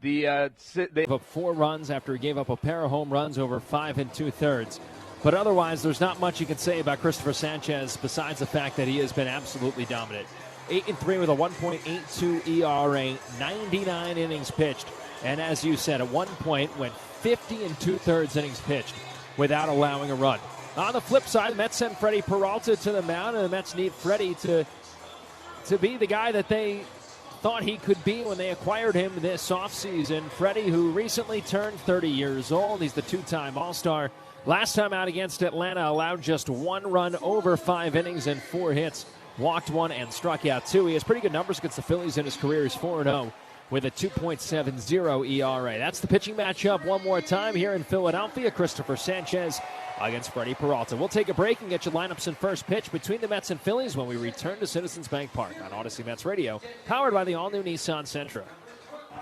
They gave up 4 runs after he gave up a pair of home runs over 5 2/3. But otherwise, there's not much you can say about Christopher Sanchez besides the fact that he has been absolutely dominant. 8-3 with a 1.82 ERA, 99 innings pitched. And as you said, at one point went 50 2/3 innings pitched without allowing a run. On the flip side, the Mets sent Freddie Peralta to the mound, and the Mets need Freddie to be the guy that they thought he could be when they acquired him this offseason. Freddie, who recently turned 30 years old. He's the 2-time All-Star. Last time out against Atlanta, allowed just 1 run over 5 innings and 4 hits. Walked 1 and struck out 2. He has pretty good numbers against the Phillies in his career. He's 4-0 with a 2.70 ERA. That's the pitching matchup one more time here in Philadelphia. Christopher Sanchez against Freddie Peralta. We'll take a break and get you lineups and first pitch between the Mets and Phillies when we return to Citizens Bank Park on Odyssey Mets Radio, powered by the all-new Nissan Sentra.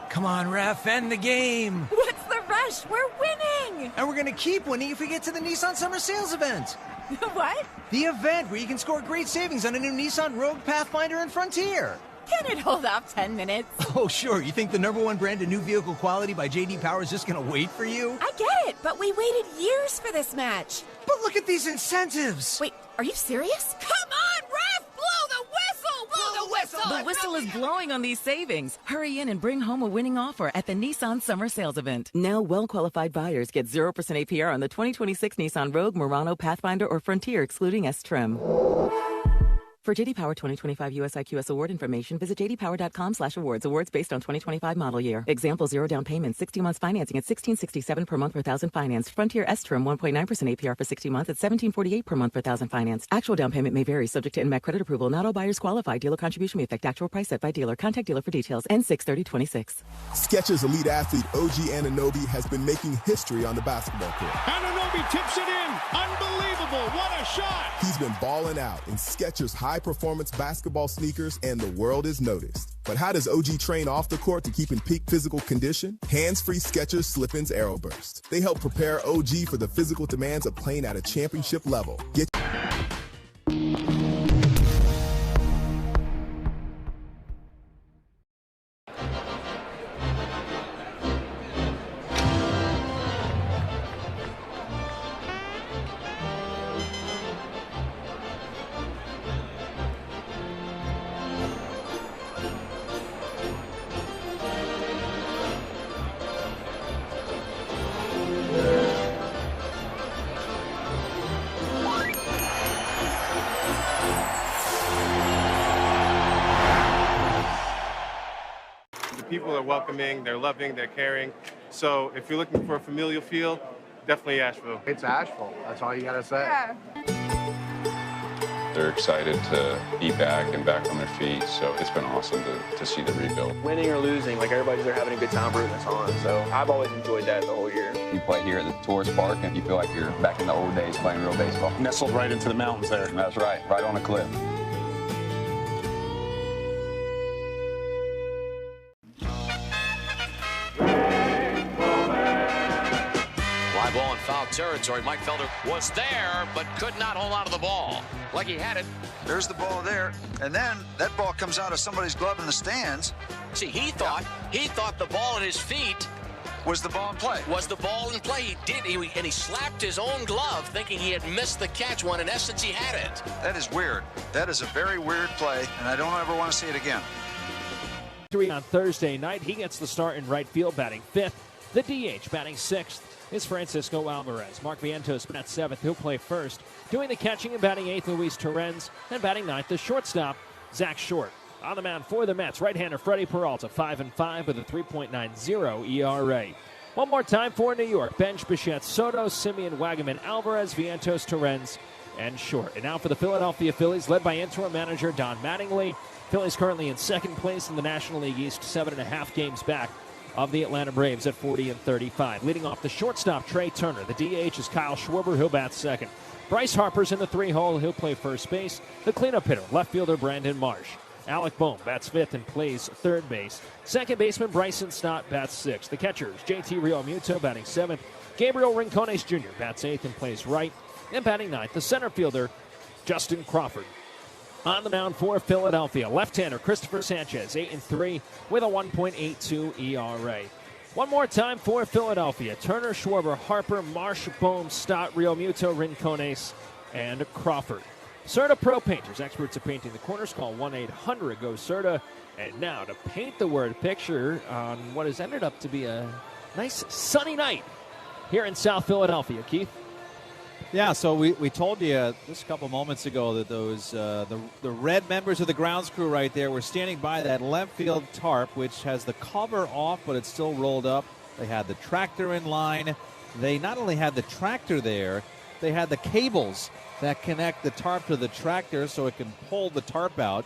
Come on, ref, end the game. What's the rush? We're winning. And we're going to keep winning if we get to the Nissan Summer Sales event. What? The event where you can score great savings on a new Nissan Rogue, Pathfinder, and Frontier. Can it hold off 10 minutes? Oh, sure. You think the #1 brand of new vehicle quality by J.D. Power is just going to wait for you? I get it, but we waited years for this match. But look at these incentives. Wait, are you serious? Come on, ref! Blow the whistle! Blow the whistle! The whistle is blowing on these savings. Hurry in and bring home a winning offer at the Nissan Summer Sales event. Now, well-qualified buyers get 0% APR on the 2026 Nissan Rogue, Murano, Pathfinder, or Frontier, excluding S-Trim. For J.D. Power 2025 USIQS award information, visit jdpower.com/awards. Awards based on 2025 model year. Example, 0 down payment, 60 months financing at $1,667 per month per thousand financed. Frontier S-Trim 1.9% APR for 60 months at $1,748 per month per thousand financed. Actual down payment may vary, subject to NMAC credit approval. Not all buyers qualify. Dealer contribution may affect actual price set by dealer. Contact dealer for details. N6/3026. Skechers elite athlete OG Anunoby has been making history on the basketball court. Anunoby tips it in. Unbelievable. What a shot. He's been balling out in Skechers high-performance basketball sneakers, and the world is noticed. But how does OG train off the court to keep in peak physical condition? Hands-free Skechers Slip-ins Aeroburst. They help prepare OG for the physical demands of playing at a championship level. People are welcoming, they're loving, they're caring. So if you're looking for a familial feel, definitely Asheville. It's Asheville. That's all you gotta say. Yeah. They're excited to be back and back on their feet, so it's been awesome to see the rebuild. Winning or losing, like everybody's there having a good time rooting us on, so I've always enjoyed that the whole year. You play here at the tourist park and you feel like you're back in the old days playing real baseball. Nestled right into the mountains there. That's right on a cliff. Ball in foul territory. Mike Felder was there, but could not hold on to the ball like he had it. There's the ball there, and then that ball comes out of somebody's glove in the stands. See, he thought the ball at his feet was the ball in play. Was the ball in play? He did, and he slapped his own glove, thinking he had missed the catch when in essence he had it. That is weird. That is a very weird play, and I don't ever want to see it again. On Thursday night, he gets the start in right field, batting 5th. The DH batting 6th. Is Francisco Alvarez. Mark Vientos bats 7th. He'll play 1st. Doing the catching and batting 8th, Luis Torrens. And batting 9th, the shortstop, Zach Short. On the mound for the Mets, right-hander Freddie Peralta, 5-5 with a 3.90 ERA. One more time for New York. Bench, Bichette, Soto, Simeon, Wagaman, Alvarez, Vientos, Torrens, and Short. And now for the Philadelphia Phillies, led by interim manager Don Mattingly. Phillies currently in 2nd place in the National League East, 7.5 games back of the Atlanta Braves at 40-35. Leading off the shortstop, Trey Turner. The DH is Kyle Schwarber. He'll bat 2nd. Bryce Harper's in the 3-hole. He'll play 1st base. The cleanup hitter, left fielder Brandon Marsh. Alec Bohm bats 5th and plays 3rd base. Second baseman Bryson Stott bats 6th. The catchers, JT Realmuto batting 7th. Gabriel Rincones Jr. bats 8th and plays right. And batting 9th, the center fielder, Justin Crawford. On the mound for Philadelphia, left-hander Christopher Sanchez, 8-3 with a 1.82 ERA. One more time for Philadelphia. Turner, Schwarber, Harper, Marsh, Bohm, Stott, Real Muto, Rincones, and Crawford. Serta Pro Painters, experts at painting the corners. Call 1-800-GO-SERTA. And now to paint the word picture on what has ended up to be a nice sunny night here in South Philadelphia. Keith? Yeah, so we told you just a couple moments ago that those the red members of the grounds crew right there were standing by that left field tarp, which has the cover off, but it's still rolled up. They had the tractor in line. They not only had the tractor there, they had the cables that connect the tarp to the tractor so it can pull the tarp out.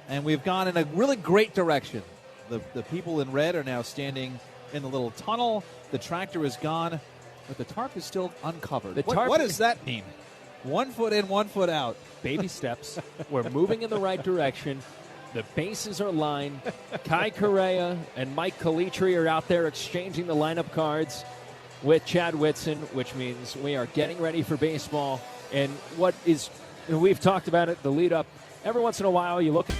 And we've gone in a really great direction. The people in red are now standing in the little tunnel. The tractor is gone. But the tarp is still uncovered. What does that mean? 1 foot in, 1 foot out. Baby steps. We're moving in the right direction. The bases are lined. Kai Correa and Mike Calitri are out there exchanging the lineup cards with Chad Whitson, which means we are getting ready for baseball. And we've talked about it, the lead up. Every once in a while, you look at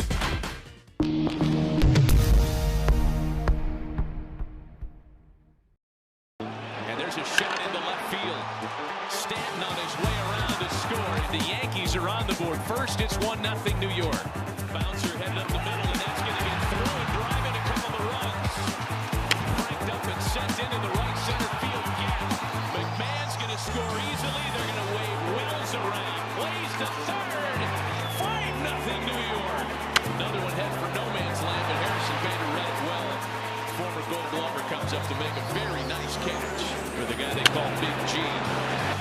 first, it's 1-0 New York. Bouncer headed up the middle, and that's going to get through and drive in a couple of runs. Cranked up and sent into the right center field gap. McMahon's going to score easily. They're going to wave Wills around. Plays to third. 5-0 New York. Another one head for no man's land, but Harrison Bader read it well. Former Gold Glover comes up to make a very nice catch for the guy they call Big G,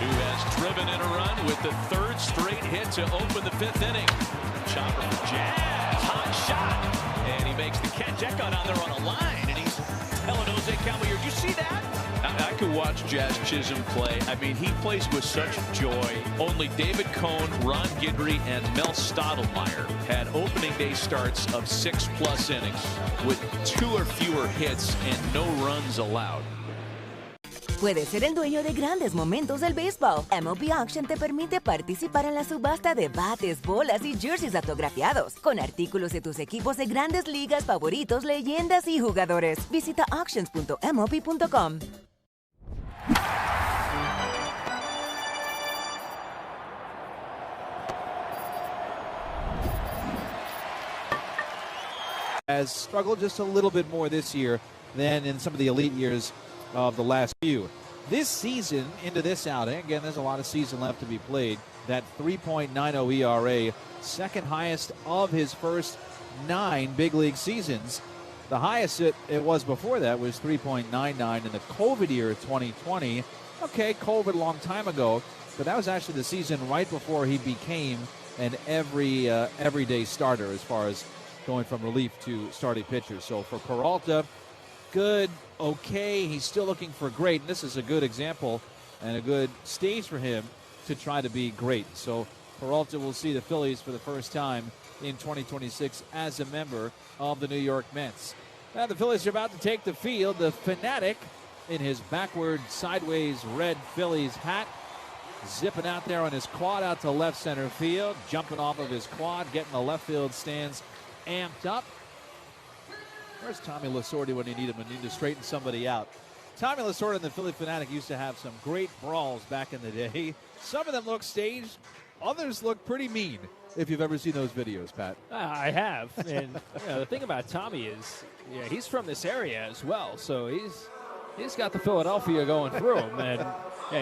who has driven in a run with the third straight hit to open the 5th inning. Chopper for Jazz, hot shot, and he makes the catch. That got on there on a line, and he's telling Jose Cavalier, "You see that?" I could watch Jazz Chisholm play. I mean, he plays with such joy. Only David Cohn, Ron Guidry, and Mel Stottlemyre had opening day starts of 6+ innings with 2 or fewer hits and no runs allowed. Puedes ser el dueño de grandes momentos del béisbol. MLB Auction te permite participar en la subasta de bates, bolas y jerseys autografiados, con artículos de tus equipos de grandes ligas favoritos, leyendas y jugadores. Visita auctions.mlb.com. Has struggled just a little bit more this year than in some of the elite years of the last few. This season, into this outing, again, there's a lot of season left to be played, that 3.90 ERA, second highest of his first 9 big league seasons. The highest it was before that was 3.99 in the COVID year of 2020. Okay, COVID a long time ago, but that was actually the season right before he became an everyday starter as far as going from relief to starting pitcher. So for Peralta, good, okay. He's still looking for great. And this is a good example and a good stage for him to try to be great. So Peralta will see the Phillies for the first time in 2026 as a member of the New York Mets. Now the Phillies are about to take the field. The Fanatic in his backward, sideways red Phillies hat, zipping out there on his quad out to left center field, jumping off of his quad, getting the left field stands amped up. Where's Tommy Lasorda when you need him and need to straighten somebody out? Tommy Lasorda and the Philly Fanatic used to have some great brawls back in the day. Some of them look staged. Others look pretty mean, if you've ever seen those videos, Pat. I have. And the thing about Tommy is, he's from this area as well. So he's got the Philadelphia going through him. And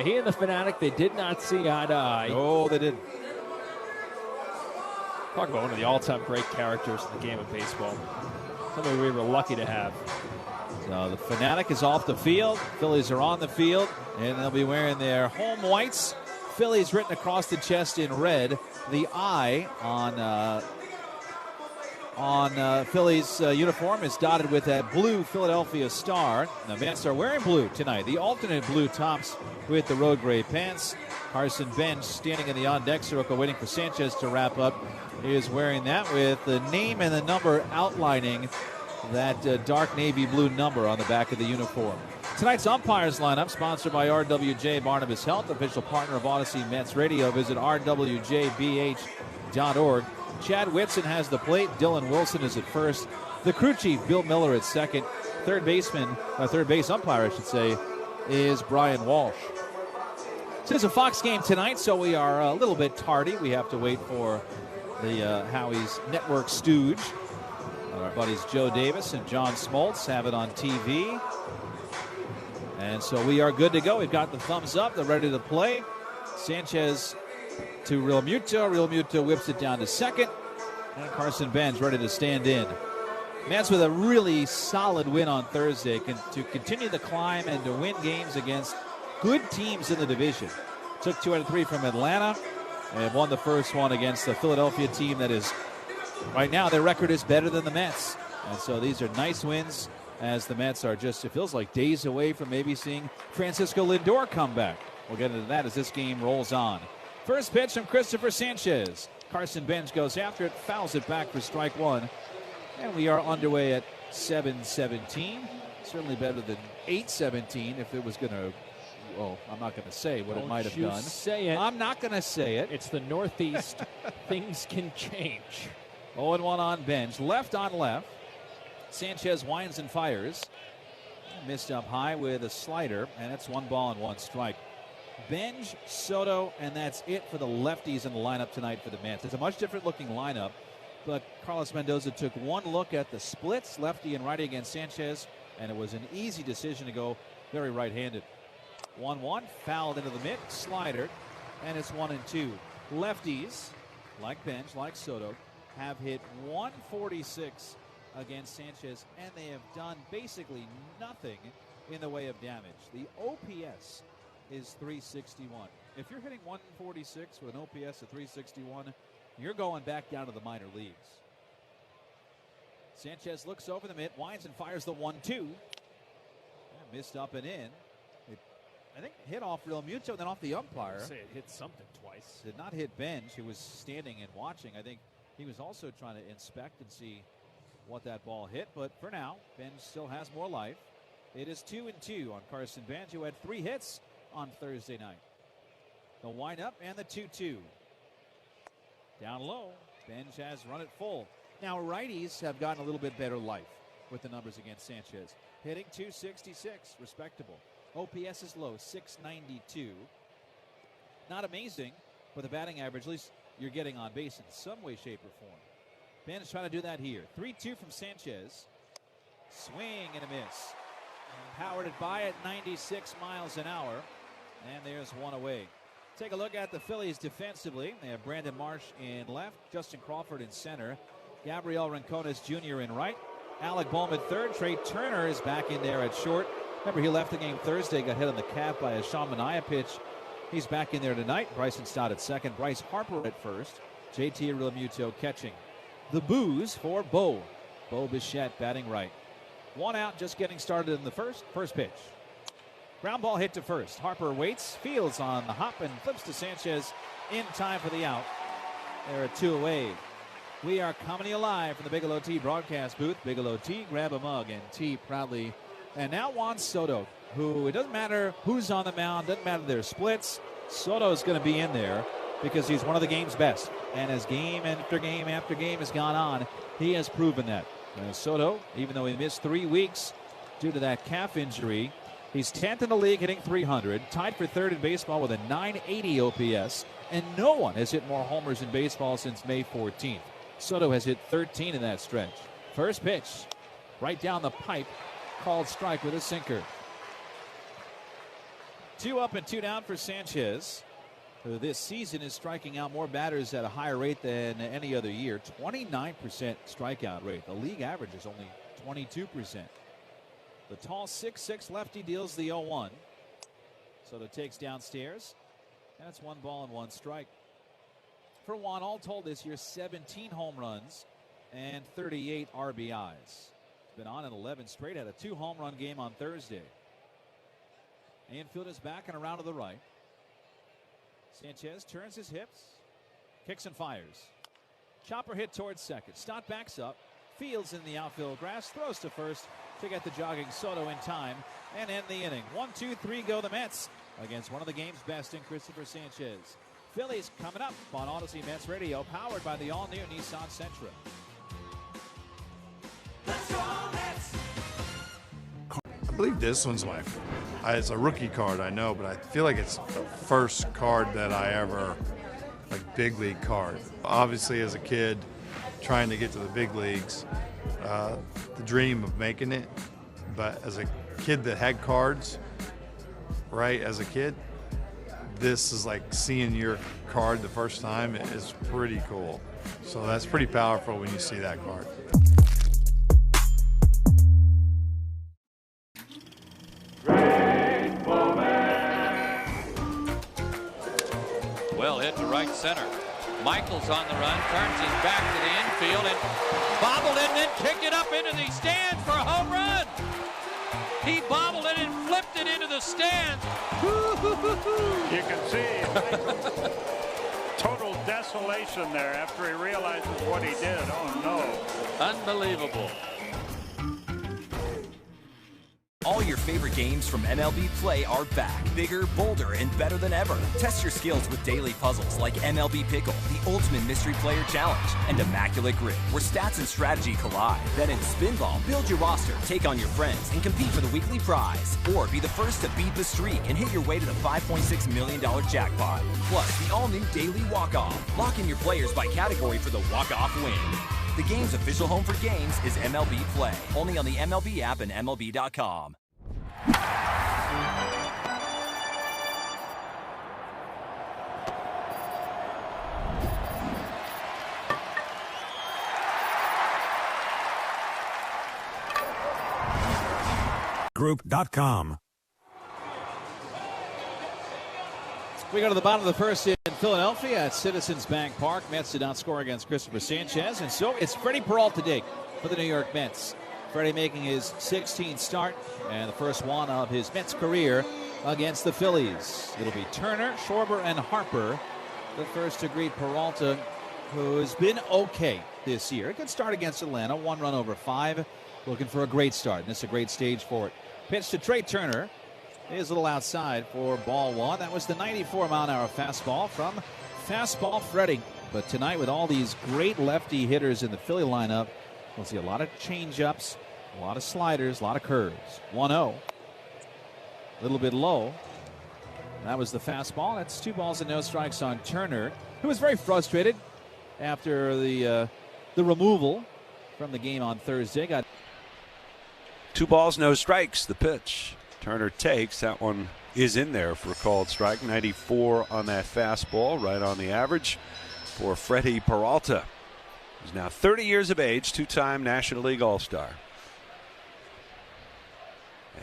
he and the Fanatic, they did not see eye to eye. No, they didn't. Talk about one of the all-time great characters in the game of baseball. Somebody we were lucky to have. So the Fanatic is off the field. Phillies are on the field, and they'll be wearing their home whites. Phillies written across the chest in red. The I on Phillies uniform is dotted with that blue Philadelphia star. The Mets are wearing blue tonight. The alternate blue tops with the road gray pants. Carson Bench, standing in the on-deck circle waiting for Sanchez to wrap up, is wearing that with the name and the number outlining that dark navy blue number on the back of the uniform. Tonight's umpires lineup sponsored by RWJ Barnabas Health, official partner of Odyssey Mets Radio. Visit rwjbh.org Chad Whitson has the plate. Dylan Wilson is at first. The crew chief, Bill Miller, at second. Third base umpire, I should say, is Brian Walsh. This is a Fox game tonight, so we are a little bit tardy. We have to wait for the Howie's Network stooge. Our buddies Joe Davis and John Smoltz have it on TV. And so we are good to go. We've got the thumbs up. They're ready to play. Sanchez to Real Muto. Real Muto whips it down to second. And Carson Bench ready to stand in. Mets with a really solid win on Thursday to continue the climb and to win games against good teams in the division. Took 2 out of 3 from Atlanta and won the first one against the Philadelphia team that is, right now, their record is better than the Mets. And so these are nice wins as the Mets are just, it feels like, days away from maybe seeing Francisco Lindor come back. We'll get into that as this game rolls on. First pitch from Christopher Sanchez. Carson Bench goes after it, fouls it back for strike one. And we are underway at 7-17. Certainly better than 8-17 if it was going to, well, I'm not going to say what it might have done. Say it. I'm not going to say it. It's the Northeast. Things can change. 0-1 on Bench. Left on left. Sanchez winds and fires. Missed up high with a slider, and it's 1 ball and 1 strike. Bench, Soto, and that's it for the lefties in the lineup tonight for the Mets. It's a much different looking lineup. But Carlos Mendoza took one look at the splits, lefty and righty against Sanchez, and it was an easy decision to go very right-handed. 1-1, fouled into the mitt, slider, and it's 1-2. Lefties, like Bench, like Soto, have hit 146 against Sanchez, and they have done basically nothing in the way of damage. The OPS is 361. If you're hitting 146 with an OPS of 361, you're going back down to the minor leagues. Sanchez looks over the mitt, winds and fires the 1-2. Missed up and in. It, I think, hit off Real Muto, then off the umpire. Say it hit something twice. Did not hit Bench, who was standing and watching. I think he was also trying to inspect and see what that ball hit. But for now, Bench still has more life. It is 2-2 on Carson Bench, who had 3 hits on Thursday night. The windup and the 2-2. Down low, Bench has run it full. Now, righties have gotten a little bit better life with the numbers against Sanchez. Hitting 266, respectable. OPS is low, 692. Not amazing, but the batting average, at least you're getting on base in some way, shape, or form. Bench trying to do that here. 3-2 from Sanchez. Swing and a miss. Powered it by at 96 miles an hour. And there's one away. Take a look at the Phillies defensively. They have Brandon Marsh in left, Justin Crawford in center, Gabriel Rincones Jr. in right, Alec Bohm at third. Trey Turner is back in there at short. Remember, he left the game Thursday, got hit on the calf by a Sean Manaea pitch. He's back in there tonight. Bryson Stott at second, Bryce Harper at first, JT Realmuto catching. The booze for Bo Bichette batting right. 1 out, just getting started in the first pitch. Ground ball hit to first. Harper waits, fields on the hop, and flips to Sanchez in time for the out. There are 2 away. We are coming alive from the Bigelow Tea broadcast booth. Bigelow Tea, grab a mug, and tea proudly. And now Juan Soto, who, it doesn't matter who's on the mound, doesn't matter their splits. Soto's going to be in there because he's one of the game's best. And as game after game after game has gone on, he has proven that. Soto, even though he missed 3 weeks due to that calf injury, he's 10th in the league, hitting 300, tied for 3rd in baseball with a 980 OPS, and no one has hit more homers in baseball since May 14th. Soto has hit 13 in that stretch. First pitch, right down the pipe, called strike with a sinker. 2 up and 2 down for Sanchez, who this season is striking out more batters at a higher rate than any other year. 29% strikeout rate. The league average is only 22%. The tall 6'6" lefty deals the 0-1. Soto takes downstairs. That's 1 ball and 1 strike. For Juan, all told this year, 17 home runs and 38 RBIs. He's been on in 11 straight. Had a 2 home run game on Thursday. Infield is back and around to the right. Sanchez turns his hips, kicks and fires. Chopper hit towards second. Stott backs up, fields in the outfield grass, throws to first to get the jogging Soto in time and end the inning. 1, 2, 3 go the Mets against one of the game's best in Christopher Sanchez. Phillies coming up on Odyssey Mets Radio, powered by the all-new Nissan Sentra. I believe this one's it's a rookie card, I know, but I feel like it's the first card that I ever, big league card. Obviously, as a kid, trying to get to the big leagues, the dream of making it, but as a kid that had cards, right, as a kid, this is like seeing your card the first time is pretty cool. So that's pretty powerful when you see that card. Well hit to right center. Michael's on the run, turns his back to the infield and bobbled it and then kicked it up into the stands for a home run. He bobbled it and flipped it into the stands. You can see Michael's total desolation there after he realizes what he did. Oh no. Unbelievable. All your favorite games from MLB Play are back, bigger, bolder, and better than ever. Test your skills with daily puzzles like MLB Pickle, the ultimate mystery player challenge, and Immaculate Grid, where stats and strategy collide. Then in Spinball, build your roster, take on your friends, and compete for the weekly prize. Or be the first to beat the streak and hit your way to the $5.6 million jackpot. Plus, the all-new Daily Walk-Off. Lock in your players by category for the walk-off win. The game's official home for games is MLB Play. Only on the MLB app and MLB.com. Group.com. We go to the bottom of the first in Philadelphia at Citizens Bank Park. Mets did not score against Christopher Sanchez, and so it's Freddie Peralta day for the New York Mets. Freddie making his 16th start and the first one of his Mets career against the Phillies. It'll be Turner, Schwarber, and Harper, the first to greet Peralta, who has been okay this year. A good start against Atlanta, 1 run over 5. Looking for a great start, and it's a great stage for it. Pitch to Trey Turner. Is a little outside for ball 1. That was the 94-mile-an-hour fastball from Fastball Freddie. But tonight, with all these great lefty hitters in the Philly lineup, we'll see a lot of change-ups, a lot of sliders, a lot of curves. 1-0. A little bit low. That was the fastball. That's 2 balls and no strikes on Turner, who was very frustrated after the removal from the game on Thursday. Got 2 balls, no strikes. The pitch. Turner takes. That one is in there for a called strike. 94 on that fastball, right on the average for Freddie Peralta. He's now 30 years of age, 2-time National League All-Star.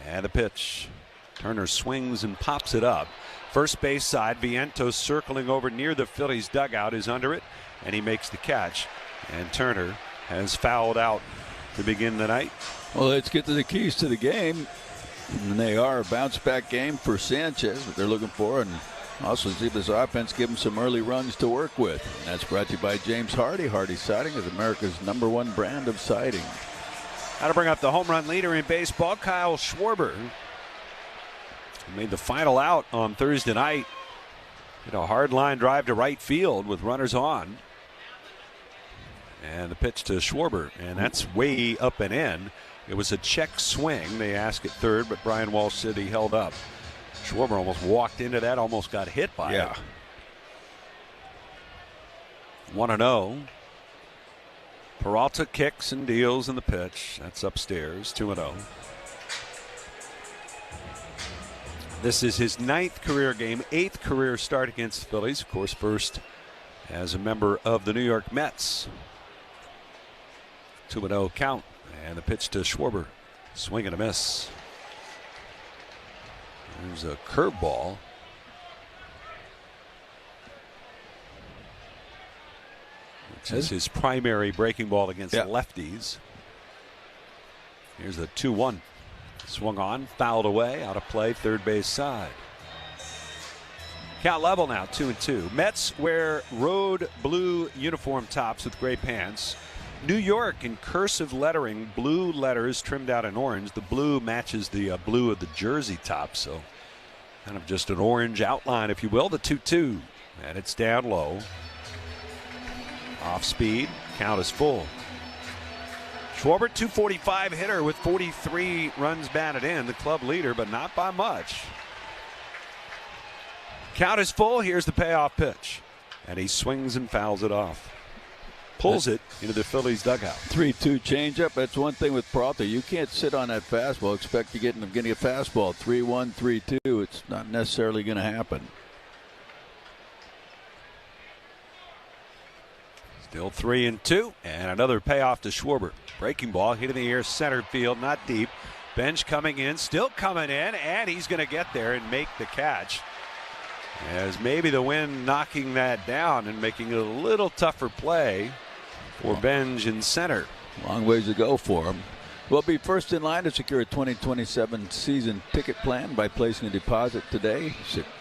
And the pitch. Turner swings and pops it up. First base side, Vientos circling over near the Phillies dugout is under it, and he makes the catch. And Turner has fouled out to begin the night. Well, let's get to the keys to the game. And they are a bounce-back game for Sanchez, what they're looking for, and also see if this offense give them some early runs to work with. And that's brought to you by James Hardy. Hardy Siding is America's #1 brand of siding. How to bring up the home run leader in baseball, Kyle Schwarber. He made the final out on Thursday night. Hit a hard line drive to right field with runners on. And the pitch to Schwarber, and that's way up and in. It was a check swing. They asked at third, but Brian Walsh said he held up. Schwarber almost walked into that, almost got hit by it. 1-0. Peralta kicks and deals in the pitch. That's upstairs, 2-0. This is his 9th career game, 8th career start against the Phillies. Of course, first as a member of the New York Mets. 2-0 count. And the pitch to Schwarber. Swing and a miss. There's a curveball. Which is his primary breaking ball against lefties. Here's the 2-1. Swung on, fouled away, out of play, third base side. Count level now, 2-2. Mets wear road blue uniform tops with gray pants. New York in cursive lettering, blue letters trimmed out in orange. The blue matches the blue of the jersey top, so kind of just an orange outline, if you will. The 2-2. And it's down low. Off speed. Count is full. Schwarber, 245 hitter with 43 runs batted in. The club leader, but not by much. Count is full. Here's the payoff pitch. And he swings and fouls it off. Pulls it into the Phillies dugout. 3-2 changeup. That's one thing with Peralta. You can't sit on that fastball, expect to get getting a fastball. 3-1, 3-2. It's not necessarily going to happen. Still 3-2, and another payoff to Schwarber. Breaking ball, hit in the air, center field, not deep. Bench coming in, still coming in, and he's going to get there and make the catch. As maybe the wind knocking that down and making it a little tougher play for Benj in center. Long ways to go for him. We'll be first in line to secure a 2027 season ticket plan by placing a deposit today.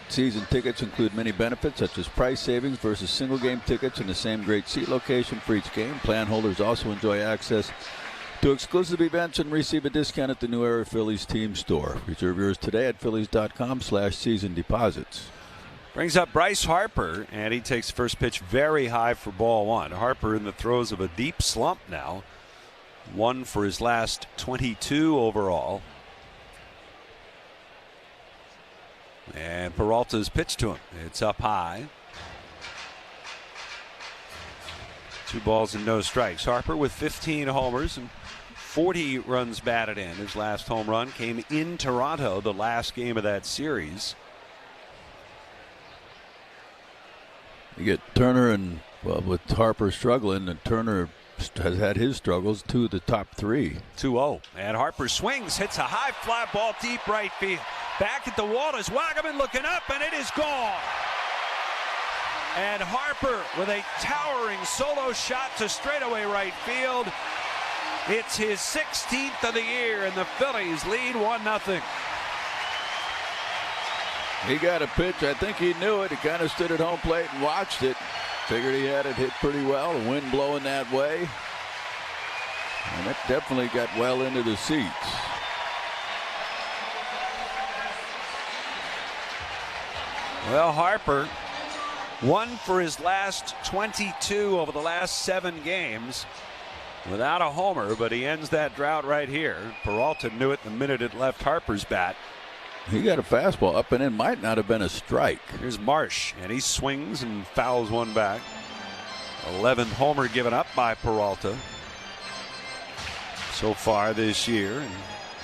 Season tickets include many benefits such as price savings versus single game tickets in the same great seat location for each game. Plan holders also enjoy access to exclusive events and receive a discount at the New Era Phillies team store. Reserve yours today at phillies.com/season deposits. Brings up Bryce Harper, and he takes the first pitch very high for ball one. Harper in the throes of a deep slump now. 1 for his last 22 overall. And Peralta's pitch to him. It's up high. 2 balls and no strikes. Harper with 15 homers and 40 runs batted in. His last home run came in Toronto, the last game of that series. You get Turner and, well, with Harper struggling, and Turner has had his struggles, 2 of the top 3. 2-0. And Harper swings, hits a high fly ball deep right field. Back at the wall is Wagaman looking up, and it is gone. And Harper with a towering solo shot to straightaway right field. It's his 16th of the year, and the Phillies lead 1-0. He got a pitch. I think he knew it. He kind of stood at home plate and watched it. Figured he had it hit pretty well. The wind blowing that way. And that definitely got well into the seats. Well, Harper, 1 for his last 22 over the last 7 games without a homer, but he ends that drought right here. Peralta knew it the minute it left Harper's bat. He got a fastball up and in, might not have been a strike. Here's Marsh, and he swings and fouls one back. 11th homer given up by Peralta so far this year.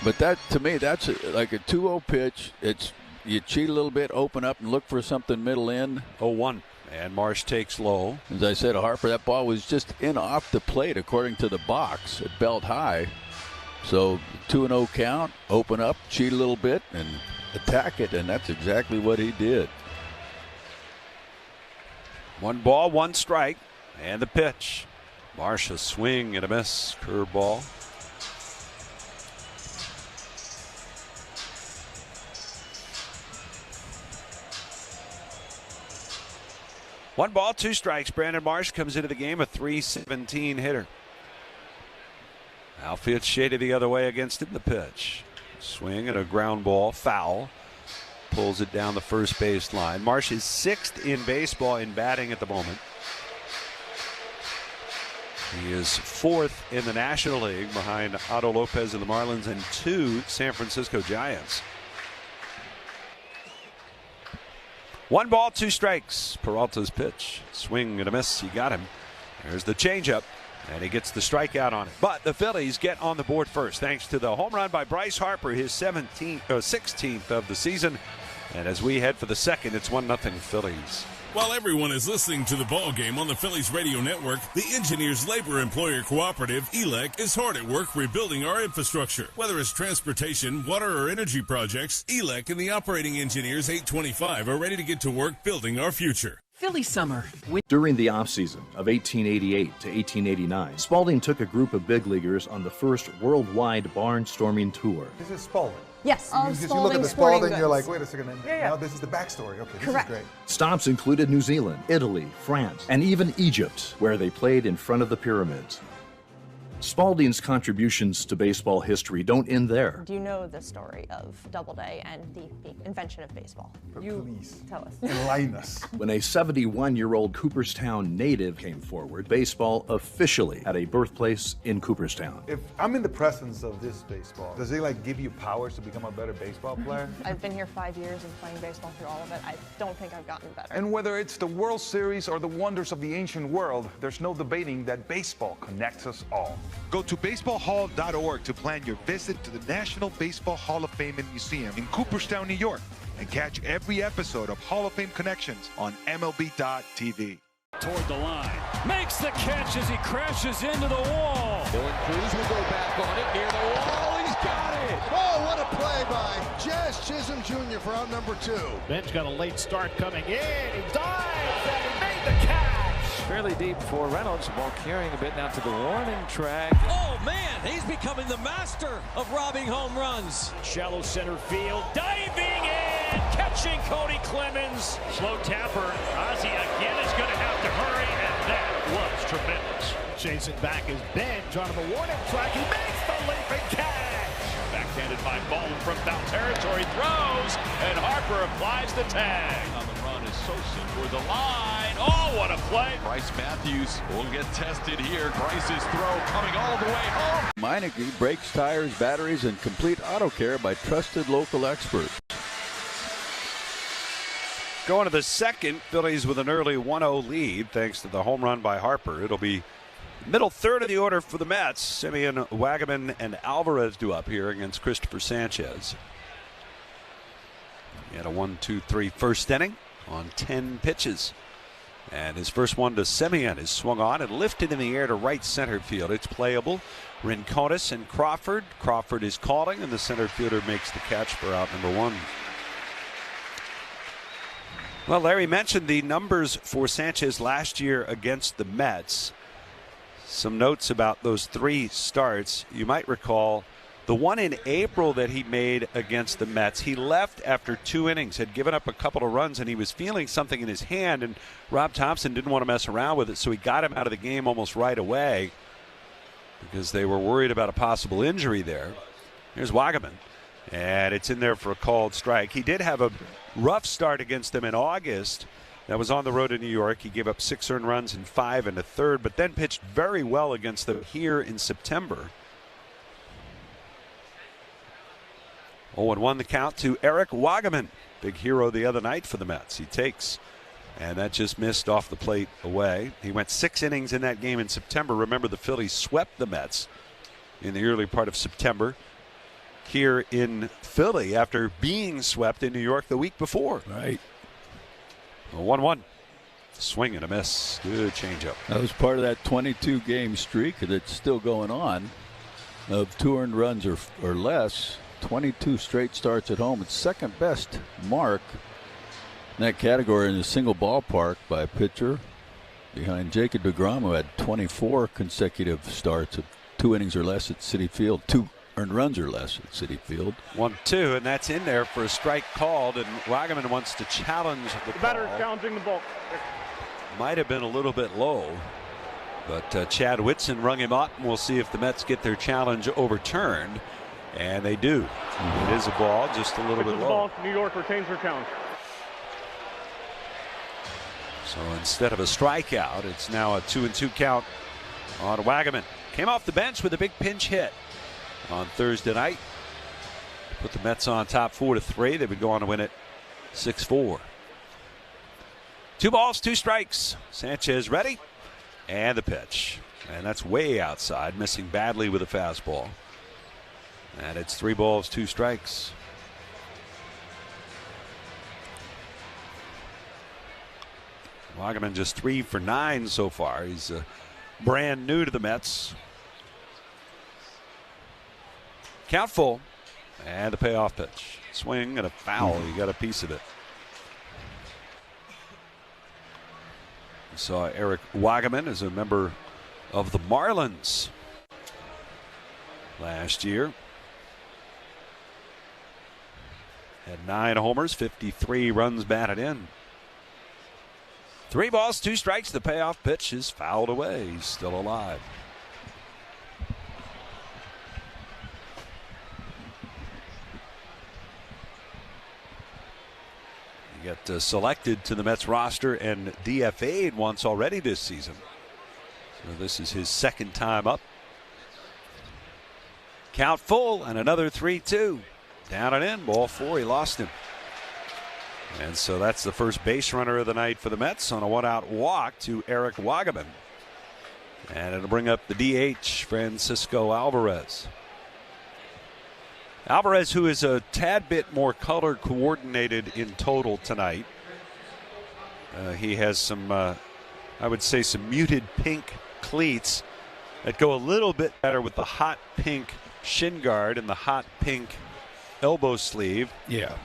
But that, to me, that's like a 2-0 pitch. It's you cheat a little bit, open up, and look for something middle in. 0-1, and Marsh takes low. As I said, Harper, that ball was just in off the plate according to the box at belt high. So 2-0 count, open up, cheat a little bit, and attack it, and that's exactly what he did. 1 ball, 1 strike, and the pitch. Marsh a swing and a miss, curveball. One ball, 2 strikes. Brandon Marsh comes into the game a .317 hitter. Outfield shaded the other way against him. The pitch. Swing and a ground ball. Foul. Pulls it down the first base line. Marsh is 6th in baseball in batting at the moment. He is 4th in the National League behind Otto Lopez and the Marlins and 2 San Francisco Giants. 1 ball, 2 strikes. Peralta's pitch. Swing and a miss. He got him. There's the changeup. And he gets the strikeout on it. But the Phillies get on the board first thanks to the home run by Bryce Harper, his 16th of the season. And as we head for the second, it's 1-0 Phillies. While everyone is listening to the ball game on the Phillies radio network, the Engineers Labor Employer Cooperative, ELEC, is hard at work rebuilding our infrastructure. Whether it's transportation, water, or energy projects, ELEC and the operating engineers 825 are ready to get to work building our future. Philly summer. During the offseason of 1888 to 1889, Spalding took a group of big leaguers on the first worldwide barnstorming tour. This is Spalding. Yes, because you look at the Spalding, you're like, wait a second. Now this is the backstory. Okay, this is great. Stops included New Zealand, Italy, France, and even Egypt, where they played in front of the pyramids. Spalding's contributions to baseball history don't end there. Do you know the story of Doubleday and the invention of baseball? Please tell us. Enlighten us. When a 71-year-old Cooperstown native came forward, baseball officially had a birthplace in Cooperstown. If I'm in the presence of this baseball, does it like give you powers to become a better baseball player? I've been here 5 years and playing baseball through all of it. I don't think I've gotten better. And whether it's the World Series or the wonders of the ancient world, there's no debating that baseball connects us all. Go to baseballhall.org to plan your visit to the National Baseball Hall of Fame and Museum in Cooperstown, New York, and catch every episode of Hall of Fame Connections on MLB.tv. Toward the line, makes the catch as he crashes into the wall. Dylan Cruz will go back on it near the wall. He's got it. Oh, what a play by Jazz Chisholm Jr. for out number 2. Bench got a late start coming in. He dives and he made the catch. Fairly deep for Reynolds. Ball carrying a bit now to the warning track. Oh, man, he's becoming the master of robbing home runs. Shallow center field, diving in, catching Cody Clemens. Slow tapper. Ozzie again is going to have to hurry, and that was tremendous. Chasing back is Bench on the warning track. He makes the leaping catch. Backhanded by Bone from foul territory, throws, and Harper applies the tag. On the run is Sosa for the line. Oh, what a play. Bryce Matthews will get tested here. Bryce's throw coming all the way home. Meineke brakes, tires, batteries, and complete auto care by trusted local experts. Going to the second, Phillies with an early 1-0 lead thanks to the home run by Harper. It'll be middle third of the order for the Mets. Simeon, Wagaman, and Alvarez due up here against Christopher Sanchez. He had a 1-2-3 first inning on 10 pitches. And his first one to Simeon is swung on and lifted in the air to right center field. It's playable. Rincones and Crawford. Crawford is calling, and the center fielder makes the catch for out number 1. Well, Larry mentioned the numbers for Sanchez last year against the Mets. Some notes about those 3 starts. You might recall the one in April that he made against the Mets. He left after 2 innings, had given up a couple of runs, and he was feeling something in his hand, and Rob Thompson didn't want to mess around with it, so he got him out of the game almost right away because they were worried about a possible injury there. Here's Wagaman, and it's in there for a called strike. He did have a rough start against them in August. That was on the road in New York. He gave up 6 earned runs in 5 1/3, but then pitched very well against them here in September. 0-1 the count to Eric Wagaman, big hero the other night for the Mets. He takes, and that just missed off the plate away. He went 6 innings in that game in September. Remember, the Phillies swept the Mets in the early part of September here in Philly after being swept in New York the week before. Right. 1-1. Swing and a miss. Good changeup. That was part of that 22-game streak that's still going on of 2 earned runs or less. 22 straight starts at home. It's second best mark in that category in a single ballpark by a pitcher, behind Jacob deGrom, who had 24 consecutive starts of 2 innings or less at Citi Field. 2 earned runs or less at Citi Field. 1-2, and that's in there for a strike called, and Wagaman wants to challenge the batter call. challenging the ball. Might have been a little bit low, but Chad Whitson rung him up, and we'll see if the Mets get their challenge overturned. And they do. It is a ball, just a little bit low. Ball, New York retains their challenge. So instead of a strikeout, it's now a 2-2 count on Wagaman. Came off the bench with a big pinch hit on Thursday night. Put the Mets on top 4-3. They would go on to win it 6-4. 2 balls, 2 strikes. Sanchez ready. And the pitch. And that's way outside, missing badly with a fastball. And it's 3 balls, 2 strikes. Wagaman just 3 for 9 so far. He's brand new to the Mets. Count full. And the payoff pitch. Swing and a foul. He got a piece of it. We saw Eric Wagaman as a member of the Marlins last year. Had 9 homers, 53 runs batted in. 3 balls, 2 strikes. The payoff pitch is fouled away. He's still alive. He got selected to the Mets roster and DFA'd once already this season. So this is his second time up. Count full and another 3-2. Down and in, ball 4. He lost him. And so that's the first base runner of the night for the Mets on a 1-out walk to Eric Wagaman. And it'll bring up the DH, Francisco Alvarez. Alvarez, who is a tad bit more color coordinated in total tonight. He has some, I would say, some muted pink cleats that go a little bit better with the hot pink shin guard and the hot pink elbow sleeve. Yeah.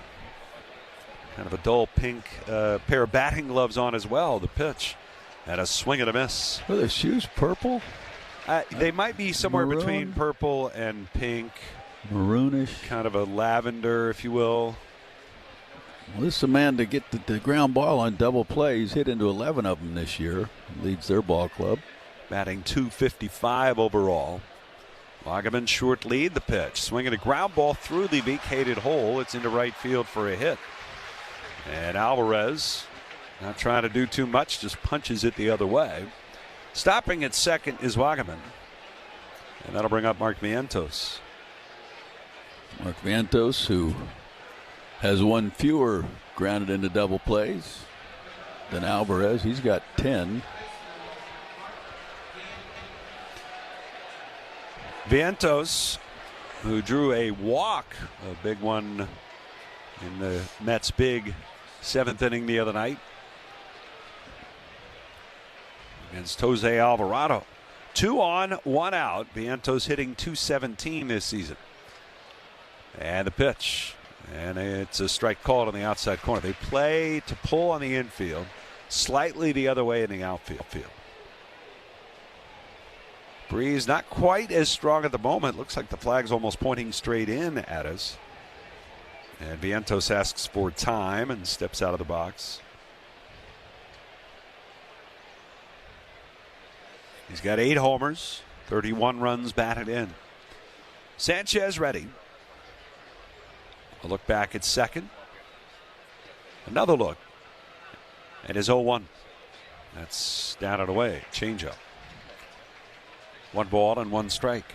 Kind of a dull pink pair of batting gloves on as well. The pitch and a swing and a miss. Are the shoes purple? They might be somewhere Maroon? between purple and pink. Maroonish. Kind of a lavender, if you will. Well, this is a man to get the ground ball on double play. He's hit into 11 of them this year. Leads their ball club. Batting .255 overall. Wagaman short lead. The pitch. Swinging a ground ball through the vacated hole. It's into right field for a hit. And Alvarez, not trying to do too much, just punches it the other way. Stopping at second is Wagaman. And that'll bring up Mark Vientos. Mark Vientos, who has one fewer grounded into double plays than Alvarez. He's got 10. Vientos, who drew a walk, a big one in the Mets' big 7th inning the other night against Jose Alvarado. 2 on, 1 out. Vientos hitting .217 this season. And the pitch. And it's a strike called on the outside corner. They play to pull on the infield, slightly the other way in the outfield. Breeze not quite as strong at the moment. Looks like the flag's almost pointing straight in at us. And Vientos asks for time and steps out of the box. He's got 8 homers, 31 runs batted in. Sanchez ready. A look back at second. Another look. And his 0-1. That's down and away. Changeup. 1 ball and 1 strike.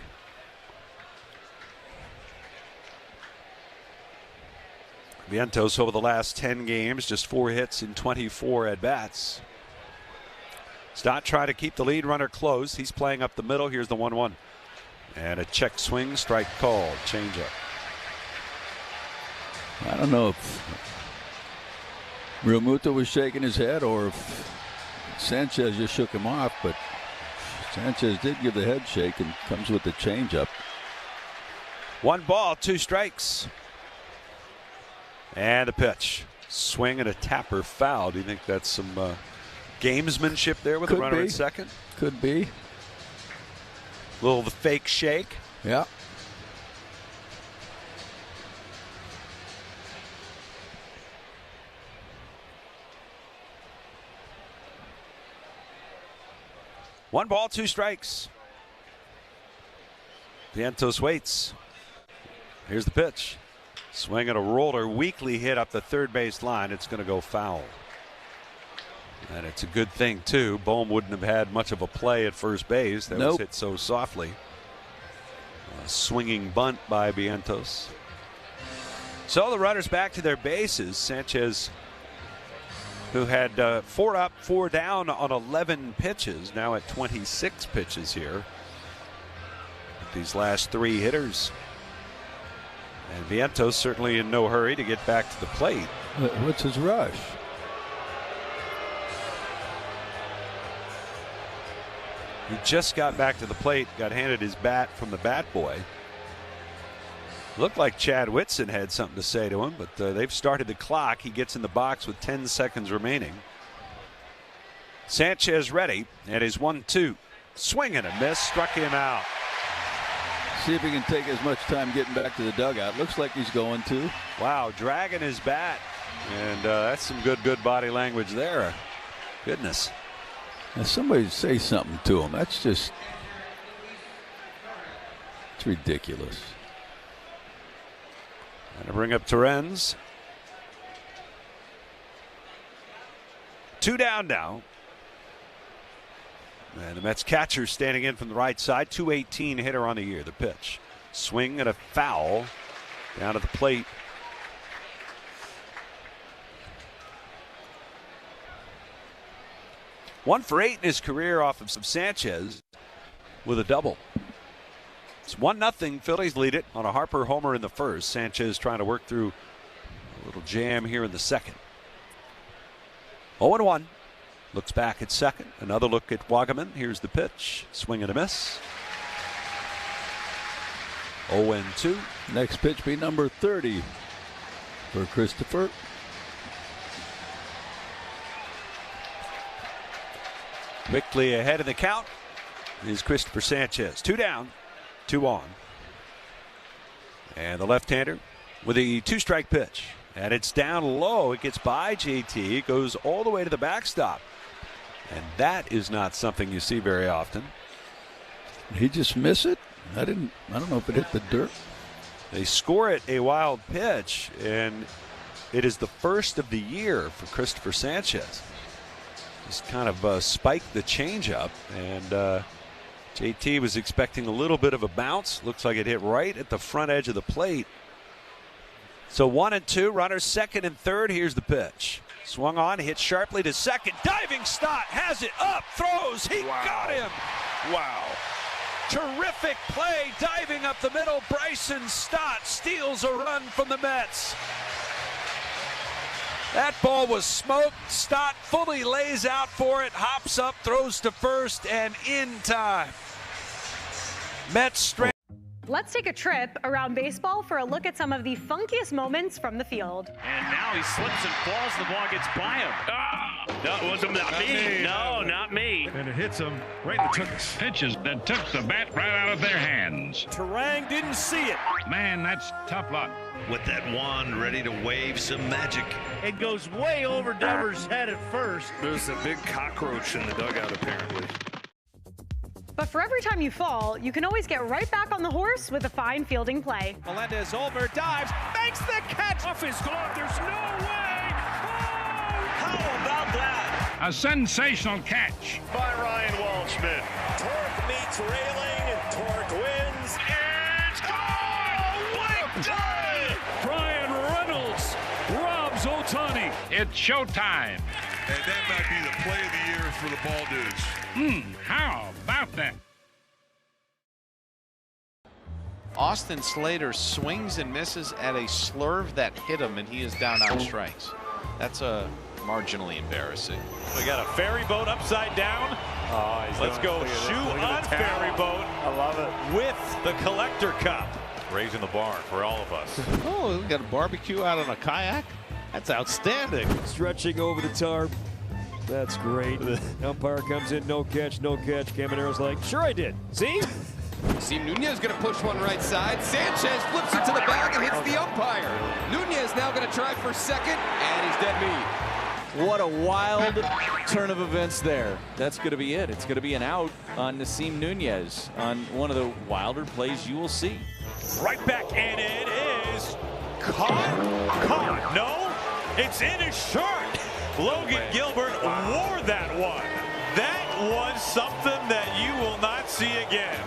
Vientos over the last 10 games, just 4 hits in 24 at-bats. Stott trying to keep the lead runner close. He's playing up the middle. Here's the 1-1. And a check swing, strike called. Changeup. I don't know if Realmuto was shaking his head or if Sanchez just shook him off, but Sanchez did give the head shake and comes with the changeup. 1 ball, 2 strikes. And a pitch. Swing and a tapper foul. Do you think that's some gamesmanship there with the runner at second? Could be. Little of the fake shake. Yeah. One ball, 2 strikes. Vientos waits. Here's the pitch. Swing and a roller, weakly hit up the third base line. It's going to go foul. And it's a good thing, too. Bohm wouldn't have had much of a play at first base. That was hit so softly. A swinging bunt by Vientos. So the runners back to their bases. Sanchez, who had 4 up, 4 down on 11 pitches, now at 26 pitches here with these last 3 hitters. And Vientos certainly in no hurry to get back to the plate. What's his rush? He just got back to the plate, got handed his bat from the bat boy. Looked like Chad Whitson had something to say to him, but they've started the clock. He gets in the box with 10 seconds remaining. Sanchez ready, and his 1-2. Swing and a miss, struck him out. See if he can take as much time getting back to the dugout. Looks like he's going to. Wow, dragging his bat. And that's some good body language there. Goodness. Now somebody say something to him. That's just, it's ridiculous. And to bring up Terens. 2 down now. And the Mets catcher standing in from the right side. 218 hitter on the year. The pitch. Swing and a foul down to the plate. One for 8 in his career off of some Sanchez with a double. It's 1-0. Phillies lead it on a Harper homer in the first. Sanchez trying to work through a little jam here in the second. 0-1. Looks back at second. Another look at Wagaman. Here's the pitch. Swing and a miss. 0-2. Next pitch be number 30 for Christopher. Quickly ahead in the count is Christopher Sanchez. 2 down, 2 on. And the left-hander with a 2-strike pitch. And it's down low. It gets by JT. It goes all the way to the backstop. And that is not something you see very often. Did he just miss it? I don't know if it hit the dirt. They score it a wild pitch, and it is the first of the year for Christopher Sanchez. Just kind of spiked the changeup, and JT was expecting a little bit of a bounce. Looks like it hit right at the front edge of the plate. So 1-2, runners second and third. Here's the pitch. Swung on, hit sharply to second. Diving Stott has it up, throws. He got him. Wow. Terrific play, diving up the middle. Bryson Stott steals a run from the Mets. That ball was smoked. Stott fully lays out for it, hops up, throws to first, and in time. Mets straight. Let's take a trip around baseball for a look at some of the funkiest moments from the field. And now he slips and falls. The ball gets by him. No, it wasn't not me. No, not me. And it hits him right in the tucks. Pitches that took the bat right out of their hands. Terang didn't see it. Man, that's tough luck. With that wand ready to wave some magic. It goes way over Devers' head at first. There's a big cockroach in the dugout, apparently. But for every time you fall, you can always get right back on the horse with a fine fielding play. Melendez over, dives, makes the catch. Off his glove, there's no way. Oh, how about that? A sensational catch. By Ryan Waldschmidt. Torque meets railing, and Torque wins. It's gone! What day? Brian Reynolds robs Ohtani. It's showtime. And that might be the play of the year for the Ball Dudes. How about that? Austin Slater swings and misses at a slurve that hit him, and he is down on strikes. That's marginally embarrassing. We got a ferry boat upside down. Oh, let's go shoe on ferry boat. I love it. With the collector cup. Raising the bar for all of us. Oh, we got a barbecue out on a kayak? That's outstanding. Stretching over the tarp. That's great. Umpire comes in, no catch, no catch. Camaro's like, sure I did. See? Nunez going to push one right side. Sanchez flips it to the bag and hits the umpire. Nunez now going to try for second, and he's dead meat. What a wild turn of events there. That's going to be it. It's going to be an out on Nasim Nunez on one of the wilder plays you will see. Right back, and it is caught. No, it's in his shirt. Logan Gilbert wore that one. That was something that you will not see again.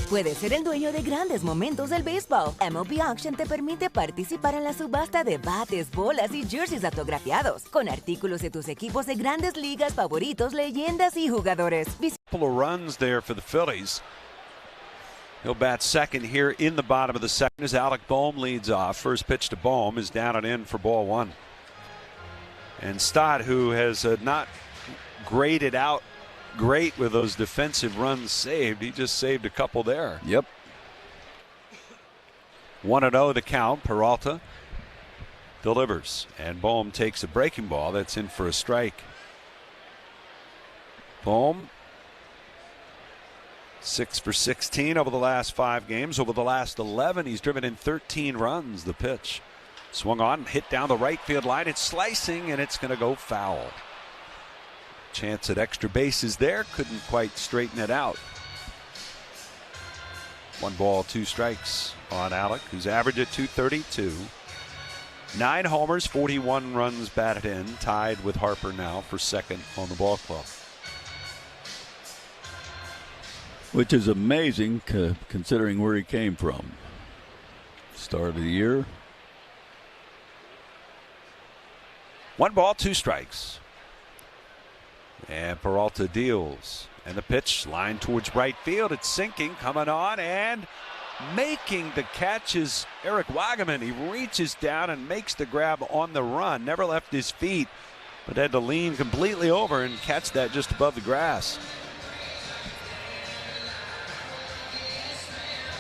Puedes ser el dueño de grandes momentos del béisbol. MLB Auction te permite participar en la subasta de bates, bolas y jerseys autografiados, con artículos de tus equipos de grandes ligas favoritos, leyendas y jugadores. Couple of runs there for the Phillies. He'll bat second here in the bottom of the second as Alec Bohm leads off. First pitch to Bohm is down and in for ball one. And Stott, who has not graded out great with those defensive runs saved, he just saved a couple there. Yep. 1-0 the count. Peralta delivers, and Bohm takes a breaking ball that's in for a strike. Bohm 6 for 16 over the last 5 games. Over the last 11, he's driven in 13 runs. The pitch swung on, hit down the right field line. It's slicing, and it's going to go foul. Chance at extra bases there. Couldn't quite straighten it out. 1 ball, 2 strikes on Alec, who's averaged at 232. 9 homers, 41 runs batted in, tied with Harper now for second on the ball club. Which is amazing considering where he came from. Start of the year. 1 ball, 2 strikes. And Peralta deals. And the pitch line towards right field. It's sinking, coming on, and making the catch is Eric Wagaman. He reaches down and makes the grab on the run. Never left his feet, but had to lean completely over and catch that just above the grass.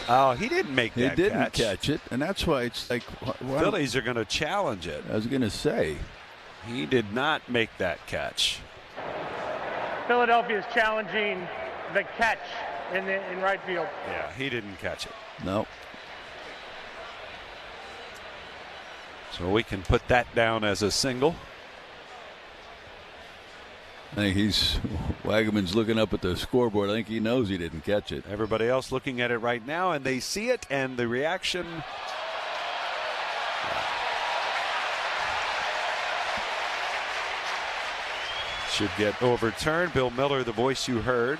Oh, he didn't make that catch. He didn't catch it, and that's why it's like... Phillies are going to challenge it. I was going to say. He did not make that catch. Philadelphia is challenging the catch in right field. Yeah, he didn't catch it. No. So we can put that down as a single. I think Wagaman's looking up at the scoreboard. I think he knows he didn't catch it. Everybody else looking at it right now, and they see it, and the reaction. Should get overturned. Bill Miller, the voice you heard,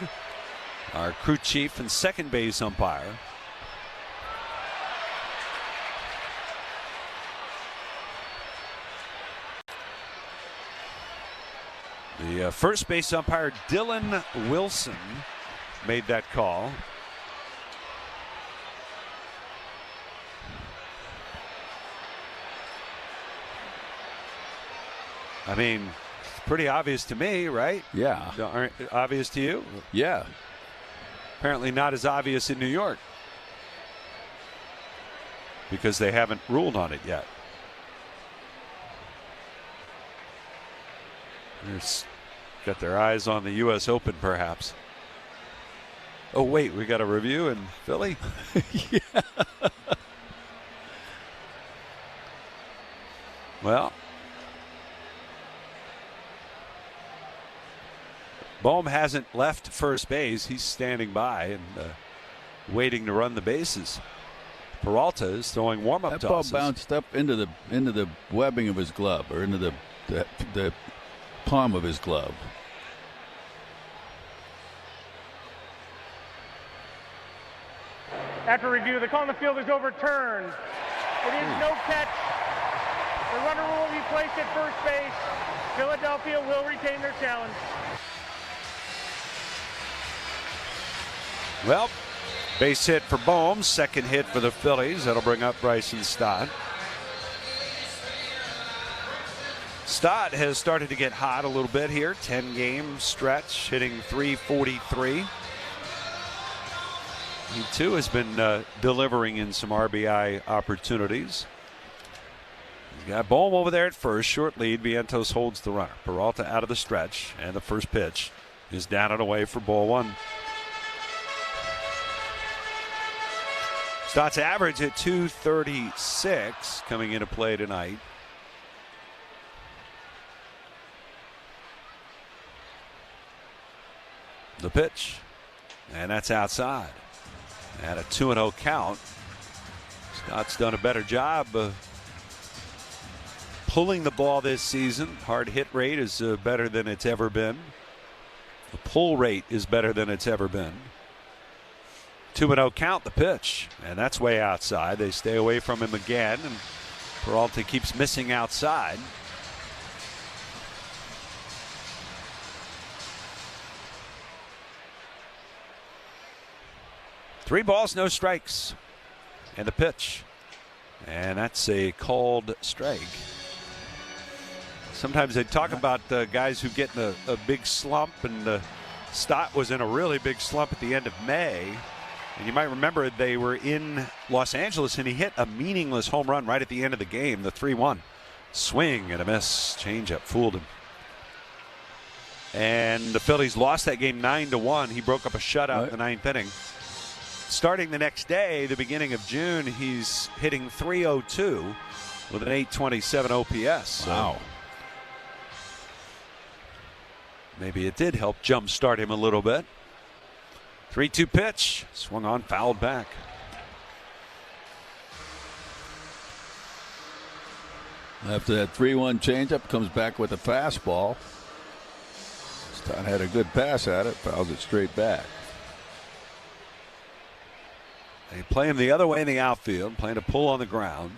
our crew chief and second base umpire. The first base umpire, Dylan Wilson, made that call. I mean, pretty obvious to me, right? Yeah. Aren't obvious to you? Yeah. Apparently not as obvious in New York because they haven't ruled on it yet. There's got their eyes on the U.S. Open, perhaps. Oh, wait, we got a review in Philly? Yeah. Well, Bohm hasn't left first base. He's standing by and waiting to run the bases. Peralta is throwing warm-up tosses. That ball bounced up into the webbing of his glove, or into the palm of his glove. After review, the call on the field is overturned. It is no catch. The runner will be placed at first base. Philadelphia will retain their challenge. Well, base hit for Bohm, second hit for the Phillies. That'll bring up Bryson Stott. Stott has started to get hot a little bit here. 10-game stretch, hitting .343. He, too, has been delivering in some RBI opportunities. He's got Bohm over there at first. Short lead. Vientos holds the runner. Peralta out of the stretch. And the first pitch is down and away for ball one. Stott's average at .236 coming into play tonight. The pitch. And that's outside. At a 2-0 count. Stott's done a better job pulling the ball this season. Hard hit rate is better than it's ever been. The pull rate is better than it's ever been. 2-0 count, the pitch. And that's way outside. They stay away from him again. And Peralta keeps missing outside. Three balls, no strikes. And the pitch. And that's a called strike. Sometimes they talk about guys who get in a big slump, and Stott was in a really big slump at the end of May. And you might remember they were in Los Angeles, and he hit a meaningless home run right at the end of the game, the 3-1. Swing and a miss. Changeup fooled him. And the Phillies lost that game 9-1. He broke up a shutout in the ninth inning. Starting the next day, the beginning of June, he's hitting .302 with an .827 OPS. Wow. So maybe it did help jumpstart him a little bit. 3-2 pitch. Swung on, fouled back. After that 3-1 changeup, comes back with a fastball. Stott had a good pass at it, fouls it straight back. They play him the other way in the outfield, playing a pull on the ground.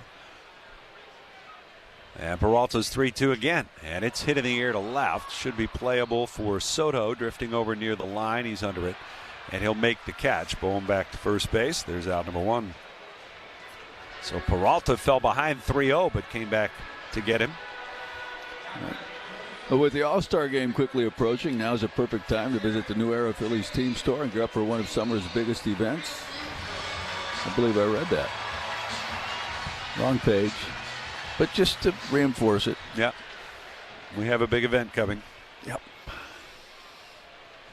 And Peralta's 3-2 again, and it's hit in the air to left. Should be playable for Soto, drifting over near the line. He's under it, and he'll make the catch. Bohm back to first base. There's out number 1. So Peralta fell behind 3-0, but came back to get him. But with the All-Star game quickly approaching, now is a perfect time to visit the New Era Phillies team store and gear up for one of summer's biggest events. I believe I read that. Wrong page. But just to reinforce it. Yeah. We have a big event coming. Yep.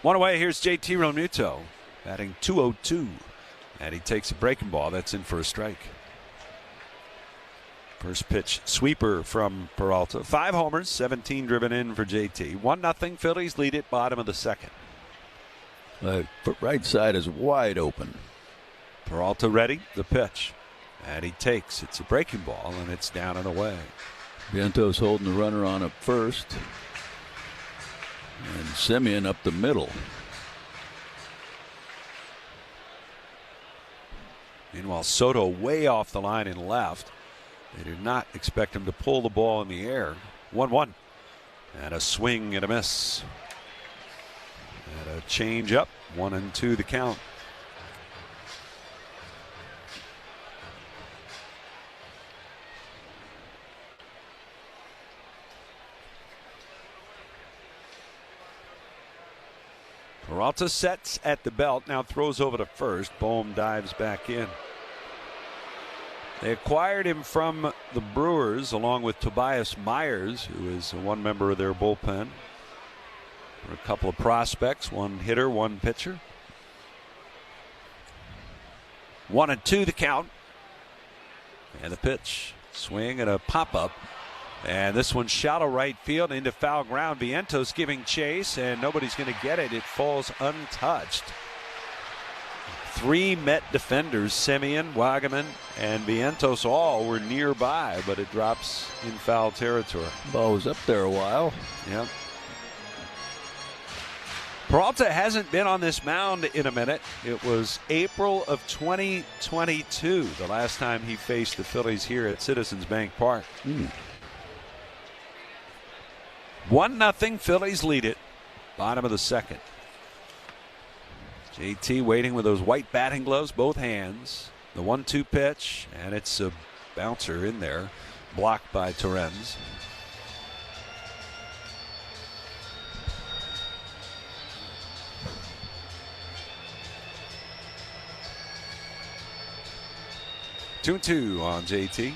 One away, here's JT Realmuto, batting .202. And he takes a breaking ball. That's in for a strike. First pitch sweeper from Peralta. 5 homers, 17 driven in for JT. 1-0. Phillies lead it, bottom of the second. The right side is wide open. Peralta ready, the pitch. And he takes. It's a breaking ball, and it's down and away. Vientos holding the runner on up first. And Semien up the middle. Meanwhile, Soto way off the line and left. They did not expect him to pull the ball in the air. 1-1. And a swing and a miss. And a change up. 1-2 the count. Peralta sets at the belt, now throws over to first. Bohm dives back in. They acquired him from the Brewers along with Tobias Myers, who is one member of their bullpen. For a couple of prospects, one hitter, one pitcher. 1-2 the count. And the pitch. Swing and a pop-up. And this one shallow right field into foul ground. Vientos giving chase, and nobody's going to get it. It falls untouched. 3 Met defenders, Semien, Wagaman, and Vientos, all were nearby, but it drops in foul territory. Ball was up there a while. Yep. Peralta hasn't been on this mound in a minute. It was April of 2022, the last time he faced the Phillies here at Citizens Bank Park. 1-0, Phillies lead it. Bottom of the second. JT waiting with those white batting gloves, both hands. The 1-2 pitch, and it's a bouncer in there, blocked by Torrens. Two on JT.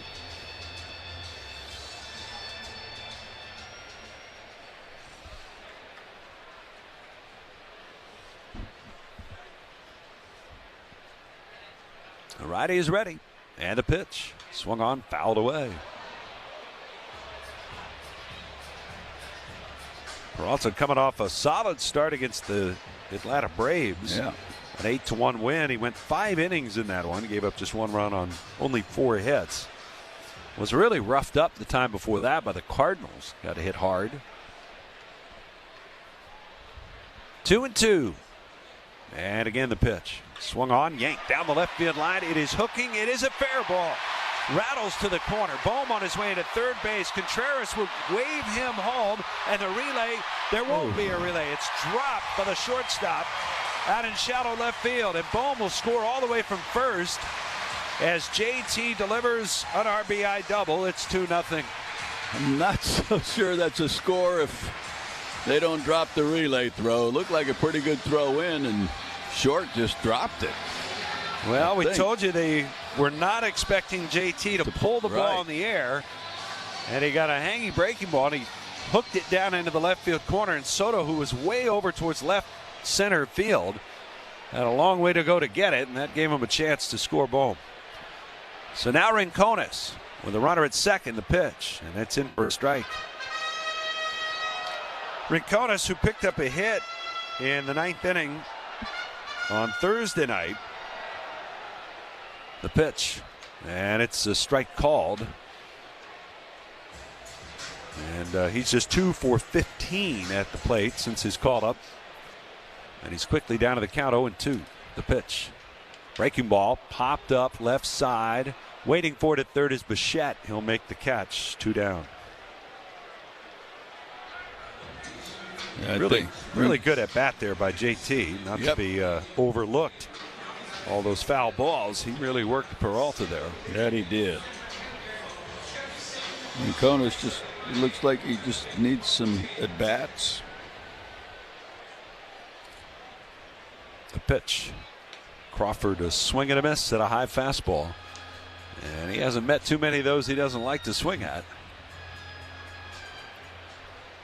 The righty is ready. And the pitch. Swung on, fouled away. Peralta coming off a solid start against the Atlanta Braves. Yeah. An 8-1 win. He went 5 innings in that one. He gave up just 1 run on only 4 hits. Was really roughed up the time before that by the Cardinals. Got hit hard. 2-2. And again the pitch. Swung on, yanked down the left field line. It is hooking. It is a fair ball. Rattles to the corner. Bohm on his way to third base. Contreras will wave him home. And the relay, there won't be a relay. It's dropped by the shortstop out in shallow left field. And Bohm will score all the way from first as JT delivers an RBI double. It's 2-0. I'm not so sure that's a score if they don't drop the relay throw. Looked like a pretty good throw in, and Short just dropped it. Well, we told you they were not expecting JT to pull the ball in the air, and he got a hanging breaking ball, and he hooked it down into the left field corner, and Soto, who was way over towards left center field, had a long way to go to get it, and that gave him a chance to score Bohm. So now Rincones with a runner at second, the pitch, and that's in for a strike. Rincones, who picked up a hit in the 9th inning on Thursday night. The pitch, and it's a strike called. And he's just 2 for 15 at the plate since his call up. And he's quickly down to the count, 0-2. The pitch. Breaking ball, popped up left side. Waiting for it at third is Bichette. He'll make the catch. 2 down. Really good at bat there by JT. Not to be overlooked. All those foul balls. He really worked Peralta there. That he did. And Konos just looks like he just needs some at bats. The pitch. Crawford a swing and a miss at a high fastball. And he hasn't met too many of those he doesn't like to swing at.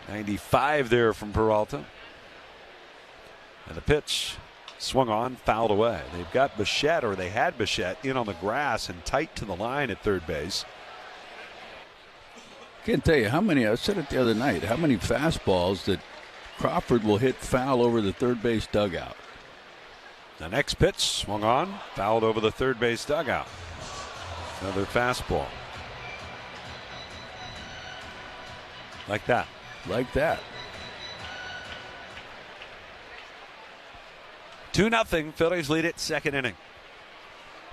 95 there from Peralta. And the pitch swung on, fouled away. They've got Bichette, or they had Bichette, in on the grass and tight to the line at third base. Can't tell you how many, I said it the other night, how many fastballs that Crawford will hit foul over the third base dugout. The next pitch swung on, fouled over the third base dugout. Another fastball. Like that. Like that. 2-0. Phillies lead it, second inning.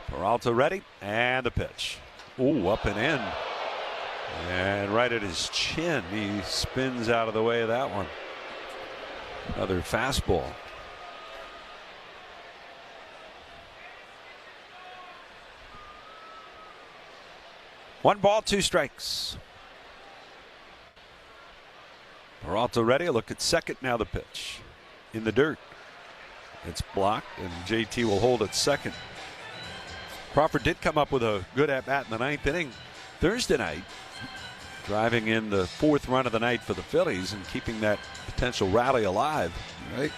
Peralta ready, and the pitch. Ooh, up and in. And right at his chin. He spins out of the way of that one. Another fastball. One ball, 2 strikes. Peralta ready. A look at second. Now the pitch. In the dirt. It's blocked, and JT will hold at second. Crawford did come up with a good at-bat in the 9th inning Thursday night, driving in the 4th run of the night for the Phillies and keeping that potential rally alive. Right.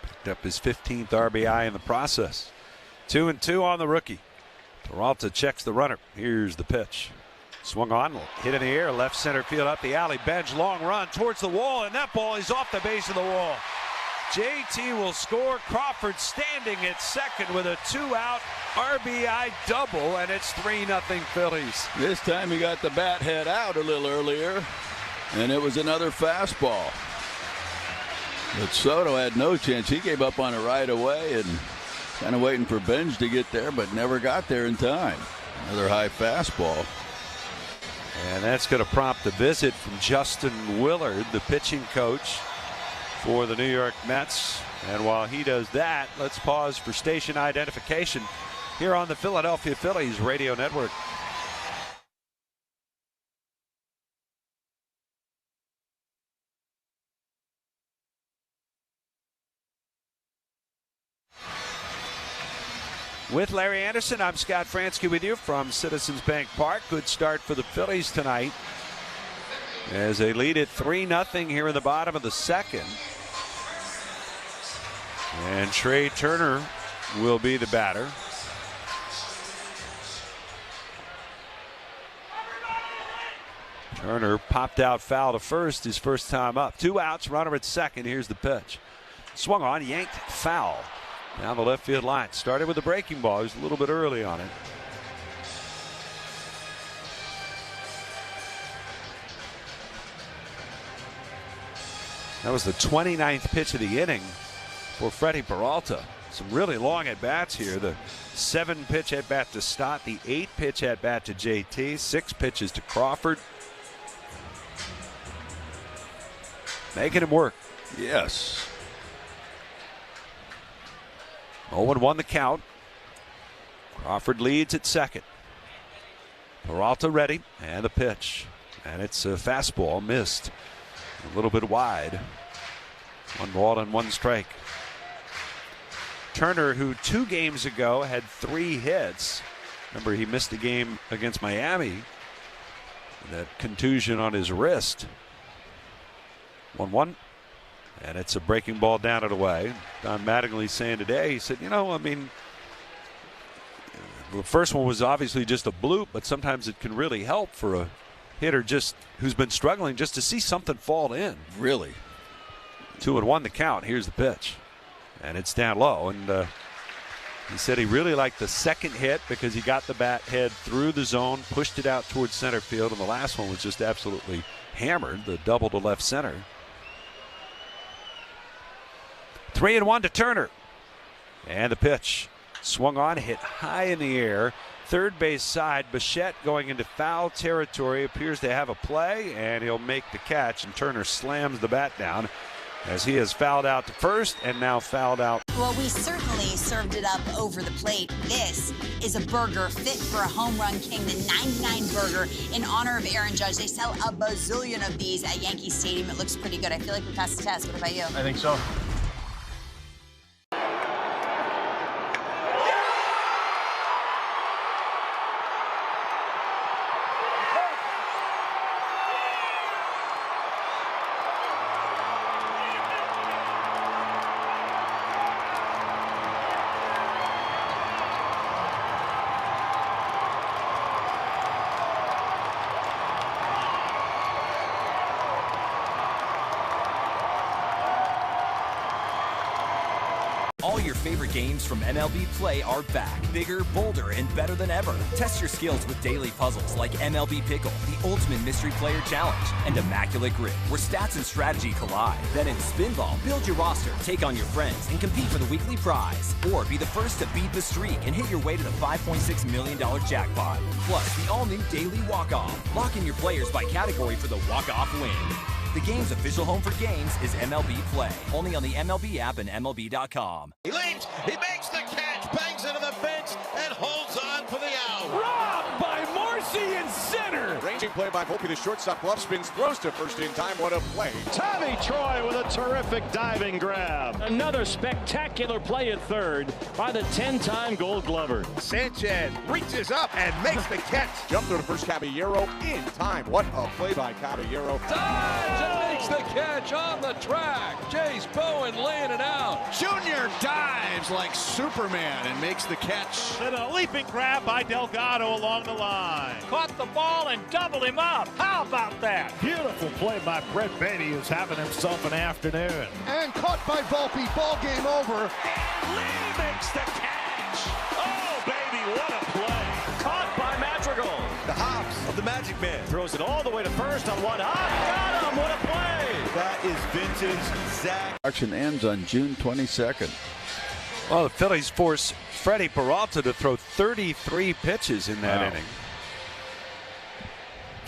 Picked up his 15th RBI in the process. 2-2 on the rookie. Peralta checks the runner. Here's the pitch. Swung on, hit in the air, left center field, up the alley, bench, long run towards the wall, and that ball is off the base of the wall. JT will score. Crawford standing at second with a 2-out RBI double, and it's 3-0 Phillies. This time he got the bat head out a little earlier, and it was another fastball. But Soto had no chance. He gave up on it right away and kind of waiting for Benj to get there, but never got there in time. Another high fastball. And that's going to prompt a visit from Justin Willard, the pitching coach for the New York Mets. And while he does that, let's pause for station identification here on the Philadelphia Phillies Radio Network. With Larry Anderson, I'm Scott Fransky with you from Citizens Bank Park. Good start for the Phillies tonight as they lead it 3-0 here in the bottom of the second. And Trey Turner will be the batter. Turner popped out foul to first, his first time up. 2 outs, runner at second. Here's the pitch. Swung on, yanked, foul. Down the left field line. Started with the breaking ball. He was a little bit early on it. That was the 29th pitch of the inning for Freddie Peralta. Some really long at-bats here. The 7-pitch at-bat to Stott. The 8-pitch at-bat to JT. 6 pitches to Crawford. Making him work. Yes. 0-1 the count. Crawford leads at second. Peralta ready, and the pitch. And it's a fastball, missed. A little bit wide. 1 ball and 1 strike. Turner, who 2 games ago had 3 hits. Remember, he missed the game against Miami. That contusion on his wrist. 1-1. And it's a breaking ball down and away. Don Mattingly saying today, he said, you know, I mean, the first one was obviously just a bloop, but sometimes it can really help for a hitter just who's been struggling just to see something fall in. Really. 2-1 the count. Here's the pitch. And it's down low. And He said he really liked the second hit because he got the bat head through the zone, pushed it out towards center field, and the last one was just absolutely hammered, the double to left center. 3-1 to Turner. And the pitch swung on, hit high in the air. Third base side, Bichette going into foul territory, appears to have a play, and he'll make the catch, and Turner slams the bat down as he has fouled out to first and now fouled out. Well, we certainly served it up over the plate. This is a burger fit for a home run king, the 99 burger in honor of Aaron Judge. They sell a bazillion of these at Yankee Stadium. It looks pretty good. I feel like we passed the test. What about you? I think so. All your favorite games from MLB Play are back, bigger, bolder, and better than ever. Test your skills with daily puzzles like MLB Pickle, the Ultimate Mystery Player Challenge, and Immaculate Grip, where stats and strategy collide. Then in Spinball, build your roster, take on your friends, and compete for the weekly prize. Or be the first to beat the streak and hit your way to the $5.6 million jackpot. Plus, the all-new Daily Walk-Off. Lock in your players by category for the walk-off win. The game's official home for games is MLB Play. Only on the MLB app and MLB.com. He leaps, he makes the catch, bangs into the fence, and holds on for the out. Robbed by Marcy in center. Ranging play by Volpe, the shortstop. Glove spins, throws to first in time. What a play. Tommy Troy with a terrific diving grab. Another spectacular play at third by the 10-time Gold Glover. Sanchez reaches up and makes the catch. Jump through the first, Caballero in time. What a play by Caballero. Dives and makes the catch on the track. Jace Bowen laying it out. Junior dives like Superman and makes the catch. Then a leaping grab by Delgado along the line. Caught the ball and doubled him up. How about that? Beautiful play by Brett Beatty, who's having himself an afternoon. And caught by Volpe. Ball game over. And Lee makes the catch. Oh, baby, what a play. Caught by Madrigal. The hops of the Magic Man. Throws it all the way to first on one hop. Got him. What a play. That is vintage Zach. Action ends on June 22nd. Well, the Phillies force Freddie Peralta to throw 33 pitches in that inning.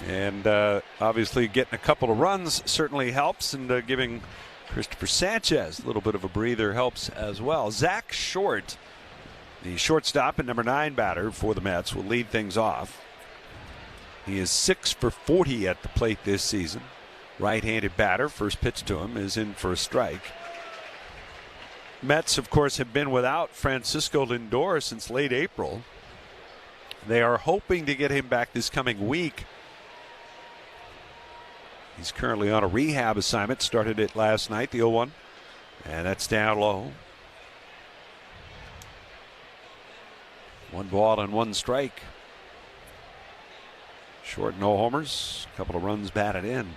And obviously getting a couple of runs certainly helps, and giving Christopher Sanchez a little bit of a breather helps as well. Zach Short, the shortstop and number 9 batter for the Mets, will lead things off. He is 6 for 40 at the plate this season. Right-handed batter. First pitch to him is in for a strike. Mets, of course, have been without Francisco Lindor since late April. They are hoping to get him back this coming week. He's currently on a rehab assignment. Started it last night, the 0-1. And that's down low. 1 ball and 1 strike. Short, no homers. A couple of runs batted in.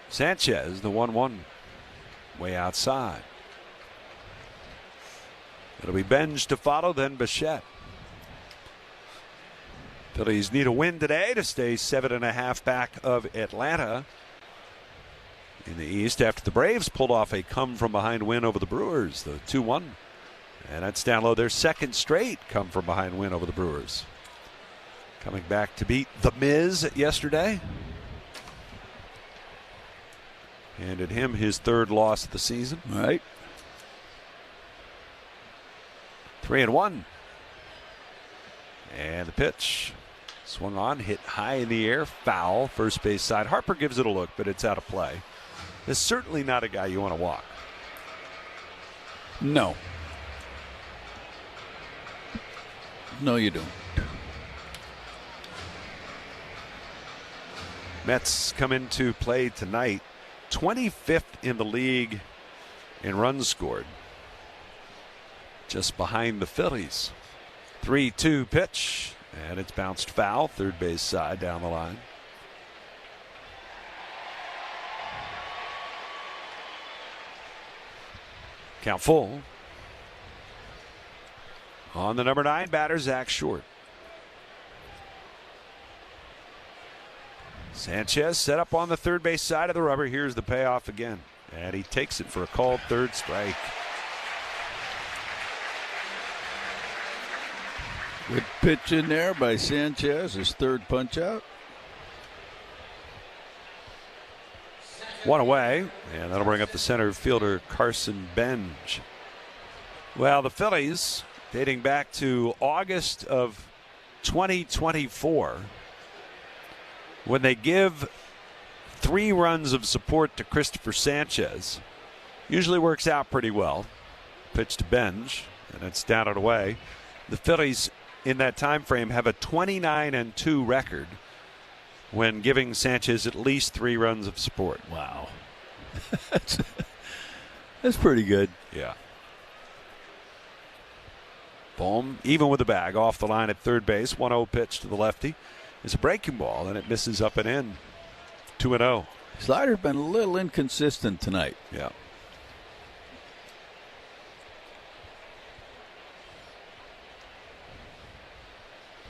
Sanchez, the 1-1, way outside. It'll be Benj to follow, then Bichette. Phillies need a win today to stay 7.5 back of Atlanta in the East after the Braves pulled off a come-from-behind win over the Brewers, the 2-1. And that's down low, their second straight come-from-behind win over the Brewers. Coming back to beat The Miz yesterday. Handed him his 3rd loss of the season. All right. 3-1. And the pitch swung on, hit high in the air, foul, first base side. Harper gives it a look, but it's out of play. This is certainly not a guy you want to walk. No. No, you don't. Mets come into play tonight. 25th in the league in runs scored. Just behind the Phillies. 3-2 pitch, and it's bounced foul, third base side down the line. Count full. On the number 9 batter, Zach Short. Sanchez set up on the third base side of the rubber. Here's the payoff again. And he takes it for a called third strike. Good pitch in there by Sanchez, his third punch out. One away, and that'll bring up the center fielder, Carson Benj. Well, the Phillies, dating back to August of 2024, when they give 3 runs of support to Christopher Sanchez, usually works out pretty well. Pitch to Benj, and it's down and away. The Phillies, in that time frame, have a 29-2 record when giving Sanchez at least 3 runs of support. Wow. That's pretty good. Yeah. Bohm, even with the bag, off the line at third base. 1-0 pitch to the lefty. It's a breaking ball, and it misses up and in. 2-0. Slider's been a little inconsistent tonight. Yeah.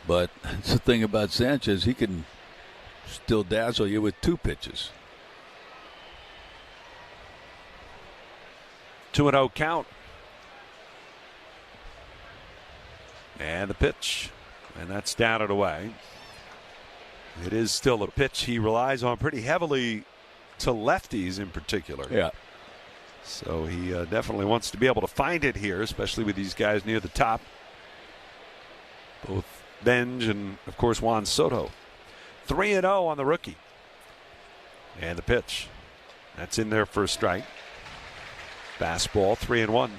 But that's the thing about Sanchez. He can still dazzle you with 2 pitches. 2-0 count. And the pitch. And that's down and away. It is still a pitch he relies on pretty heavily to lefties in particular. Yeah. So he definitely wants to be able to find it here, especially with these guys near the top. Both Benj and, of course, Juan Soto. 3-0 on the rookie. And the pitch. That's in there for a strike. Fastball, 3-1.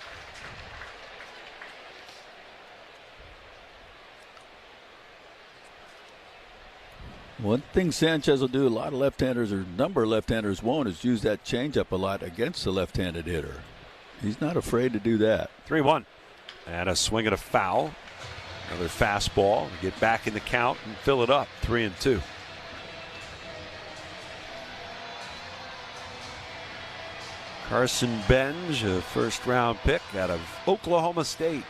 One thing Sanchez will do, a lot of left-handers, or a number of left-handers won't, is use that changeup a lot against the left-handed hitter. He's not afraid to do that. 3-1. And a swing and a foul. Another fastball. Get back in the count and fill it up. 3-2. Carson Benj, a first-round pick out of Oklahoma State.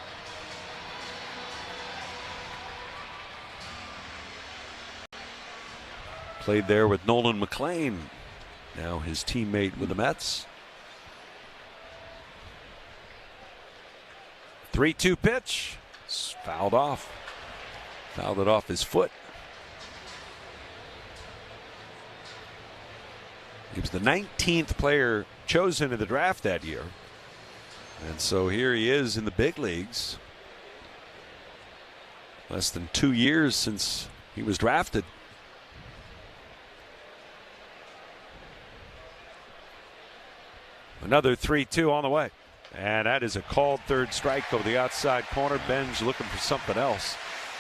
Played there with Nolan McLean, now his teammate with the Mets. 3-2 pitch. It's fouled off. Fouled it off his foot. He was the 19th player chosen in the draft that year. And so here he is in the big leagues. Less than 2 years since he was drafted. Another 3-2 on the way. And that is a called third strike over the outside corner. Benj looking for something else.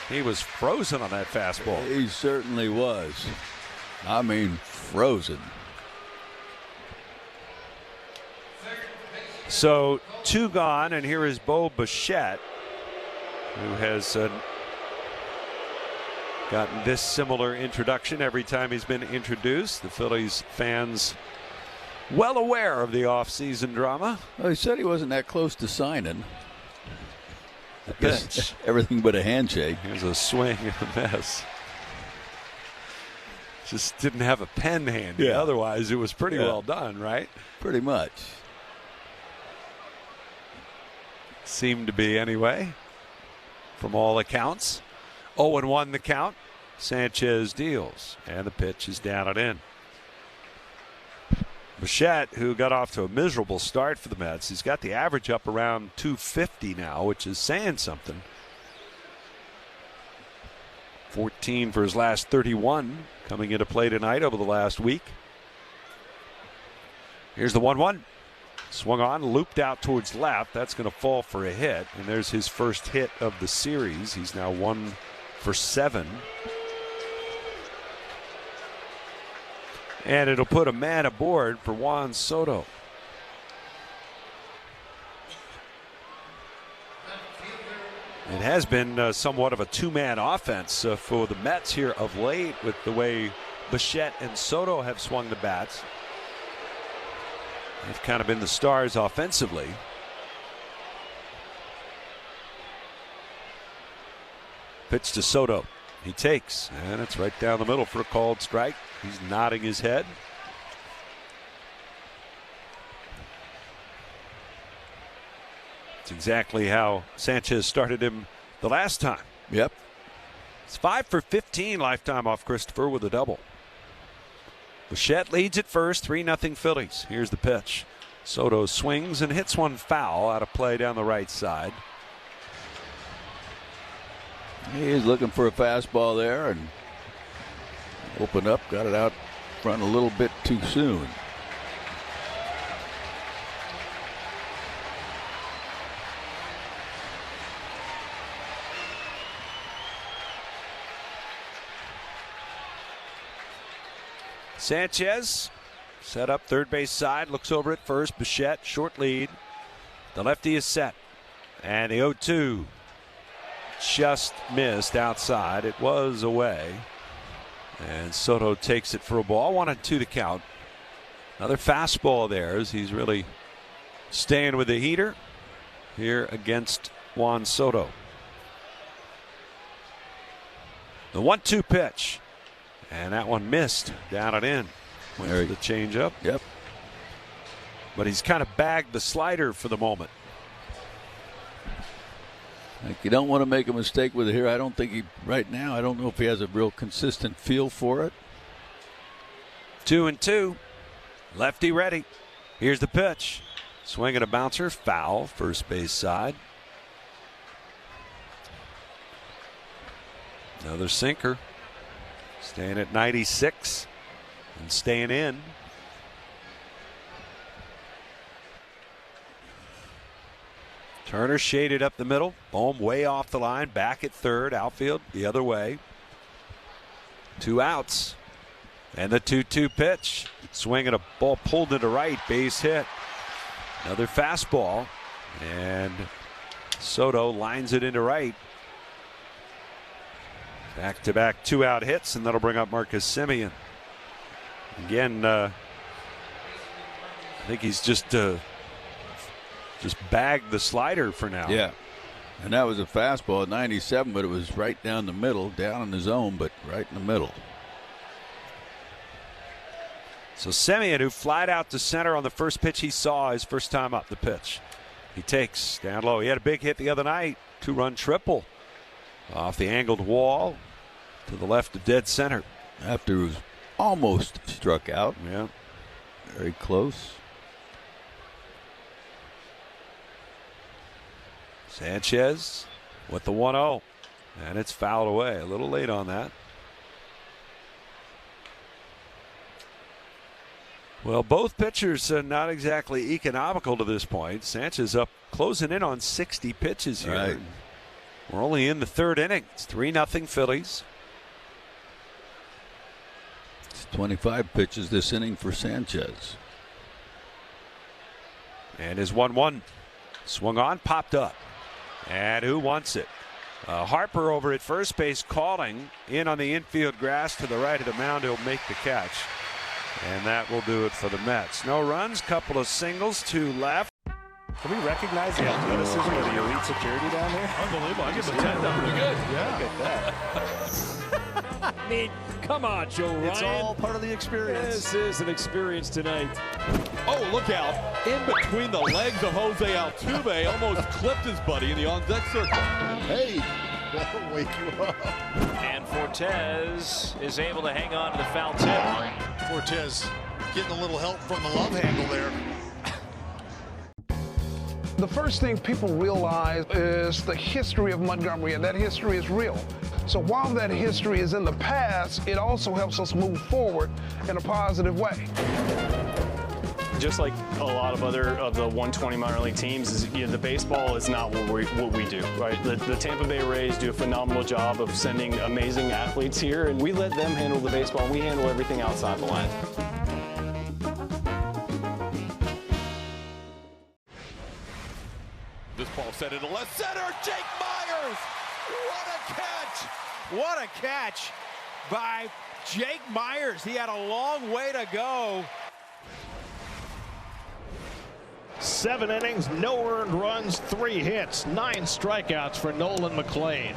He was frozen on that fastball. He certainly was. I mean, frozen. So 2 gone, and here is Bo Bichette, who has gotten this similar introduction every time he's been introduced. The Phillies fans well aware of the offseason drama. Well, he said he wasn't that close to signing. The pitch. Everything but a handshake. Here's a swing and a miss. Just didn't have a pen handy. Yeah. Otherwise, it was pretty well done, right? Pretty much. Seemed to be anyway, from all accounts. 0-1 the count. Sanchez deals, and the pitch is down and in. Bichette, who got off to a miserable start for the Mets, he's got the average up around 250 now, which is saying something. 14 for his last 31 coming into play tonight over the last week. Here's the 1-1. Swung on, looped out towards left. That's going to fall for a hit. And there's his first hit of the series. He's now 1 for 7. And it'll put a man aboard for Juan Soto. It has been somewhat of a 2-man offense for the Mets here of late with the way Bichette and Soto have swung the bats. They've kind of been the stars offensively. Pitch to Soto. He takes, and it's right down the middle for a called strike. He's nodding his head. It's exactly how Sanchez started him the last time. Yep. It's 5 for 15 lifetime off Christopher with a double. Bichette leads at first, 3-0 Phillies. Here's the pitch. Soto swings and hits one foul out of play down the right side. He's looking for a fastball there and opened up, got it out front a little bit too soon. Sanchez set up third base side, looks over at first. Bichette, short lead. The lefty is set. And the 0-2 just missed outside. It was away. And Soto takes it for a ball. 1-2 to count. Another fastball there as he's really staying with the heater here against Juan Soto. The 1-2 pitch. And that one missed down and in. Went for the changeup. Yep. But he's kind of bagged the slider for the moment. Like, you don't want to make a mistake with it here. I don't think he, right now, I don't know if he has a real consistent feel for it. 2-2. Lefty ready. Here's the pitch. Swing and a bouncer. Foul. First base side. Another sinker. Staying at 96 and staying in. Turner shaded up the middle. Bohm way off the line. Back at third. Outfield the other way. 2 outs. And the 2-2 pitch. Swing and a ball pulled into right. Base hit. Another fastball. And Soto lines it into right. Back-to-back 2-out hits, and that'll bring up Marcus Semien. Again, I think he's just bagged the slider for now. Yeah, and that was a fastball at 97, but it was right down the middle, down in the zone, but right in the middle. So Semien, who flied out to center on the first pitch he saw his first time up the pitch. He takes down low. He had a big hit the other night, 2-run triple off the angled wall to the left of dead center. After it was almost struck out. Yeah. Very close. Sanchez with the 1-0. And it's fouled away. A little late on that. Well, both pitchers are not exactly economical to this point. Sanchez up closing in on 60 pitches here. Right. We're only in the third inning. It's 3-0 Phillies. It's 25 pitches this inning for Sanchez. And his 1-1 swung on, popped up. And who wants it? Harper over at first base calling in on the infield grass to the right of the mound. He'll make the catch. And that will do it for the Mets. No runs, couple of singles, 2 left. Can we recognize the athleticism of the elite security down there? Unbelievable. I give him a 10 down. Pretty good. Yeah. Look at that. I mean, come on, Joe Ryan. It's all part of the experience. This is an experience tonight. Oh, look out. In between the legs of Jose Altuve, almost clipped his buddy in the on-deck circle. Hey, that'll wake you up. And Fortes is able to hang on to the foul tip. Fortes getting a little help from the love handle there. The first thing people realize is the history of Montgomery, and that history is real. So while that history is in the past, it also helps us move forward in a positive way. Just like a lot of other of the 120 minor league teams, is, you know, the baseball is not what we do, right? The Tampa Bay Rays do a phenomenal job of sending amazing athletes here, and we let them handle the baseball, and we handle everything outside the line. This ball set into left center. Jake Myers. What a catch. What a catch by Jake Myers. He had a long way to go. 7 innings, no earned runs, 3 hits, 9 strikeouts for Nolan McLean.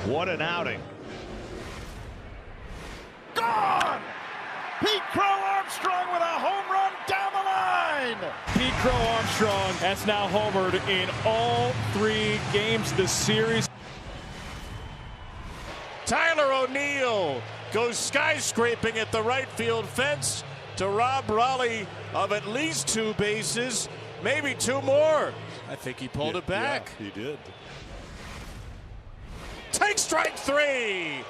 What an outing. Gone! Pete Crow Armstrong with a home run down the line. Pete Crow Armstrong has now homered in all 3 games this series. Tyler O'Neill goes skyscraping at the right field fence to rob Raleigh of at least 2 bases, maybe 2 more. I think he pulled it back. Yeah, he did. Take strike 3.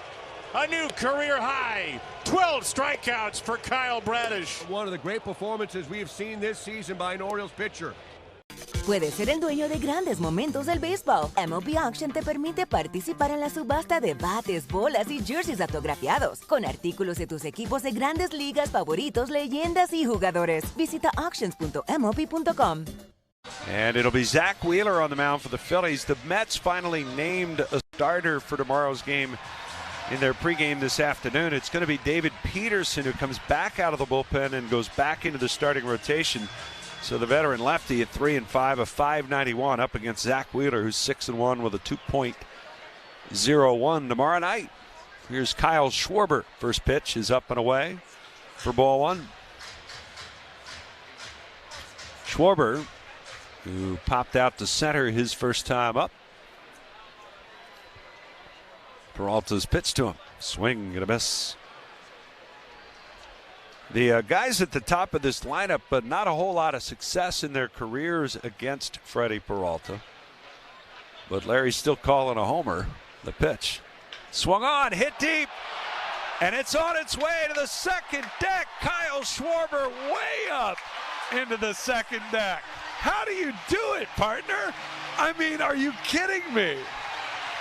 A new career high. 12 strikeouts for Kyle Bradish. One of the great performances we have seen this season by an Orioles pitcher. Puedes ser el dueño de grandes momentos del béisbol. MLB Auction te permite participar en la subasta de bates, bolas y jerseys autografiados, con artículos de tus equipos de grandes ligas favoritos, leyendas y jugadores. Visita auctions.mlb.com. And it'll be Zach Wheeler on the mound for the Phillies. The Mets finally named a starter for tomorrow's game in their pregame this afternoon. It's going to be David Peterson, who comes back out of the bullpen and goes back into the starting rotation. So the veteran lefty at 3-5, a .591 up against Zach Wheeler, who's 6-1 with a 2.01 tomorrow night. Here's Kyle Schwarber. First pitch is up and away for ball 1. Schwarber, who popped out to center his first time up. Peralta's pitch to him. Swing and a miss. The guys at the top of this lineup, but not a whole lot of success in their careers against Freddie Peralta. But Larry's still calling a homer. The pitch. Swung on, hit deep, and it's on its way to the second deck. Kyle Schwarber way up into the second deck. How do you do it, partner? I mean, are you kidding me?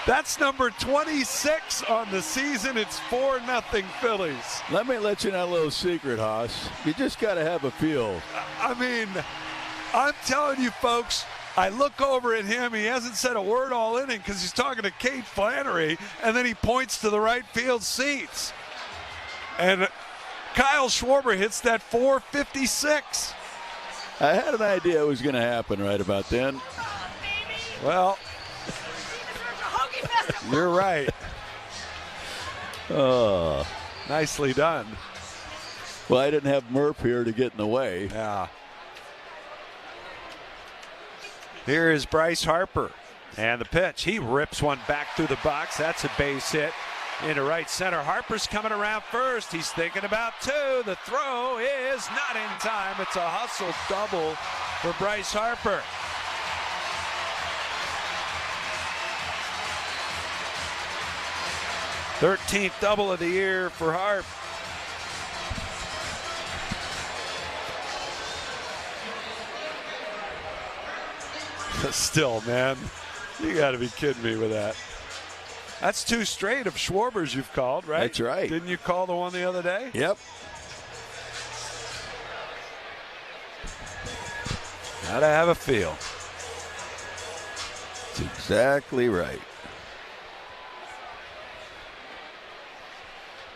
That's number 26 on the season. It's 4-0 Phillies. Let me let you know a little secret, Haas. You just got to have a feel. I mean, I'm telling you, folks, I look over at him. He hasn't said a word all inning because he's talking to Kate Flannery, and then he points to the right field seats. And Kyle Schwarber hits that 456. I had an idea it was going to happen right about then. Well, you're right. Nicely done. Well, I didn't have Murph here to get in the way. Yeah. Here is Bryce Harper. And the pitch. He rips one back through the box. That's a base hit into right center. Harper's coming around first. He's thinking about 2. The throw is not in time. It's a hustle double for Bryce Harper. Thirteenth double of the year for Harp. Still, man, you got to be kidding me with that. That's 2 straight of Schwarber's you've called, right? That's right. Didn't you call the one the other day? Yep. Gotta have a feel. That's exactly right.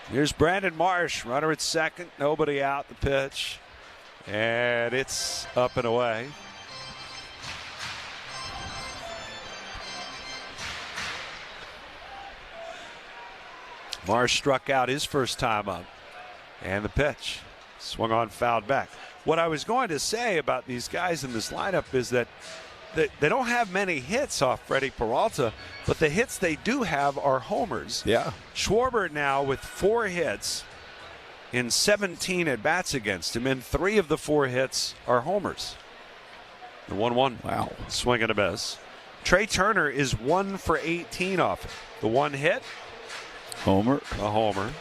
Here's Brandon Marsh, runner at second, nobody out. The pitch, and it's up and away. Marsh struck out his first time up, and the pitch swung on, fouled back. What I was going to say about these guys in this lineup is that they don't have many hits off Freddie Peralta, but the hits they do have are homers. Yeah. Schwarber now with 4 hits in 17 at-bats against him, and 3 of the 4 hits are homers. The 1-1. Wow. Swing and a miss. Trey Turner is 1 for 18 off it. The 1 hit. Homer. A homer.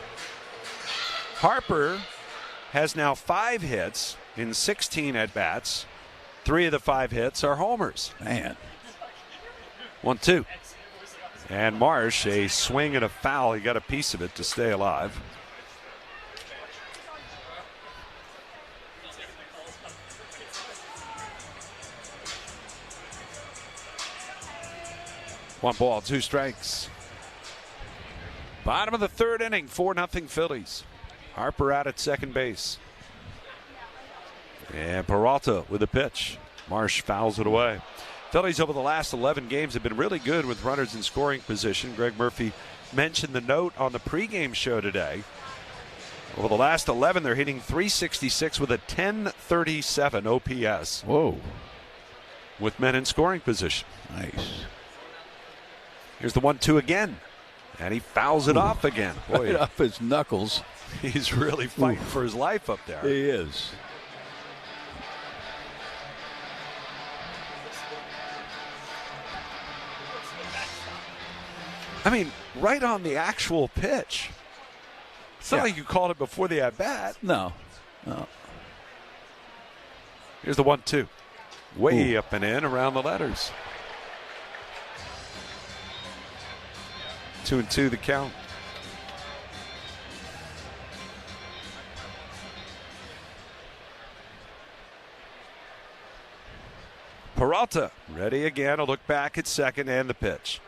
Harper has now 5 hits in 16 at-bats. 3 of the 5 hits are homers. Man. 1-2. And Marsh, a swing and a foul. He got a piece of it to stay alive. One ball, 2 strikes. Bottom of the 3rd inning, 4-0 Phillies. Harper out at second base. And Peralta with a pitch. Marsh fouls it away. Phillies over the last 11 games have been really good with runners in scoring position. Greg Murphy mentioned the note on the pregame show today. Over the last 11, they're hitting .366 with a .1037 OPS. Whoa. With men in scoring position. Nice. Here's the 1-2 again. And he fouls it off again. Boy, right off his knuckles. He's really fighting for his life up there. He is. I mean, right on the actual pitch. It's not like you called it before the at-bat. No. Here's the 1-2. Way up and in around the letters. 2-2 the count. Peralta ready again. A look back at second and the pitch.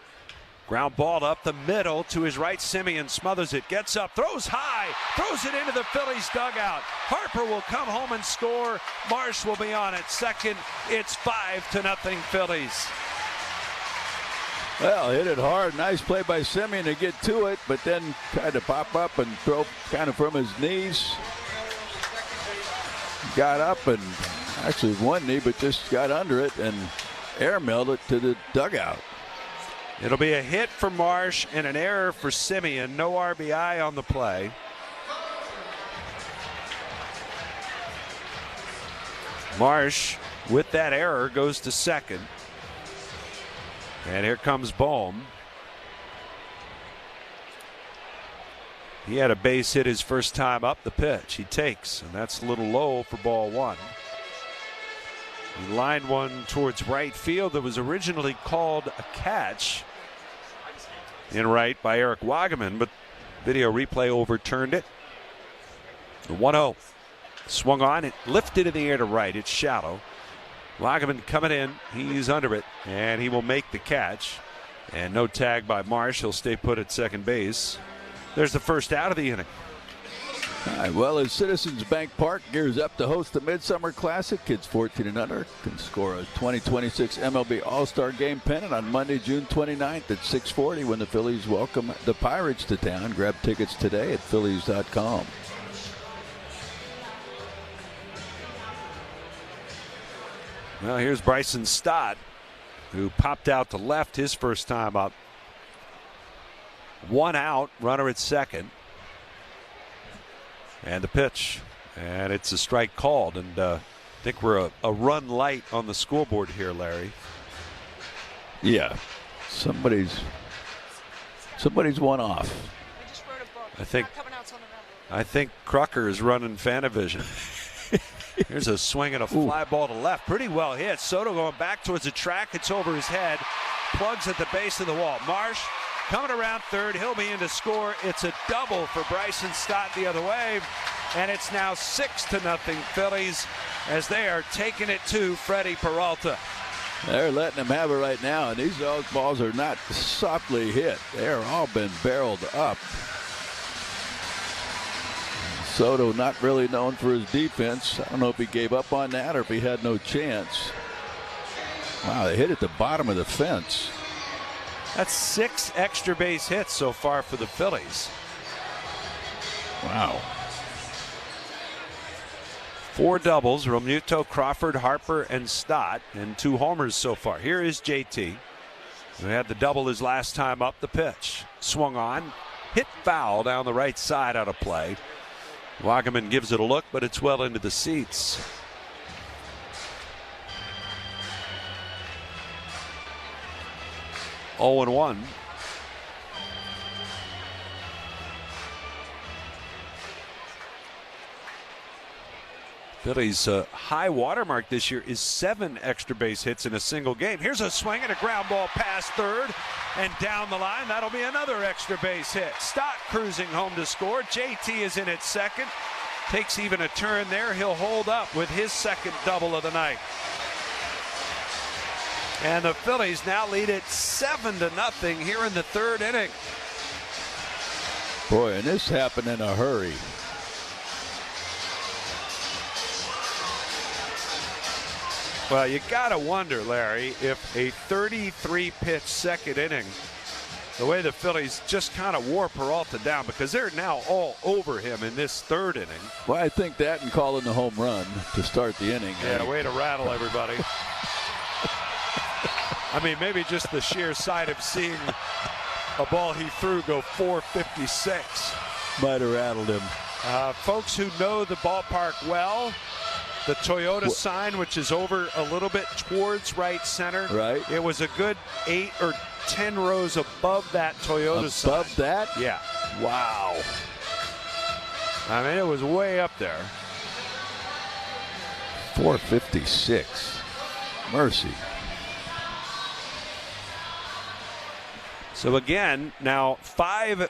Ground ball up the middle to his right. Simeon smothers it, gets up, throws high, throws it into the Phillies dugout. Harper will come home and score. Marsh will be on at second. It's 5-0 Phillies. Well, hit it hard. Nice play by Simeon to get to it, but then tried to pop up and throw kind of from his knees. Got up and actually one knee, but just got under it and airmailed it to the dugout. It'll be a hit for Marsh and an error for Simeon. No RBI on the play. Marsh, with that error, goes to second. And here comes Bohm. He had a base hit his first time up the pitch. He takes, and that's a little low for ball one. He lined one towards right field that was originally called a catch in right by Eric Wagaman, but video replay overturned it. The 1-0. Swung on, it lifted in the air to right. It's shallow. Wagaman coming in. He's under it, and he will make the catch. And no tag by Marsh. He'll stay put at second base. There's the first out of the inning. All right, well, as Citizens Bank Park gears up to host the Midsummer Classic, kids 14 and under can score a 2026 MLB All-Star Game pennant on Monday, June 29th at 6:40 when the Phillies welcome the Pirates to town. Grab tickets today at Phillies.com. Well, here's Bryson Stott, who popped out to left his first time up. One out, runner at second. And the pitch. And it's a strike called. And I think we're a run light on the scoreboard here, Larry. Yeah. Somebody's one off. I think Crocker is running Fanavision. Here's a swing and a fly ball to left. Pretty well hit. Soto going back towards the track. It's over his head. Plugs at the base of the wall. Marsh coming around third. He'll be in to score. It's a double for Bryson Stott the other way. And it's now 6-0 Phillies as they are taking it to Freddie Peralta. They're letting him have it right now. And these balls are not softly hit. They're all been barreled up. Soto not really known for his defense. I don't know if he gave up on that or if he had no chance. Wow, they hit at the bottom of the fence. That's 6 extra base hits so far for the Phillies. Wow. 4 doubles, Realmuto, Crawford, Harper, and Stott, and 2 homers so far. Here is JT, who had the double his last time up the pitch. Swung on, hit foul down the right side out of play. Wagaman gives it a look, but it's well into the seats. Oh and 1. Phillies' high watermark this year is 7 extra base hits in a single game. Here's a swing and a ground ball past third and down the line. That'll be another extra base hit. Stott cruising home to score. JT is in at second. Takes even a turn there. He'll hold up with his second double of the night. And the Phillies now lead it 7-0 here in the third inning. Boy, and this happened in a hurry. Well, you got to wonder, Larry, if a 33-pitch second inning, the way the Phillies just kind of wore Peralta down, because they're now all over him in this third inning. Well, I think that and calling the home run to start the inning. Yeah, way to rattle everybody. I mean, maybe just the sheer sight of seeing a ball he threw go 456. Might have rattled him. Folks who know the ballpark well, the Toyota sign, which is over a little bit towards right center. Right. It was a good 8 or 10 rows above that Toyota sign. Above that? Yeah. Wow. I mean, it was way up there. 456. Mercy. So again, now 7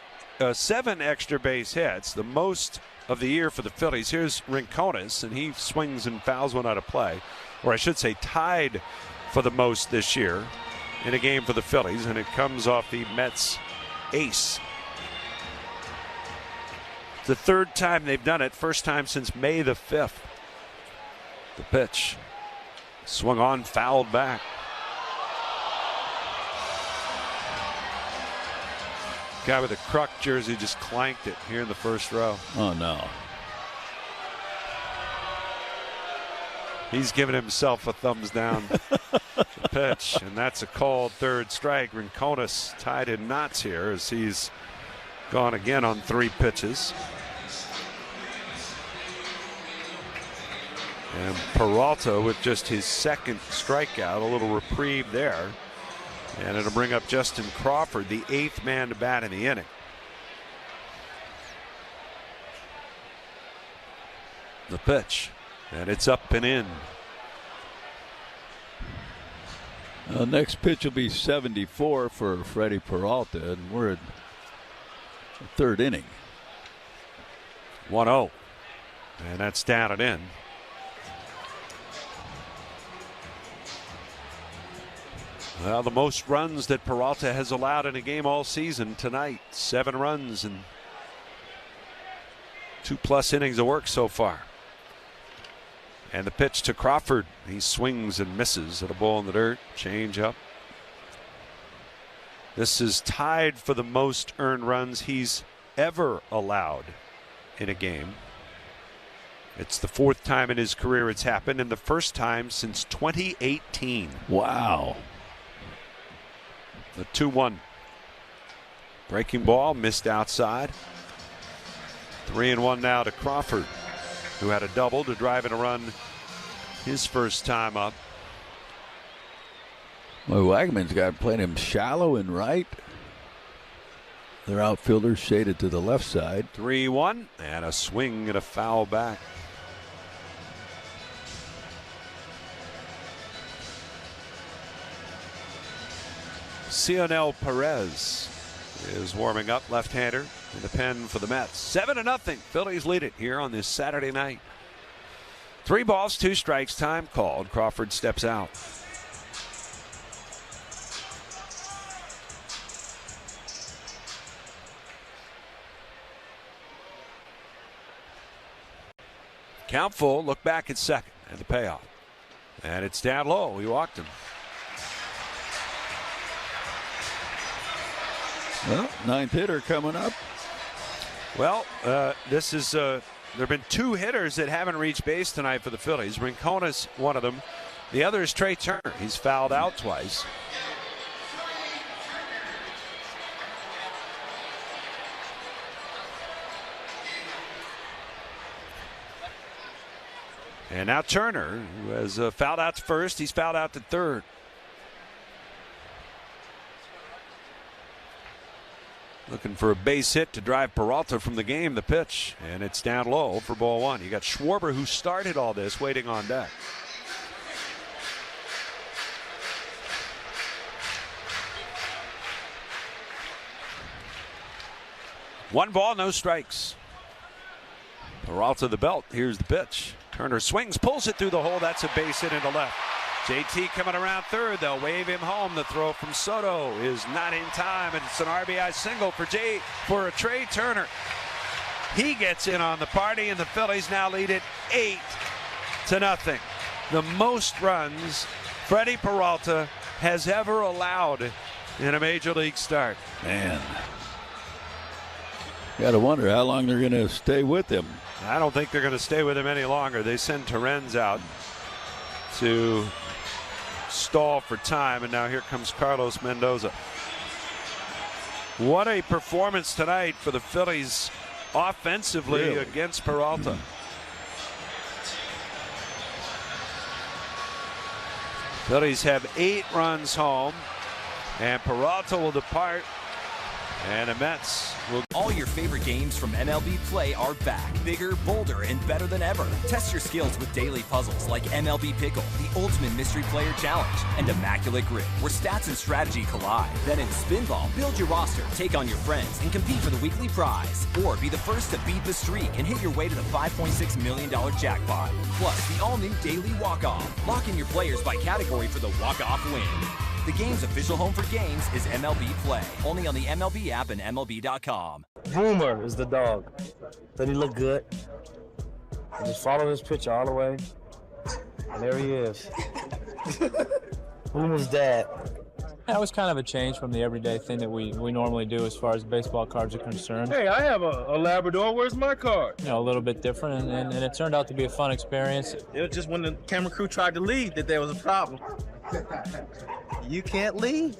extra base hits, the most of the year for the Phillies. Here's Rincones, and he swings and fouls one out of play, or I should say tied for the most this year in a game for the Phillies, and it comes off the Mets ace. It's the third time they've done it, first time since May the 5th. The pitch swung on, fouled back. Guy with a Kruk jersey just clanked it here in the first row. Oh, no. He's giving himself a thumbs down. The pitch, and that's a called third strike. Rincones tied in knots here as he's gone again on 3 pitches. And Peralta with just his second strikeout, a little reprieve there. And it'll bring up Justin Crawford, the 8th man to bat in the inning. The pitch, and it's up and in. Next pitch will be 74 for Freddie Peralta, and we're at the third inning. 1-0, and that's down and in. Well, the most runs that Peralta has allowed in a game all season tonight. 7 runs and 2+ innings of work so far. And the pitch to Crawford. He swings and misses at a ball in the dirt. Change up. This is tied for the most earned runs he's ever allowed in a game. It's the 4th time in his career it's happened, and the first time since 2018. Wow. The 2-1. Breaking ball, missed outside. 3-1 now to Crawford, who had a double to drive in a run his first time up. Well, Wagman's got playing him shallow and right. Their outfielders shaded to the left side. 3-1 and a swing and a foul back. Cionel Perez is warming up, left-hander in the pen for the Mets. 7-0. Phillies lead it here on this Saturday night. 3 balls, 2 strikes, time called. Crawford steps out. Count full, look back at second, and the payoff. And it's down low. He walked him. Well, 9th hitter coming up. Well, this is there have been 2 hitters that haven't reached base tonight for the Phillies. Rincones, one of them. The other is Trey Turner. He's fouled out twice. And now Turner, who has fouled out to first, he's fouled out to third. Looking for a base hit to drive Peralta from the game. The pitch, and it's down low for ball 1. You got Schwarber, who started all this, waiting on deck. One ball, no strikes. Peralta the belt. Here's the pitch. Turner swings, pulls it through the hole. That's a base hit into left. JT coming around third. They'll wave him home. The throw from Soto is not in time, and it's an RBI single for Trey Turner. He gets in on the party, and the Phillies now lead it 8-0. the most runs Freddie Peralta has ever allowed in a major league start. Man. Got to wonder how long they're going to stay with him. I don't think they're going to stay with him any longer. They send Terens out to stall for time, and now here comes Carlos Mendoza. What a performance tonight for the Phillies offensively against Peralta. Phillies have 8 runs home, and Peralta will depart, and the Mets will. All your favorite games from MLB Play are back, bigger, bolder, and better than ever. Test your skills with daily puzzles like MLB Pickle, the Ultimate Mystery Player Challenge, and Immaculate Grip, where stats and strategy collide. Then in Spinball, build your roster, take on your friends, and compete for the weekly prize. Or be the first to beat the streak and hit your way to the $5.6 million jackpot. Plus, the all-new Daily Walk-Off. Lock in your players by category for the walk-off win. The game's official home for games is MLB Play. Only on the MLB app and MLB.com. Boomer is the dog. Doesn't he look good? I just follow his picture all the way. And there he is. Boomer's dad. That was kind of a change from the everyday thing that we normally do as far as baseball cards are concerned. Hey, I have a Labrador. Where's my card? You know, a little bit different, and it turned out to be a fun experience. It was just when the camera crew tried to leave that there was a problem. You can't leave.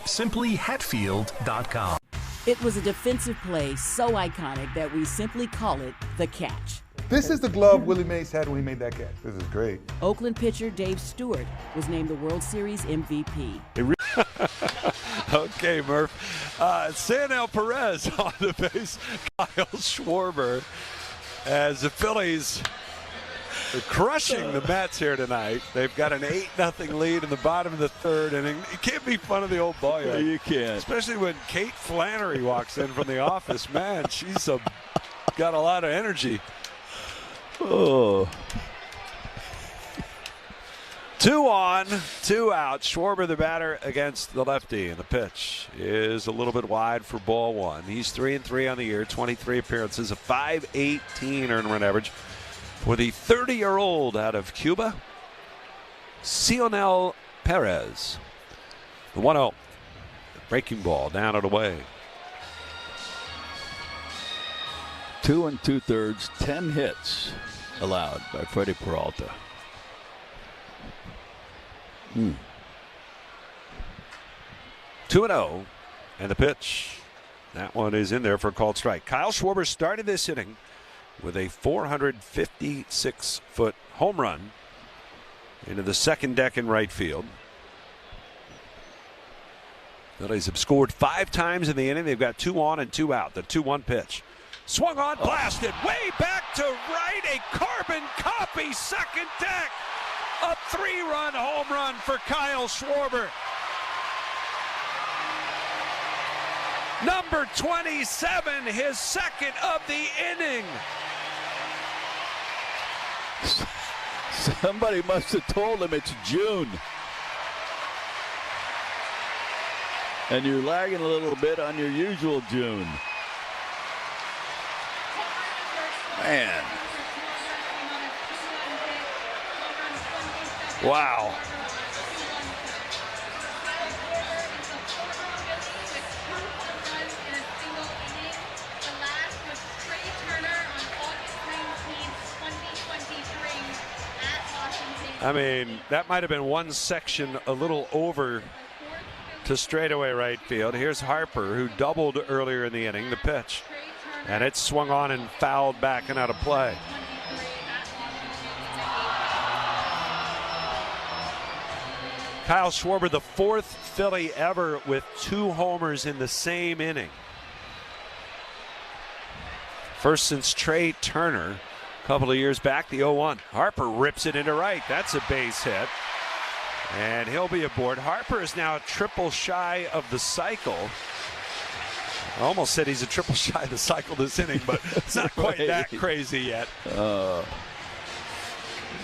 simplyhatfield.com. It was a defensive play so iconic that we simply call it the catch. This is the glove Willie Mays had when he made that catch. This is great. Oakland pitcher Dave Stewart was named the World Series MVP. Okay, Murph. Sanel Perez on the base. Kyle Schwarber, as the Phillies are crushing the Mets here tonight. They've got an 8-0 lead in the bottom of the third inning. You can't be fun of the old ball yet. You can't. Especially when Kate Flannery walks in from the office. Man, she's got a lot of energy. Oh. 2 on, 2 out. Schwarber, the batter, against the lefty. And the pitch is a little bit wide for ball 1. He's 3-3 on the year, 23 appearances, a .518 earned run average for the 30-year-old out of Cuba, Cionel Perez. The 1-0. Breaking ball down and away. 2 2/3, 10 hits allowed by Freddie Peralta. 2-0, and the pitch. That one is in there for a called strike. Kyle Schwarber started this inning with a 456-foot home run into the second deck in right field. Phillies have scored 5 times in the inning. They've got 2 on and 2 out. The 2-1 pitch. Swung on, blasted way back to right. A carbon copy second deck. A 3-run home run for Kyle Schwarber. Number 27, his second of the inning. Somebody must have told him it's June. And you're lagging a little bit on your usual June. Man. Wow. I mean, that might have been one section a little over to straightaway right field. Here's Harper, who doubled earlier in the inning, the pitch. And it swung on and fouled back and out of play. Kyle Schwarber, the 4th Philly ever with 2 homers in the same inning. First since Trey Turner a couple of years back, the 0-1. Harper rips it into right. That's a base hit. And he'll be aboard. Harper is now a triple shy of the cycle. I almost said he's a triple shy of the cycle this inning, but it's not quite that crazy yet.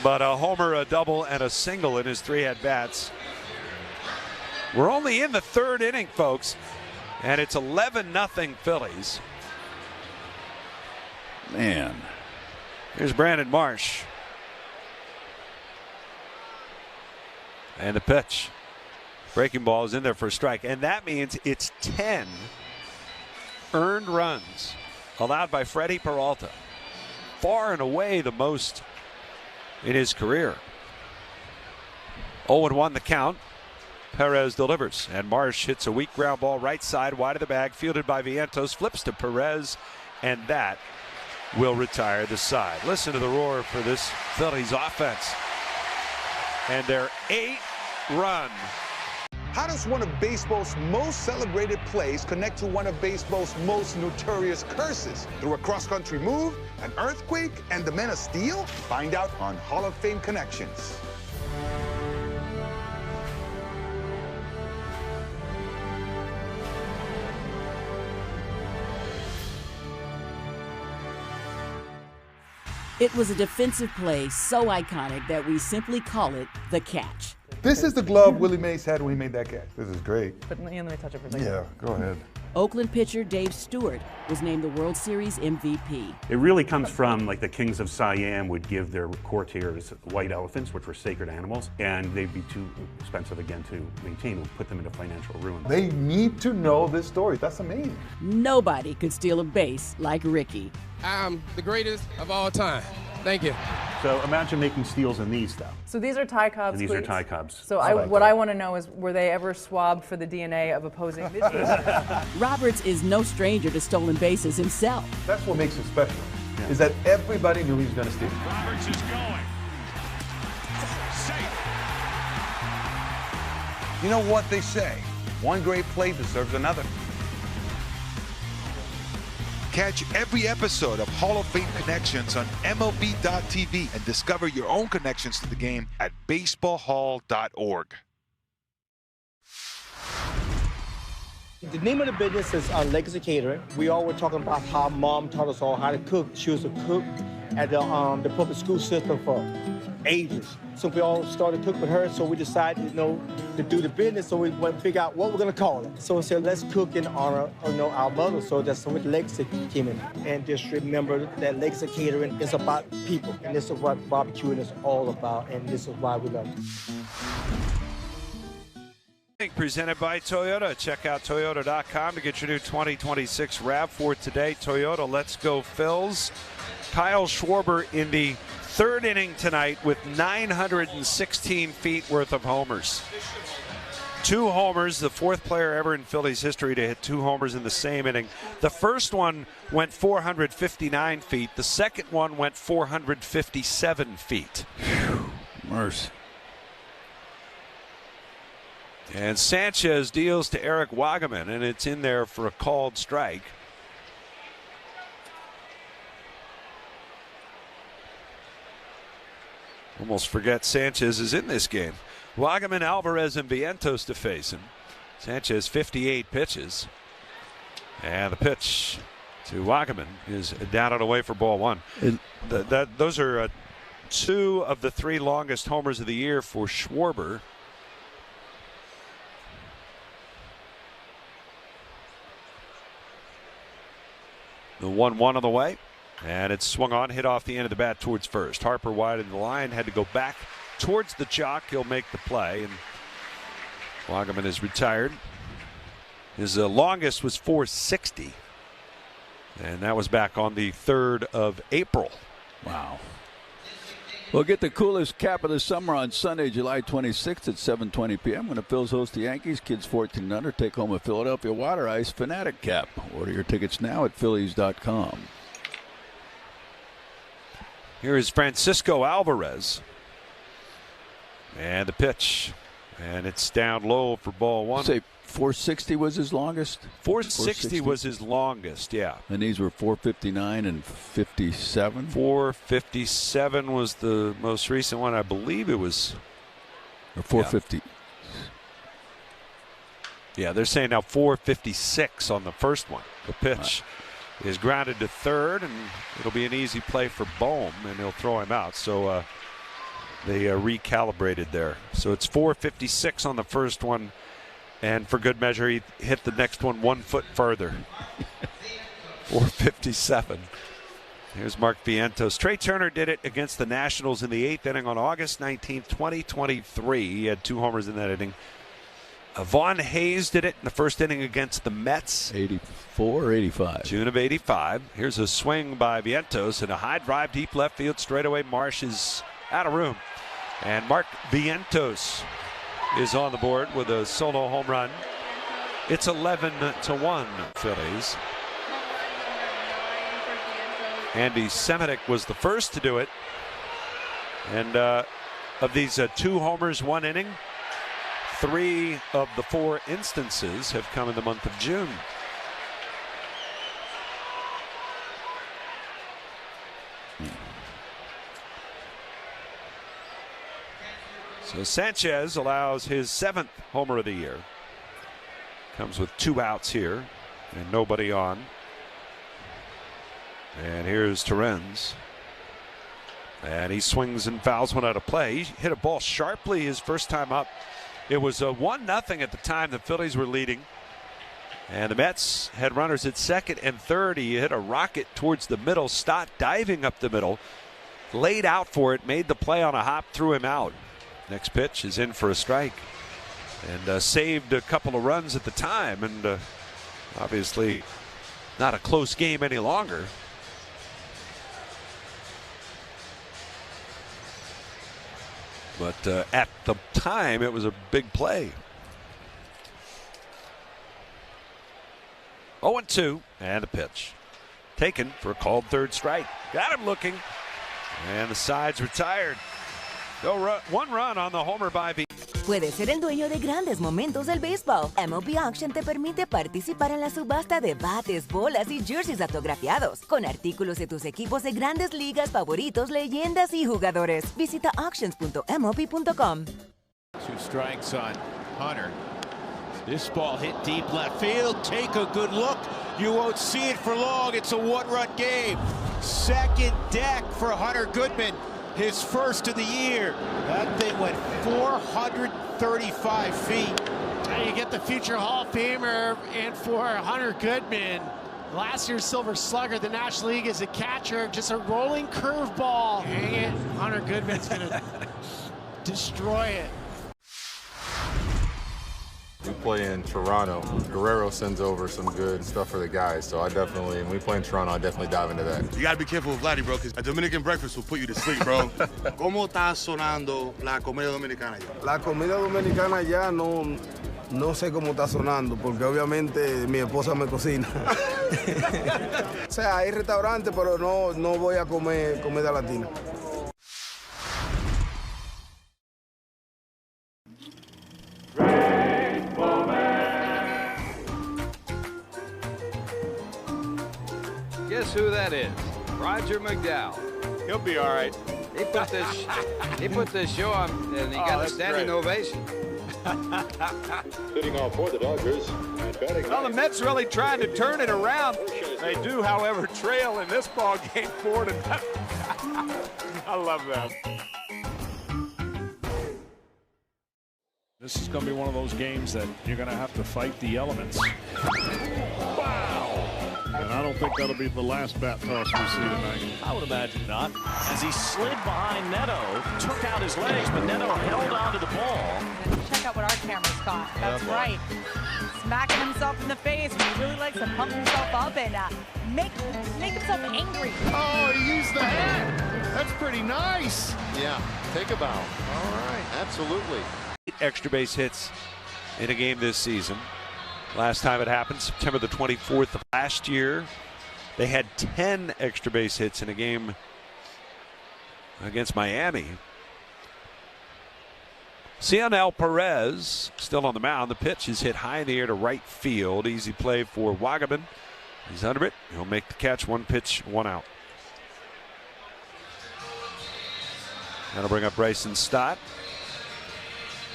But a homer, a double, and a single in his 3 at-bats. We're only in the 3rd inning, folks, and it's 11-0 Phillies. Man. Here's Brandon Marsh. And the pitch. Breaking ball is in there for a strike, and that means it's 10 earned runs allowed by Freddie Peralta. Far and away the most in his career. 0-1 the count. Perez delivers, and Marsh hits a weak ground ball right side, wide of the bag, fielded by Vientos, flips to Perez, and that will retire the side. Listen to the roar for this Phillies offense. And their 8-run. How does one of baseball's most celebrated plays connect to one of baseball's most notorious curses? Through a cross-country move, an earthquake, and the Men of Steel? Find out on Hall of Fame Connections. It was a defensive play so iconic that we simply call it the catch. This is the glove Willie Mays had when he made that catch. This is great. But let me touch it for a second. Yeah, go ahead. Oakland pitcher Dave Stewart was named the World Series MVP. It really comes from like the kings of Siam would give their courtiers white elephants, which were sacred animals, and they'd be too expensive again to maintain, would put them into financial ruin. They need to know this story. That's amazing. Nobody could steal a base like Ricky. I'm the greatest of all time. Thank you. So imagine making steals in these, though. So these are Ty Cobb's And these cleats. are Ty Cobb's. So what I want to know is, were they ever swabbed for the DNA of opposing pitchers? Roberts is no stranger to stolen bases himself. That's what makes it special, is that everybody knew he was going to steal. Roberts is going. Safe. You know what they say? One great play deserves another. Catch every episode of Hall of Fame Connections on MLB.tv and discover your own connections to the game at baseballhall.org. The name of the business is Legacy Catering. We all were talking about how Mom taught us all how to cook. She was a cook at the public school system for ages. So we all started cooking with her, so we decided, to do the business, so we went to figure out what we're going to call it. So we said, let's cook in honor of, our mother, so that's what Legacy came in. And just remember that Legacy Catering is about people, and this is what barbecuing is all about, and this is why we love it. Presented by Toyota. Check out Toyota.com to get your new 2026 RAV4 today. Toyota, let's go Phils. Kyle Schwarber in the 3rd inning tonight with 916 feet worth of homers. 2 homers, the 4th player ever in Phillies history to hit 2 homers in the same inning. The first one went 459 feet. The second one went 457 feet. Mercy. And Sanchez deals to Eric Wagaman, and it's in there for a called strike. Almost forget Sanchez is in this game. Wagaman, Alvarez, and Vientos to face him. Sanchez 58 pitches. And the pitch to Wagaman is down and away for ball 1. Those are 2 of the 3 longest homers of the year for Schwarber. The 1-1 on the way. And it's swung on, hit off the end of the bat towards first. Harper wide in the line, had to go back towards the chalk. He'll make the play. And Wagaman is retired. His longest was 460. And that was back on the 3rd of April. Wow. We'll get the coolest cap of the summer on Sunday, July 26th at 7:20 p.m. when the Phils host the Yankees. Kids 14 and under take home a Philadelphia Water Ice Fanatic cap. Order your tickets now at Phillies.com. Here is Francisco Alvarez. And the pitch. And it's down low for ball one. Say 460 was his longest? 460 was his longest, yeah. And these were 459 and 57? 457 was the most recent one. I believe it was. Or 450. Yeah, they're saying now 456 on the first one. The pitch is grounded to third, and it'll be an easy play for Bohm, and he'll throw him out. So they recalibrated there. So it's 456 on the first one. And for good measure, he hit the next one 1 foot further. 457. Here's Mark Vientos. Trey Turner did it against the Nationals in the 8th inning on August 19th, 2023. He had 2 homers in that inning. Vaughn Hayes did it in the first inning against the Mets. 84 or 85? June of 85. Here's a swing by Vientos and a high drive deep left field straightaway. Marsh is out of room. And Mark Vientos is on the board with a solo home run. It's 11-1 Phillies. Andy Semenick was the first to do it. And of these 2 homers, 1 inning, 3 of the 4 instances have come in the month of June. So Sanchez allows his 7th homer of the year. Comes with 2 outs here and nobody on. And here's Torrens. And he swings and fouls one out of play. He hit a ball sharply his first time up. It was 1-0 at the time the Phillies were leading. And the Mets had runners at second and third. He hit a rocket towards the middle. Stott diving up the middle. Laid out for it. Made the play on a hop. Threw him out. Next pitch is in for a strike. And saved a couple of runs at the time. And obviously not a close game any longer. But at the time, it was a big play. 0-2, and a pitch. Taken for a called third strike. Got him looking. And the side's retired. No 1 run on the homer by V. Puedes ser el dueño de grandes momentos del béisbol. MLB Auction te permite participar en la subasta de bates, bolas y jerseys autografiados, con artículos de tus equipos de grandes ligas favoritos, leyendas y jugadores. Visita auctions.mlb.com. 2 strikes on Hunter. This ball hit deep left field. Take a good look. You won't see it for long. It's a 1-run game. Second deck for Hunter Goodman. His first of the year. That thing went 435 feet. And you get the future Hall of Famer, and for Hunter Goodman, last year's Silver Slugger, the National League as a catcher, just a rolling curveball. Hang it, Hunter Goodman's gonna destroy it. We play in Toronto. Guerrero sends over some good stuff for the guys, so when we play in Toronto, I definitely dive into that. You gotta be careful with Vladdy, bro, because a Dominican breakfast will put you to sleep, bro. ¿Cómo está sonando la comida dominicana ya? La comida dominicana ya no sé cómo está sonando, porque obviamente mi esposa me cocina. O sea, hay restaurantes, pero no voy a comer comida latina. Guess who that is? Roger McDowell. He'll be all right. He put this show on, and he got a standing ovation. Hitting off for the Dodgers. Well, the Mets really trying to turn it around. They do, however, trail in this ball game 4-0. I love that. This is going to be one of those games that you're going to have to fight the elements. Wow! And I don't think that'll be the last bat toss we see tonight. I would imagine not. As he slid behind Neto, took out his legs, but Neto held onto the ball. Check out what our cameras caught. That's right. Smacking himself in the face when he really likes to pump himself up and make himself angry. Oh, he used the hand. That's pretty nice. Yeah, take a bow. All right, absolutely. 8 extra base hits in a game this season. Last time it happened, September the 24th of last year. They had 10 extra base hits in a game against Miami. Cionel Perez still on the mound. The pitch is hit high in the air to right field. Easy play for Wagaman. He's under it. He'll make the catch. 1 pitch, 1 out. That'll bring up Bryson Stott.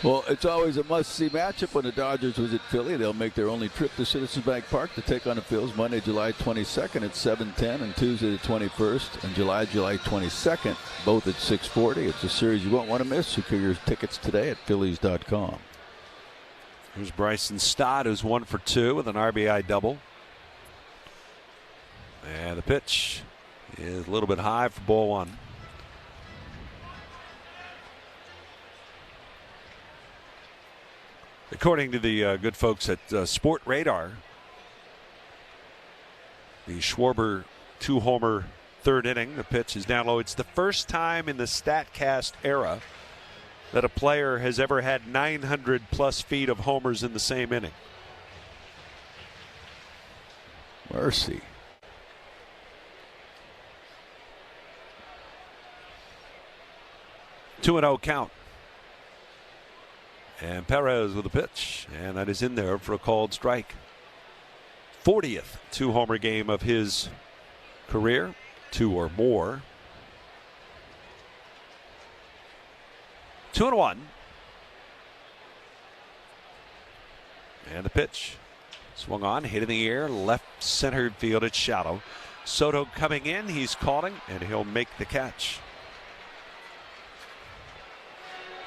Well, it's always a must-see matchup when the Dodgers visit Philly. They'll make their only trip to Citizens Bank Park to take on the Phils Monday, July 22nd at 7:10 and Tuesday the 21st and July 22nd, both at 6:40. It's a series you won't want to miss. Secure your tickets today at Phillies.com. Here's Bryson Stott, who's 1 for 2 with an RBI double. And the pitch is a little bit high for ball 1. According to the good folks at Sport Radar, the Schwarber 2-homer 3rd inning, the pitch is down low. It's the first time in the StatCast era that a player has ever had 900-plus feet of homers in the same inning. Mercy. Two 2-0 count. And Perez with a pitch, and that is in there for a called strike. 40th 2-homer game of his career, 2 or more. 2-1. And the pitch swung on, hit in the air, left center field. It's shallow. Soto coming in, he's calling, and he'll make the catch.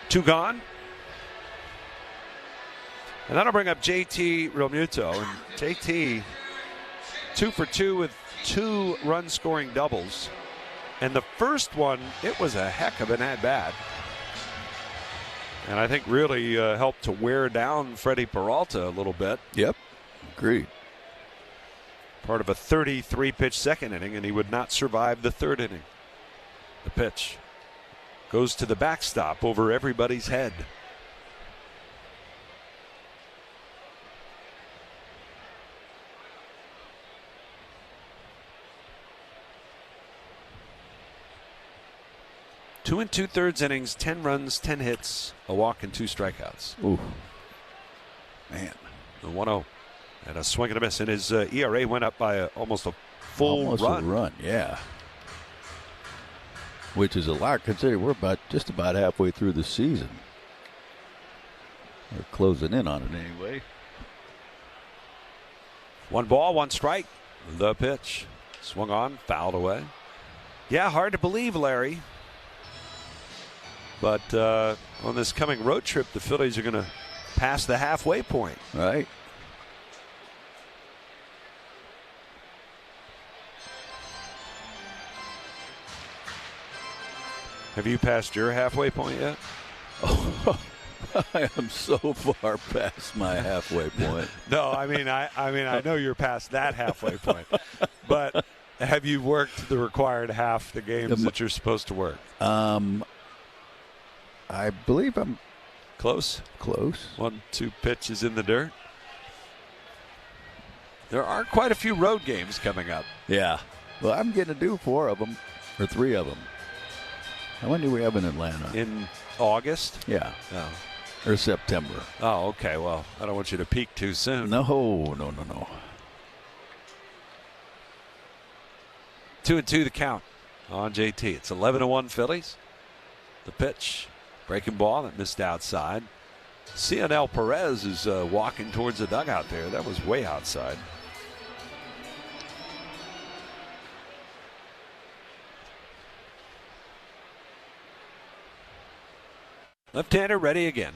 2 gone. And that'll bring up JT Realmuto. And JT, 2 for 2 with 2 run-scoring doubles. And the first one, it was a heck of an at-bat. And I think really helped to wear down Freddie Peralta a little bit. Yep, agreed. Part of a 33-pitch second inning, and he would not survive the 3rd inning. The pitch goes to the backstop over everybody's head. Two and 2/3 innings, 10 runs, 10 hits, a walk, and 2 strikeouts. Ooh, man. The 1-0 and a swing and a miss, and his ERA went up by almost a full run. Yeah. Which is a lot considering we're just about halfway through the season. We're closing in on it anyway. 1 ball, 1 strike. The pitch swung on, fouled away. Yeah, hard to believe, Larry. But on this coming road trip, the Phillies are going to pass the halfway point. Right. Have you passed your halfway point yet? Oh, I am so far past my halfway point. No, I mean I know you're past that halfway point. But have you worked the required half the games that you're supposed to work? I believe I'm close. 1-2 pitches in the dirt. There are quite a few road games coming up. Yeah. Well, I'm getting to do 4 of them, or 3 of them. How many do we have in Atlanta? In August? Yeah. Oh. Or September. Oh, okay. Well, I don't want you to peak too soon. No. 2-2 the count on JT. It's 11-1 Phillies. The pitch. Breaking ball that missed outside. Cionel Perez is walking towards the dugout there. That was way outside. Left-hander ready again.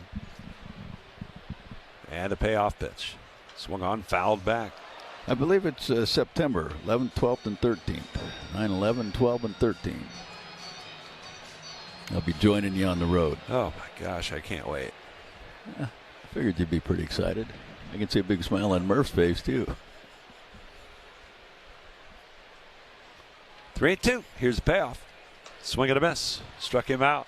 And a payoff pitch. Swung on, fouled back. I believe it's September 11th, 12th, and 13th. 9/11, 12, and 13. I'll be joining you on the road. Oh, my gosh, I can't wait. Yeah, I figured you'd be pretty excited. I can see a big smile on Murph's face, too. 3-2. Here's the payoff. Swing and a miss. Struck him out.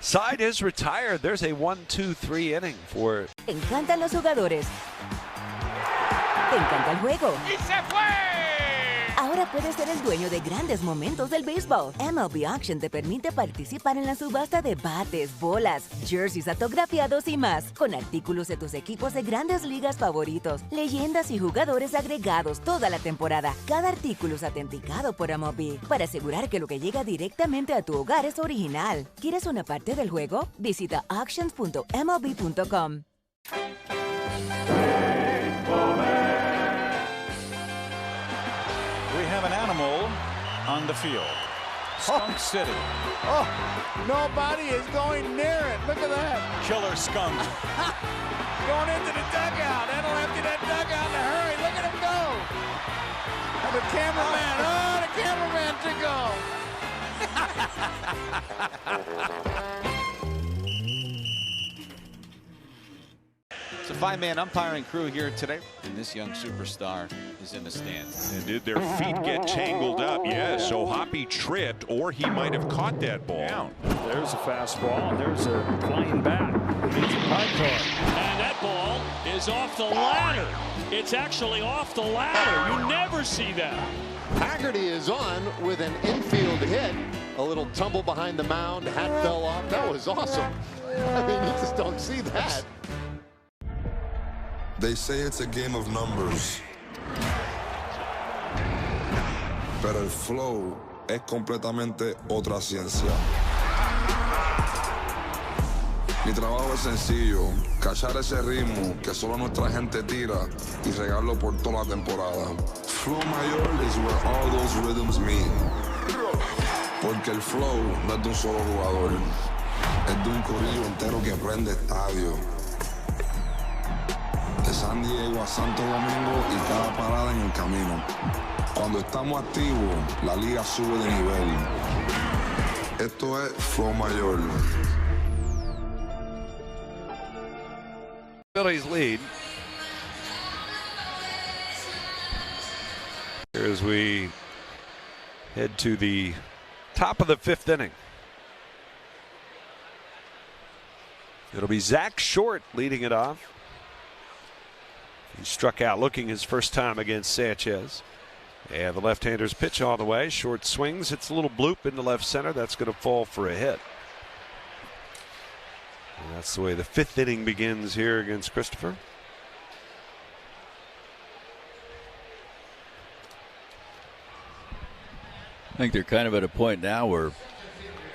Side is retired. There's a 1-2-3 inning for. Te encantan los jugadores. Te encanta el juego. ¡Y se fue! Ahora puedes ser el dueño de grandes momentos del béisbol. MLB Auction te permite participar en la subasta de bates, bolas, jerseys autografiados y más, con artículos de tus equipos de grandes ligas favoritos, leyendas y jugadores agregados toda la temporada. Cada artículo es autenticado por MLB para asegurar que lo que llega directamente a tu hogar es original. ¿Quieres una parte del juego? Visita auctions.mlb.com. We have an animal on the field. Skunk City. Oh, nobody is going near it. Look at that. Killer skunk. Going into the dugout. That'll empty that dugout in a hurry. Look at him go. And the cameraman. Oh, the cameraman to go. It's a 5-man umpiring crew here today, and this young superstar is in the stands. And did their feet get tangled up? Yes, so Hoppy tripped, or he might have caught that ball. There's a fastball. There's a flying bat. It's a high card. And that ball is off the ladder. It's actually off the ladder. You never see that. Haggerty is on with an infield hit. A little tumble behind the mound. Hat fell off. That was awesome. I mean, you just don't see that. They say it's a game of numbers, pero el flow es completamente otra ciencia. Mi trabajo es sencillo, cachar ese ritmo que solo nuestra gente tira y regarlo por toda la temporada. Flow mayor is where all those rhythms meet. Porque el flow no es de un solo jugador, es de un corillo entero que prende estadio. De San Diego a Santo Domingo y cada parada en el camino. Cuando estamos activos, la liga sube de nivel. Esto es Flow Mayor. Phillies lead. Here as we head to the top of the 5th inning. It'll be Zach Short leading it off. He struck out looking his first time against Sanchez. And the left-hander's pitch on the way. Short swings. It's a little bloop into left center. That's going to fall for a hit. And that's the way the 5th inning begins here against Christopher. I think they're kind of at a point now where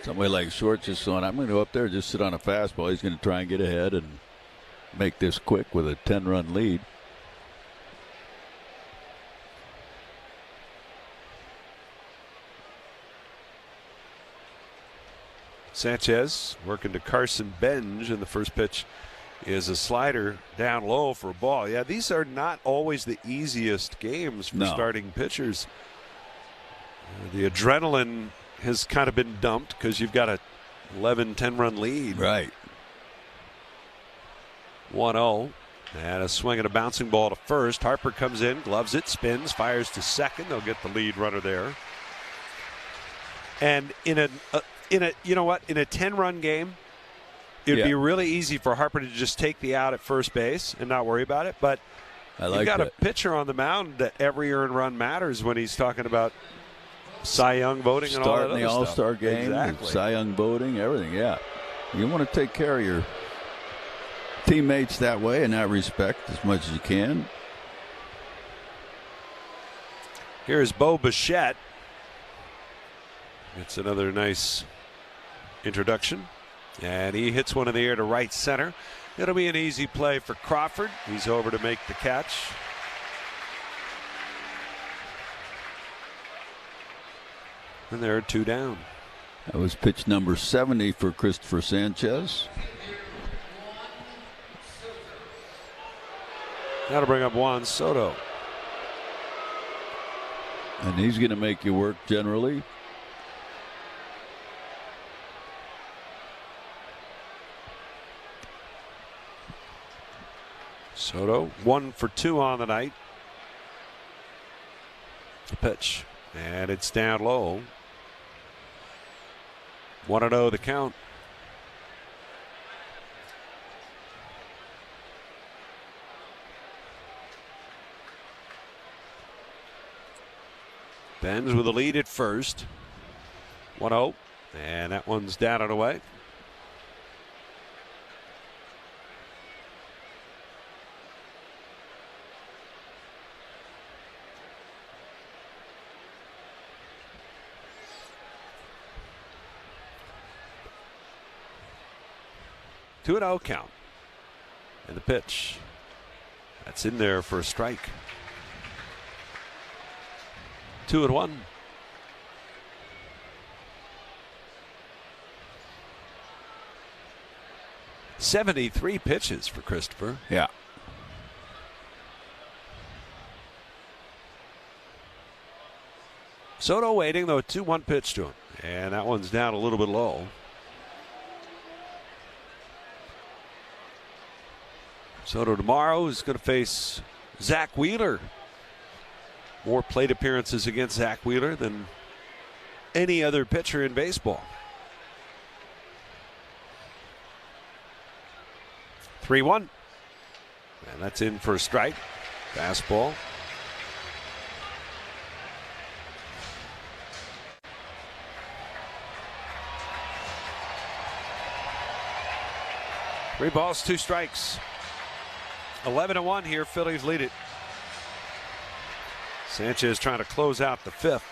somebody like Short just going, I'm going to go up there and just sit on a fastball. He's going to try and get ahead and make this quick with a 10-run lead. Sanchez working to Carson Benj, and the first pitch is a slider down low for a ball. Yeah, these are not always the easiest games for starting pitchers. The adrenaline has kind of been dumped because you've got a 11, 10-run lead. Right. 1-0. And a swing and a bouncing ball to first. Harper comes in, gloves it, spins, fires to second. They'll get the lead runner there. And in a you know what? In a 10-run game, it'd be really easy for Harper to just take the out at first base and not worry about it. But you've got a pitcher on the mound that every earned run matters when he's talking about Cy Young voting and all that other stuff. Starting the All-Star game, exactly. Cy Young voting, everything, yeah. You want to take care of your teammates that way in that respect as much as you can. Here's Bo Bichette. It's another nice introduction. And he hits one in the air to right center. It'll be an easy play for Crawford. He's over to make the catch. And there are 2 down. That was pitch number 70 for Christopher Sanchez. That'll bring up Juan Soto. And he's going to make you work generally. Soto 1 for 2 on the night. The pitch. And it's down low. 1-0 the count. Benz with a lead at first. 1-0. And that one's down and away. Two 2-0 count. And the pitch. That's in there for a strike. 2-1. "73 pitches for Christopher." Yeah. Soto waiting, though, 2-1 pitch to him. And that one's down a little bit low. Soto tomorrow is going to face Zach Wheeler. More plate appearances against Zach Wheeler than any other pitcher in baseball. 3-1. And that's in for a strike. Fastball. Three balls, two strikes. 11-1 here. Phillies lead it. Sanchez trying to close out the fifth.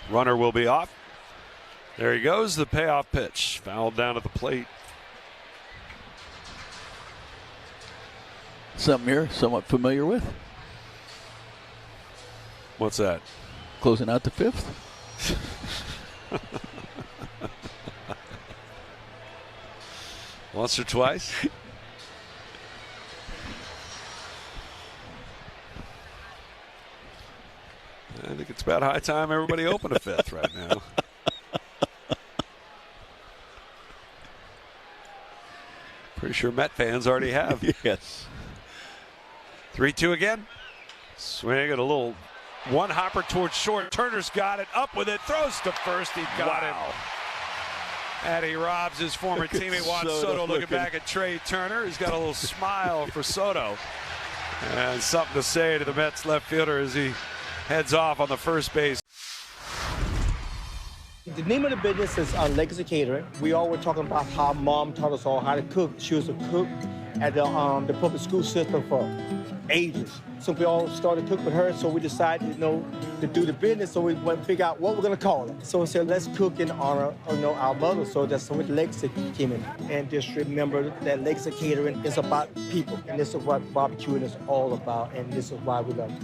Runner will be off. There he goes. The payoff pitch. Fouled down at the plate. Something you're somewhat familiar with. What's that? Closing out the fifth. Once or twice. I think it's about high time everybody open a fifth right now. Pretty sure Met fans already have. Yes. 3-2 again. Swing at a little one hopper towards short. Turner's got it. Up with it. Throws to first. He got him. And he robs his former teammate Juan Soto looking back at Trey Turner. He's got a little smile for Soto. And something to say to the Mets left fielder as he heads off on the first base. The name of the business is Legacy Catering. We all were talking about how mom taught us all how to cook. She was a cook at the public school system for ages. So we all started cooking with her, so we decided, to do the business, so we went to figure out what we're gonna call it. So we said, let's cook in honor of, our mother, so that's when Legacy came in. And just remember that Legacy Catering is about people, and this is what barbecuing is all about, and this is why we love it.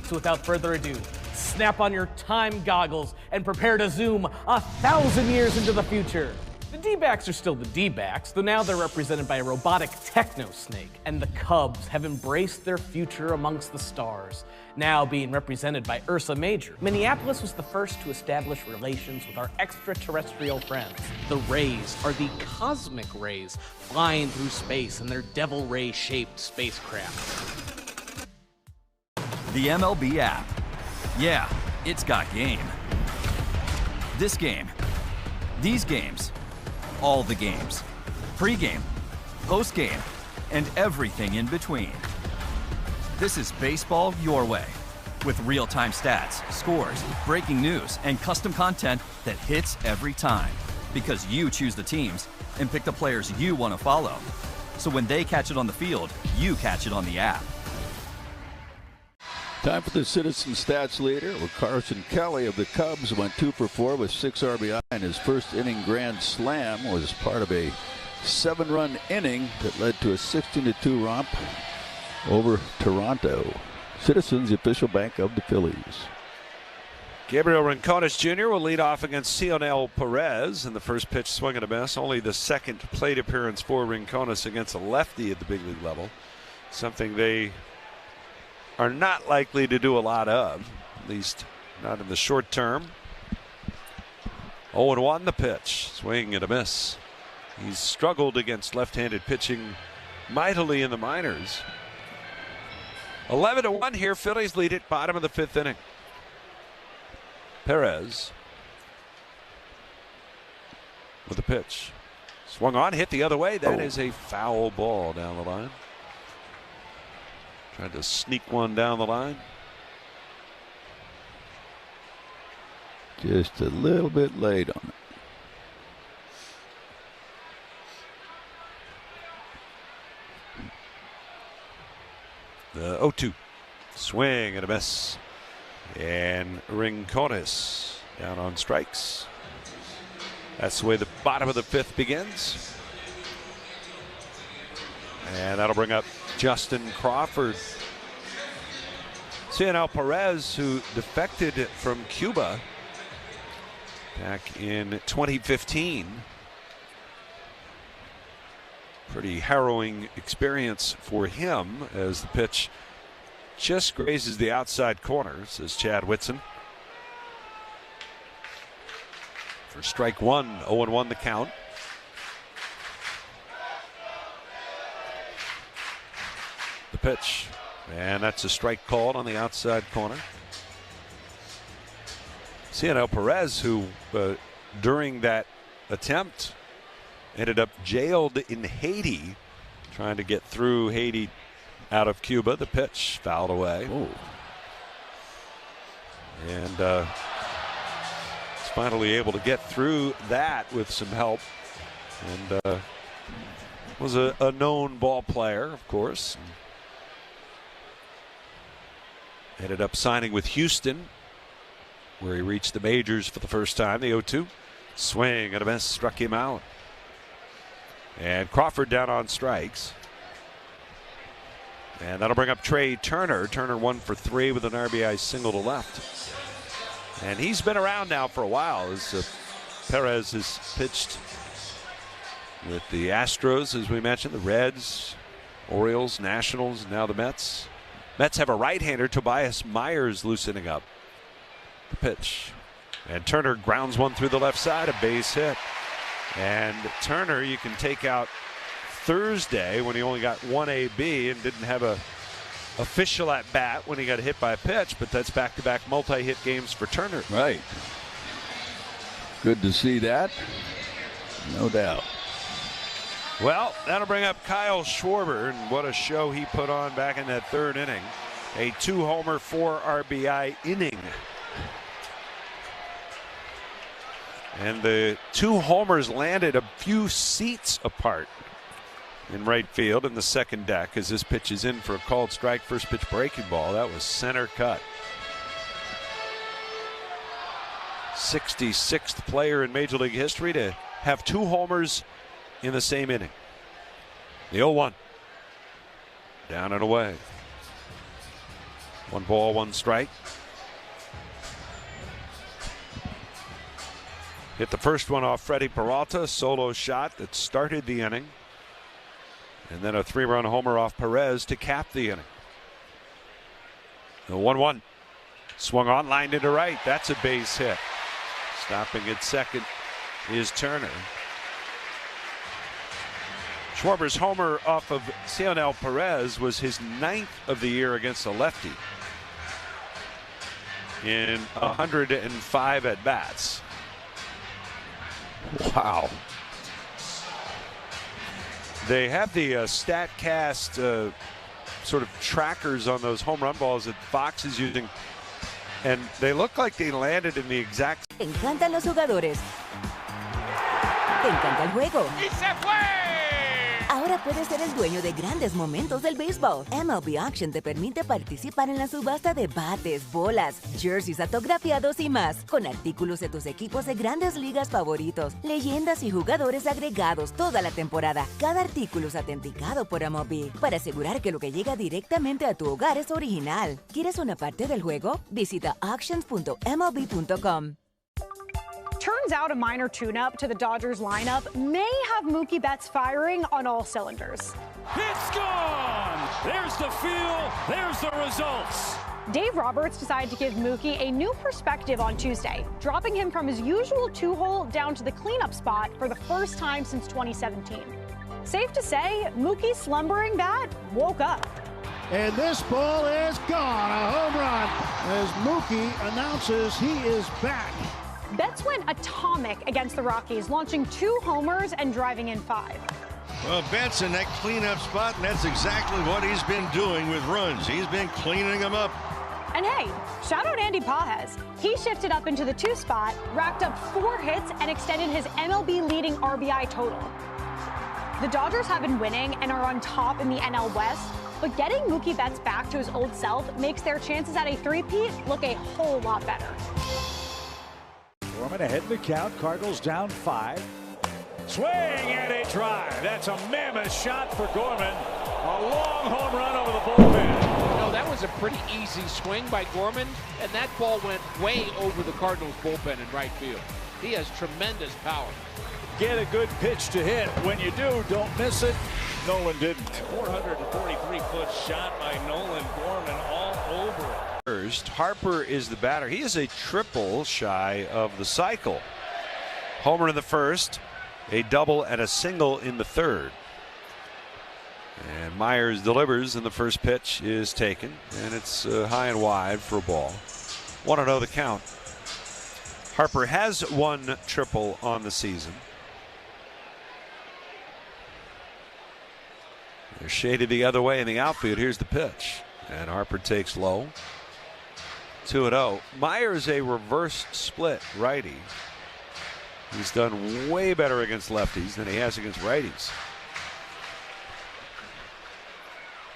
So without further ado, snap on your time goggles and prepare to zoom 1,000 years into the future. The D-backs are still the D-backs, though now they're represented by a robotic techno-snake, and the Cubs have embraced their future amongst the stars, now being represented by Ursa Major. Minneapolis was the first to establish relations with our extraterrestrial friends. The Rays are the cosmic rays flying through space in their Devil Ray-shaped spacecraft. The MLB app. Yeah, it's got game. This game. These games. All the games. Pre-game, post-game, and everything in between. This is baseball your way. With real-time stats, scores, breaking news, and custom content that hits every time. Because you choose the teams and pick the players you want to follow. So when they catch it on the field, you catch it on the app. Time for the Citizen Stats leader, where Carson Kelly of the Cubs went 2 for 4 with 6 RBI, and his first inning grand slam was part of a 7-run inning that led to a 16-2 romp over Toronto. Citizens, the official bank of the Phillies. Gabriel Rincones Jr. will lead off against Cionel Perez in the first pitch swing and a miss. Only the second plate appearance for Rincones against a lefty at the big league level. something they are not likely to do a lot of, at least not in the short term. 0-1 the pitch, swing and a miss. He's struggled against left-handed pitching mightily in the minors. 11-1 here. Phillies lead it, bottom of the 5th inning. Perez with a pitch. Swung on, hit the other way. That is a foul ball down the line. Tried to sneak one down the line. Just a little bit late on it. The 0-2. Swing and a miss. And Rincones down on strikes. That's the way the bottom of the 5th begins. And that'll bring up Justin Crawford. Cionel Perez, who defected from Cuba back in 2015. Pretty harrowing experience for him as the pitch just grazes the outside corner, says Chad Whitson. For strike one, 0-1 the count. The pitch, and that's a strike called on the outside corner. Cionel Perez, who during that attempt ended up jailed in Haiti, trying to get through Haiti out of Cuba. The pitch fouled away. Ooh. And is finally able to get through that with some help. And was a known ball player, of course. Ended up signing with Houston, where he reached the majors for the first time. The 0-2. Swing and a miss, struck him out. And Crawford down on strikes. And that'll bring up Trey Turner. Turner 1 for 3 with an RBI single to left. And he's been around now for a while, as Perez has pitched with the Astros, as we mentioned, the Reds, Orioles, Nationals, and now the Mets. Mets have a right-hander, Tobias Myers, loosening up. The pitch. And Turner grounds one through the left side, a base hit. And Turner, you can take out Thursday when he only got one AB and didn't have a official at bat when he got hit by a pitch, but that's back-to-back multi-hit games for Turner. Right. Good to see that. No doubt. Well, that'll bring up Kyle Schwarber, and what a show he put on back in that 3rd inning. A 2-homer, 4 RBI inning. And the 2 homers landed a few seats apart in right field in the second deck as this pitch is in for a called strike. First pitch breaking ball. That was center cut. 66th player in Major League history to have 2 homers in the same inning. The 0-1. Down and away. 1 ball, 1 strike. Hit the first one off Freddie Peralta, solo shot that started the inning. And then a 3-run homer off Perez to cap the inning. The 1-1. Swung on, lined into right. That's a base hit. Stopping at second is Turner. Schwarber's homer off of Cionel Perez was his 9th of the year against a lefty in 105 at-bats. Wow. They have the StatCast sort of trackers on those home run balls that Fox is using, and they look like they landed in the exact. Te encantan los jugadores. Te encanta el juego. ¡Y se fue! Ahora puedes ser el dueño de grandes momentos del béisbol. MLB Auction te permite participar en la subasta de bates, bolas, jerseys autografiados y más, con artículos de tus equipos de grandes ligas favoritos, leyendas y jugadores agregados toda la temporada. Cada artículo es autenticado por MLB para asegurar que lo que llega directamente a tu hogar es original. ¿Quieres una parte del juego? Visita auctions.mlb.com. Turns out a minor tune-up to the Dodgers lineup may have Mookie Betts firing on all cylinders. It's gone! There There's the feel. There's the results. Dave Roberts decided to give Mookie a new perspective on Tuesday, dropping him from his usual 2-hole down to the cleanup spot for the first time since 2017. Safe to say, Mookie's slumbering bat woke up. And this ball is gone, a home run, as Mookie announces he is back. Betts went atomic against the Rockies, launching 2 homers and driving in 5. Well, Betts in that cleanup spot, and that's exactly what he's been doing with runs. He's been cleaning them up. And hey, shout out Andy Pages. He shifted up into the 2 spot, racked up 4 hits, and extended his MLB leading RBI total. The Dodgers have been winning and are on top in the NL West, but getting Mookie Betts back to his old self makes their chances at a three-peat look a whole lot better. Gorman ahead in the count. Cardinals down 5. Swing and a drive. That's a mammoth shot for Gorman. A long home run over the bullpen. No, that was a pretty easy swing by Gorman, and that ball went way over the Cardinals bullpen in right field. He has tremendous power. Get a good pitch to hit. When you do, don't miss it. Nolan didn't. 443-foot shot by Nolan Gorman all over it. First, Harper is the batter. He is a triple shy of the cycle. Homer in the first, a double and a single in the third. And Myers delivers, and the first pitch is taken, and it's high and wide for a ball. 1-0 the count. Harper has 1 triple on the season. They're shaded the other way in the outfield. Here's the pitch, and Harper takes low. 2-0. Myers a reverse split righty. He's done way better against lefties than he has against righties.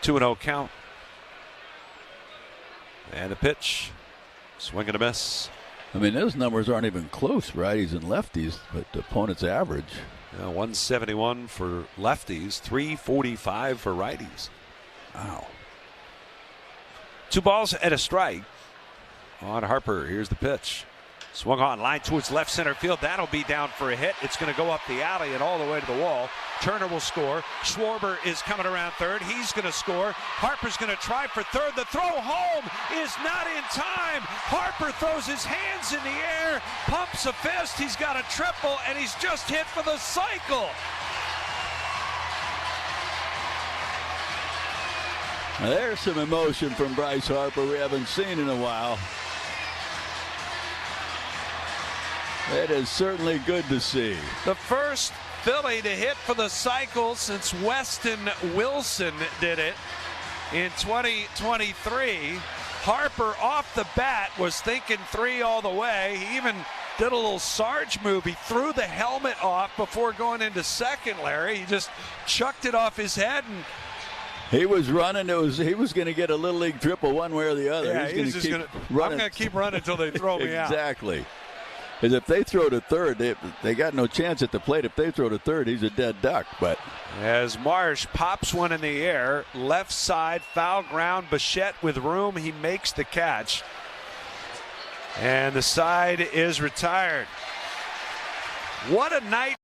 2-0 count. And the pitch. Swing and a miss. I mean, those numbers aren't even close, righties and lefties, but the opponent's average. 171 for lefties, 345 for righties. Wow. 2 balls and a strike on Harper. Here's the pitch. Swung on, line towards left center field. That'll be down for a hit. It's going to go up the alley and all the way to the wall. Turner will score. Schwarber is coming around third. He's going to score. Harper's going to try for third. The throw home is not in time. Harper throws his hands in the air, pumps a fist. He's got a triple, and he's just hit for the cycle. Now there's some emotion from Bryce Harper we haven't seen in a while. It is certainly good to see. The first Philly to hit for the cycle since Weston Wilson did it in 2023. Harper off the bat was thinking 3 all the way. He even did a little Sarge move. He threw the helmet off before going into second, Larry. He just chucked it off his head, and he was running. He was going to get a Little League triple one way or the other. Yeah, I'm going to keep running until they throw me out. Exactly. Because if they throw to third, they got no chance at the plate. If they throw to third, he's a dead duck. But as Marsh pops one in the air, left side, foul ground, Bichette with room, he makes the catch. And the side is retired. What a night.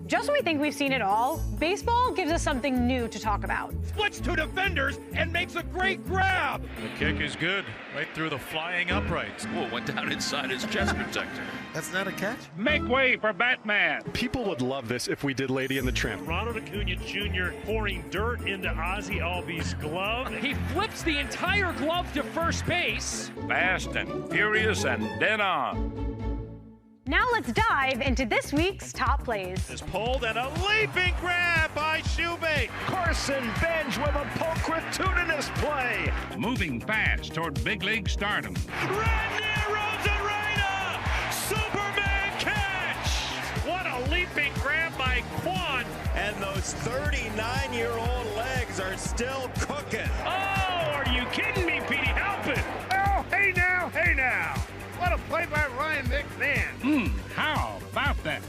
Just when we think we've seen it all, baseball gives us something new to talk about. Splits 2 defenders and makes a great grab. The kick is good, right through the flying uprights. Whoa, went down inside his chest protector. That's not a catch? Make way for Batman. People would love this if we did Lady and the Tramp. Ronald Acuna Jr. pouring dirt into Ozzie Albies' glove. He flips the entire glove to first base. Fast and furious and dead on. Now let's dive into this week's top plays. Is pulled and a leaping grab by Shoebake. Carson Bench with a pulchritudinous play. Moving fast toward big league stardom. Randy Rosarena! Superman catch! What a leaping grab by Quan. And those 39-year-old legs are still cooking. Oh, are you kidding me, Petey? Help it! Oh, hey now, hey now. What a play by Ryan McMahon. How about that?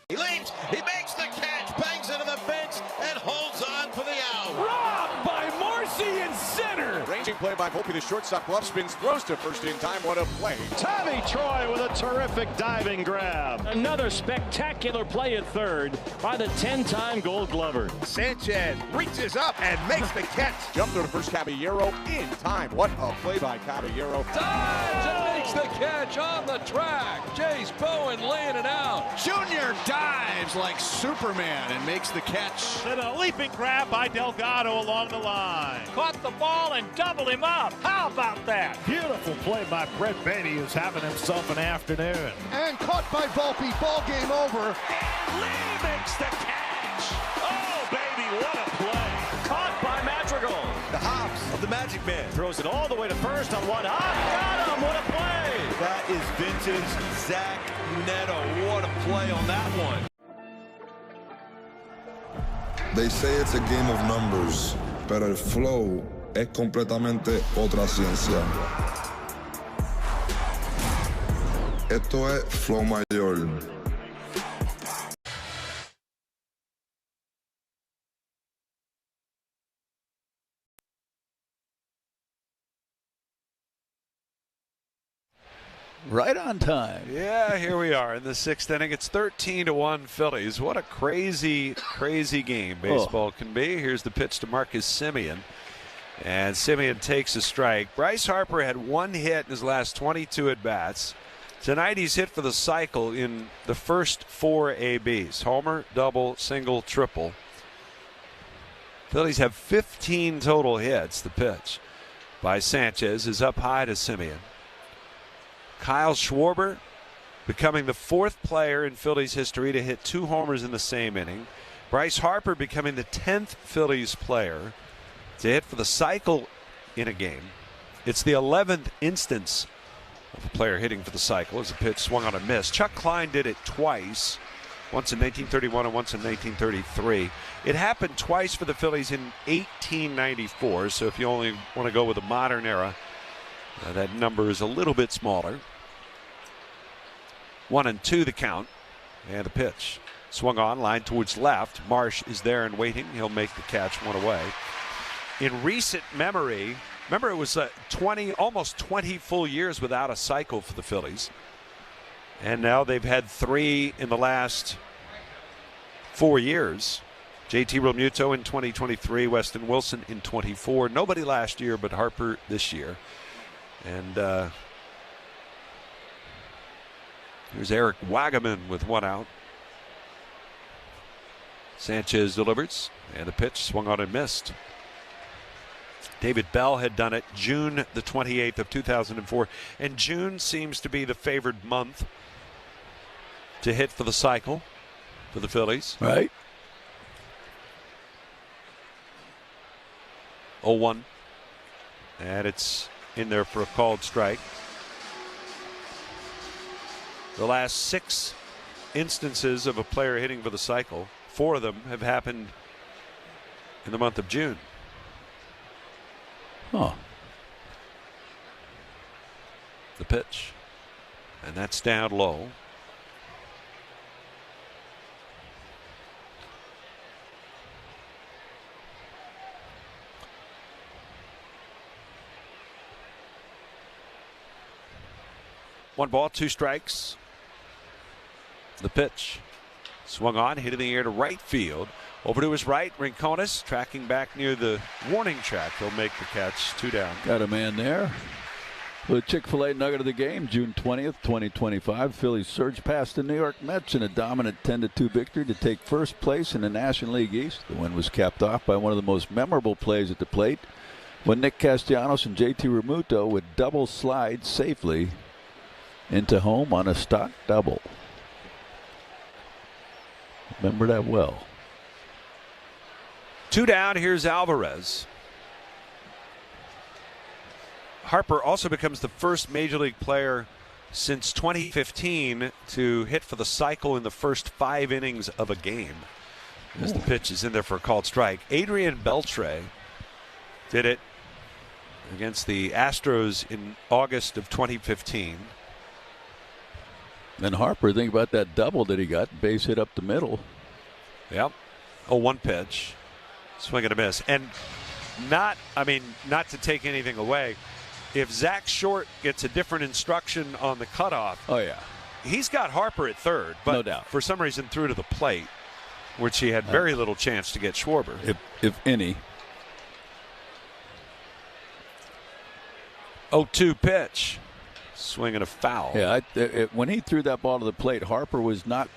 He leaps, he makes the catch, bangs into the fence, and holds on for the out. Robbed by Marcy in center. Smith. Ranging play by Volpe, the shortstop. Glove spins, throws to first in time. What a play. Tommy Troy with a terrific diving grab. Another spectacular play at third by the 10-time Gold Glover. Sanchez reaches up and makes the catch. Jump to the first, Caballero in time. What a play by Caballero. Dives and makes the catch on the track. Jace Bowen laying it out. Junior dives like Superman and makes the catch. Then a leaping grab by Delgado along the line. Caught the ball and doubled him up. How about that? Beautiful play by Brett Beatty, who's having himself an afternoon. And caught by Volpe. Ball game over. And Lee makes the catch. Oh, baby, what a play. Caught by Madrigal. The hops of the Magic Man. Throws it all the way to first on one hop. Got him. What a play. That is vintage Zach Neto. What a play on that one. They say it's a game of numbers, pero el flow es completamente otra ciencia. Esto es flow mayor. Right on time. Yeah, here we are in the 6th inning. It's 13-1 Phillies. What a crazy, crazy game baseball can be. Here's the pitch to Marcus Semien. And Semien takes a strike. Bryce Harper had 1 hit in his last 22 at-bats. Tonight he's hit for the cycle in the first 4 ABs. Homer, double, single, triple. Phillies have 15 total hits. The pitch by Sanchez is up high to Semien. Kyle Schwarber becoming the 4th player in Phillies history to hit 2 homers in the same inning. Bryce Harper becoming the 10th Phillies player to hit for the cycle in a game. It's the 11th instance of a player hitting for the cycle as a pitch swung on a miss. Chuck Klein did it twice, once in 1931 and once in 1933. It happened twice for the Phillies in 1894, so if you only want to go with a modern era, that number is a little bit smaller. 1-2 the count. And the pitch. Swung on, line towards left. Marsh is there and waiting. He'll make the catch, 1 away. In recent memory, remember it was almost 20 full years without a cycle for the Phillies. And now they've had 3 in the last 4 years. JT Realmuto in 2023, Weston Wilson in 24. Nobody last year but Harper this year. And here's Eric Wagaman with 1 out. Sanchez delivers, and the pitch swung on and missed. David Bell had done it June the 28th of 2004, and June seems to be the favored month to hit for the cycle for the Phillies. Right. 0-1, and it's in there for a called strike. The last 6 instances of a player hitting for the cycle, 4 of them have happened in the month of June. Oh. The pitch, and that's down low. One ball, 2 strikes. The pitch. Swung on, hit in the air to right field. Over to his right, Rincones tracking back near the warning track. He'll make the catch, 2 down. Got a man there. The Chick-fil-A nugget of the game, June 20th, 2025. Phillies surged past the New York Mets in a dominant 10-2 victory to take first place in the National League East. The win was capped off by one of the most memorable plays at the plate when Nick Castellanos and JT Realmuto would double slide safely into home on a stock double. Remember that well. 2 down. Here's Alvarez. Harper also becomes the first major league player since 2015 to hit for the cycle in the first 5 innings of a game. As the pitch is in there for a called strike. Adrian Beltre did it against the Astros in August of 2015. And Harper, think about that double that he got, base hit up the middle. Yep. 0-1 pitch. Swing and a miss. And not to take anything away. If Zach Short gets a different instruction on the cutoff, oh yeah, he's got Harper at third, but no doubt. For some reason threw to the plate, which he had very little chance to get Schwarber. If any. 0-2 pitch. Swing and a foul. Yeah, when he threw that ball to the plate, Harper was not,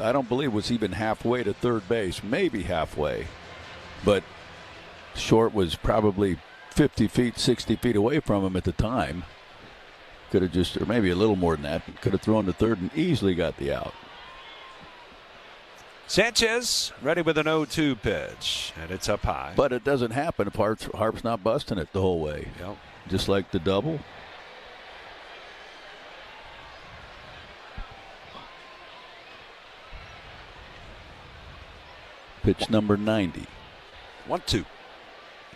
I don't believe, was even halfway to third base. Maybe halfway. But Short was probably 50 feet, 60 feet away from him at the time. Could have just, or maybe a little more than that, could have thrown to third and easily got the out. Sanchez ready with an 0-2 pitch, and it's up high. But it doesn't happen if Harp's not busting it the whole way. Yep. Just like the double. Pitch number 90. 1-2.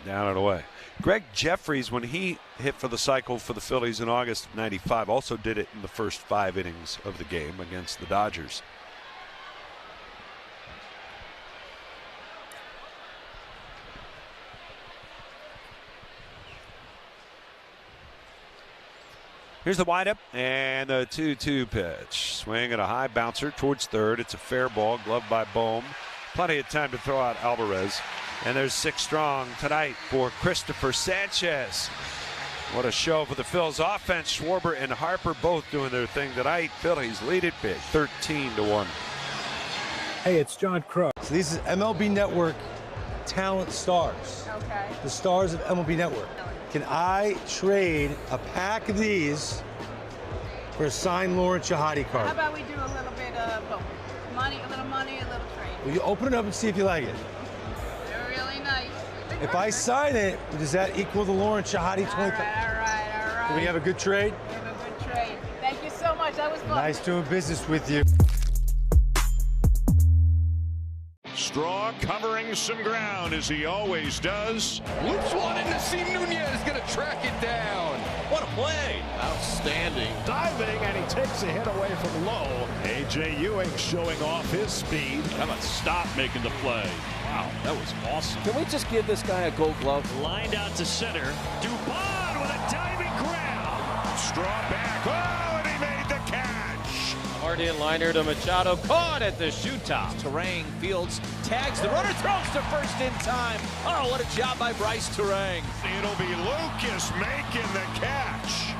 Down and away. Greg Jeffries, when he hit for the cycle for the Phillies in August of '95, also did it in the first 5 innings of the game against the Dodgers. Here's the windup and the 2-2 pitch. Swing and a high bouncer towards third. It's a fair ball, gloved by Bohm. Plenty of time to throw out Alvarez. And there's 6 strong tonight for Christopher Sanchez. What a show for the Phils offense. Schwarber and Harper both doing their thing tonight. Phillies lead it big, 13-1. Hey, it's John Crow. So these is MLB Network talent stars. Okay. The stars of MLB Network. Can I trade a pack of these for a signed Lauren Shahadi card? How about we do a little bit of both? Money, a little trade. Will you open it up and see if you like it? They're really nice. If I sign it, does that equal the Lauren Shahadi 20? All right. Do we have a good trade? We have a good trade. Thank you so much. That was fun. Nice doing business with you. Straw covering some ground as he always does. Loops one into Steve Nunez, going to track it down. What a play. Outstanding. Diving, and he takes a hit away from low. A.J. Ewing showing off his speed. How about stop making the play? Wow, that was awesome. Can we just give this guy a gold glove? Lined out to center. Dubon with a diving grab. Straw back. Oh, and he made the catch. Hard in liner to Machado, caught at the shoe top. Terang fields, tags the runner, throws to first in time. Oh, what a job by Bryce Terang. It'll be Lucas making the catch.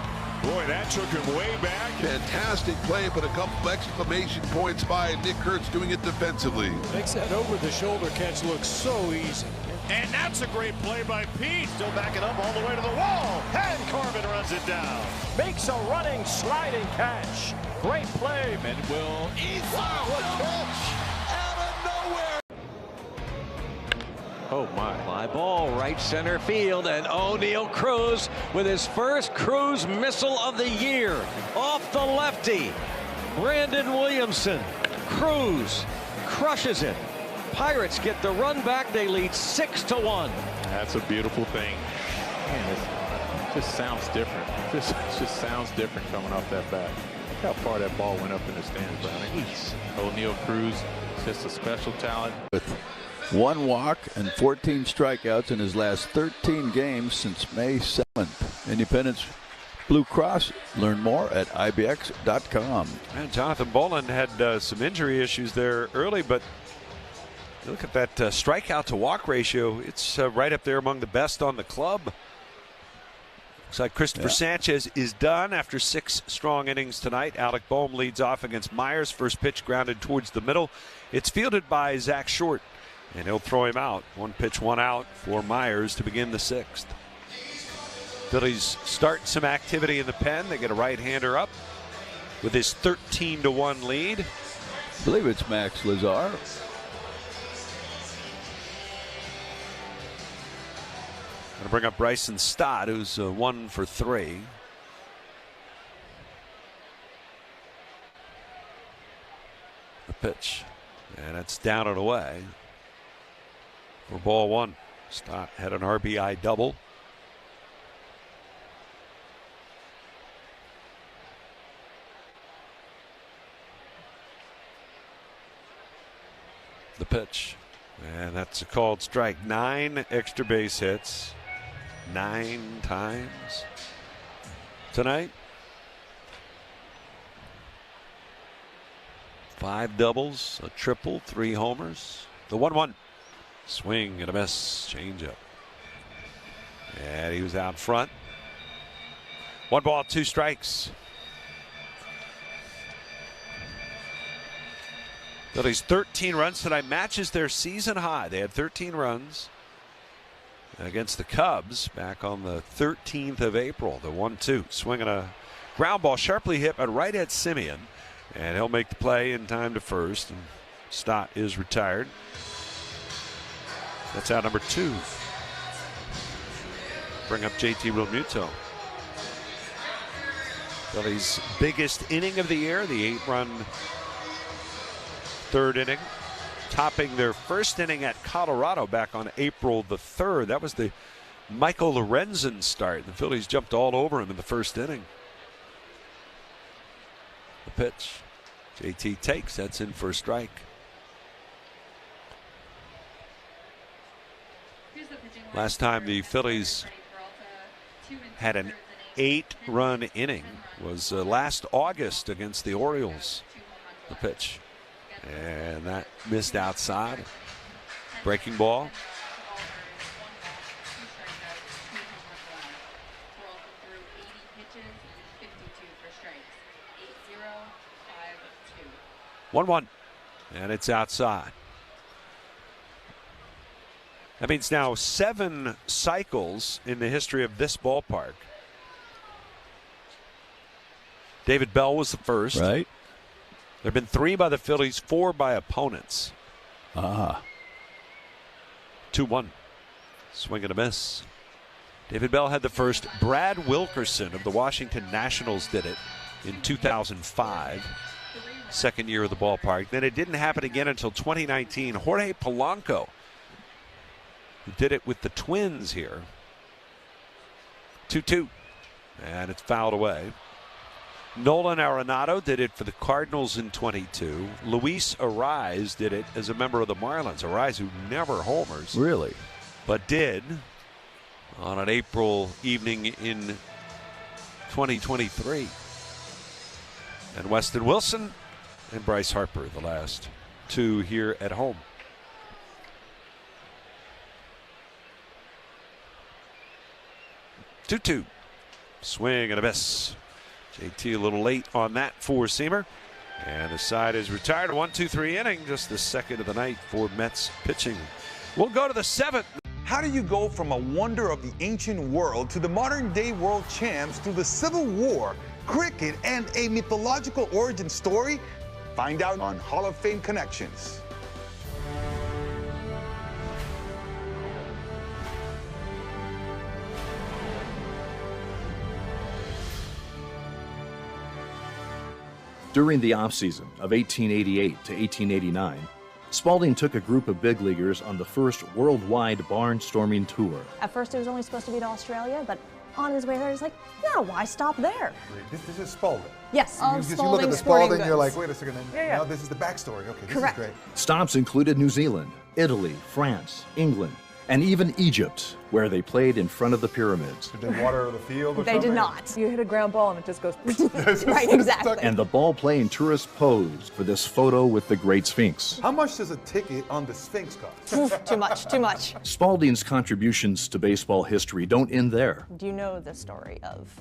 Boy, that took him way back. Fantastic play, but a couple exclamation points by Nick Kurtz doing it defensively. Makes that over-the-shoulder catch look so easy. And that's a great play by Pete. Still backing up all the way to the wall. And Corbin runs it down. Makes a running, sliding catch. Great play. Manuel. Wow, what catch out of nowhere. Oh my. Fly ball, right center field, and O'Neal Cruz with his first Cruz missile of the year. Off the lefty. Brandon Williamson. Cruz crushes it. Pirates get the run back. They lead 6-1. That's a beautiful thing. Man, it just sounds different. It just sounds different coming off that bat. Look how far that ball went up in the stands, Brownie. O'Neal Cruz, just a special talent. With 1 walk and 14 strikeouts in his last 13 games since May 7th. Independence Blue Cross. Learn more at ibx.com. And Jonathan Boland had some injury issues there early, but look at that strikeout to walk ratio. It's right up there among the best on the club. Looks like Christopher Sanchez is done after 6 strong innings tonight. Alec Bohm leads off against Myers. First pitch grounded towards the middle. It's fielded by Zach Short, and he'll throw him out. 1 pitch, 1 out for Myers to begin the 6th. Phillies start some activity in the pen. They get a right-hander up with his 13-1 lead. I believe it's Max Lazar. Going to bring up Bryson Stott, who's 1 for 3. The pitch, and it's down and away for ball 1. Stott had an RBI double. The pitch, And that's a called strike. 9 extra base hits, 9 times tonight. 5 doubles, a triple, 3 homers. The 1-1. Swing and a miss. Changeup. And he was out front. 1 ball, 2 strikes. Phillies 13 runs tonight, matches their season high. They had 13 runs against the Cubs back on the 13th of April. The 1-2, swinging a ground ball sharply hit but right at Simeon, and he'll make the play in time to first. And Stott is retired. That's out number 2. Bring up JT Realmuto. Phillies' biggest inning of the year, the 8-run 3rd inning, topping their first inning at Colorado back on April the 3rd. That was the Michael Lorenzen start. The Phillies jumped all over him in the first inning. The pitch. JT takes. That's in for a strike. Last time the Phillies had an 8-run inning was last August against the Orioles. The pitch. And that missed outside. Breaking ball. One, and it's outside. That means now 7 cycles in the history of this ballpark. David Bell was the first. Right. There have been 3 by the Phillies, 4 by opponents. 2-1. Swing and a miss. David Bell had the first. Brad Wilkerson of the Washington Nationals did it in 2005. Second year of the ballpark. Then it didn't happen again until 2019. Jorge Polanco, who did it with the Twins here. 2-2. And it's fouled away. Nolan Arenado did it for the Cardinals in 22. Luis Ariz did it as a member of the Marlins. Ariz, who never homers. Really? But did on an April evening in 2023. And Weston Wilson and Bryce Harper, the last 2 here at home. Two. Swing and a miss. JT a little late on that 4-seamer. And the side is retired. 1-2-3 inning, just the second of the night for Mets pitching. We'll go to the 7th. How do you go from a wonder of the ancient world to the modern day world champs through the Civil War, cricket, and a mythological origin story? Find out on Hall of Fame Connections. During the offseason of 1888 to 1889, Spalding took a group of big leaguers on the first worldwide barnstorming tour. At first, it was only supposed to be to Australia, but on his way there, he's like, no, why stop there? This is Spalding. Yes, Because you look at the Spalding, you're like, wait a second, now this is the backstory. Okay, this is great. Stops included New Zealand, Italy, France, England, and even Egypt, where they played in front of the pyramids. Did they water the field or They something? did not. You hit a ground ball and it just goes. Right, Right, exactly. And the ball-playing tourists posed for this photo with the Great Sphinx. How much does a ticket on the Sphinx cost? Oof, too much, too much. Spalding's contributions to baseball history don't end there. Do you know the story of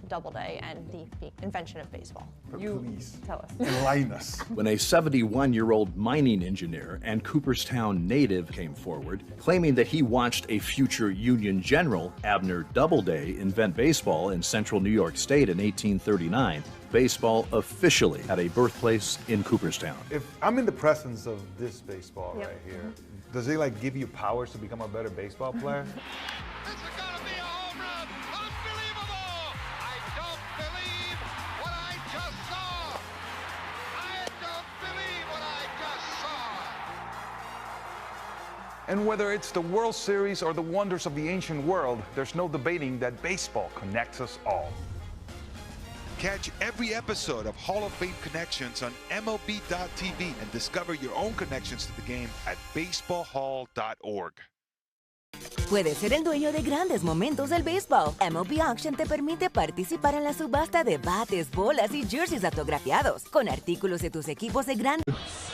Doubleday and the invention of baseball? Please, tell us. enlighten us. When a 71-year-old mining engineer and Cooperstown native came forward, claiming that he watched a future Union general, Abner Doubleday, invent baseball in central New York State in 1839, baseball officially had a birthplace in Cooperstown. If I'm in the presence of this baseball right here, does it like give you powers to become a better baseball player? And whether it's the World Series or the wonders of the ancient world, there's no debating that baseball connects us all. Catch every episode of Hall of Fame Connections on MLB.tv and discover your own connections to the game at baseballhall.org. Puedes ser el dueño de grandes momentos del béisbol. MLB Auction te permite participar en la subasta de bates, bolas y jerseys autografiados con artículos de tus equipos de gran.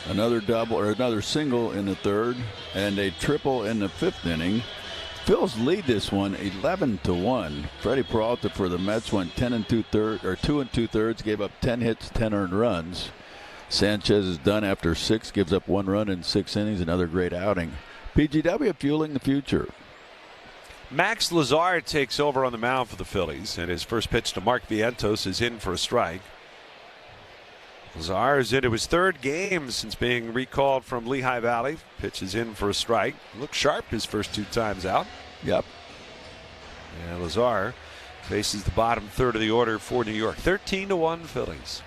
Another double or another single in the third and a triple in the fifth inning. Phils lead this one 11-1. Freddie Peralta for the Mets went 2 2/3, gave up 10 hits, 10 earned runs. Sanchez is done after 6, gives up 1 run in 6 innings. Another great outing. PGW fueling the future. Max Lazar takes over on the mound for the Phillies, and his first pitch to Mark Vientos is in for a strike. Lazar is into his third game since being recalled from Lehigh Valley. Pitch is in for a strike. Looked sharp his first 2 times out. Yep. And Lazar faces the bottom third of the order for New York. 13-1 Phillies.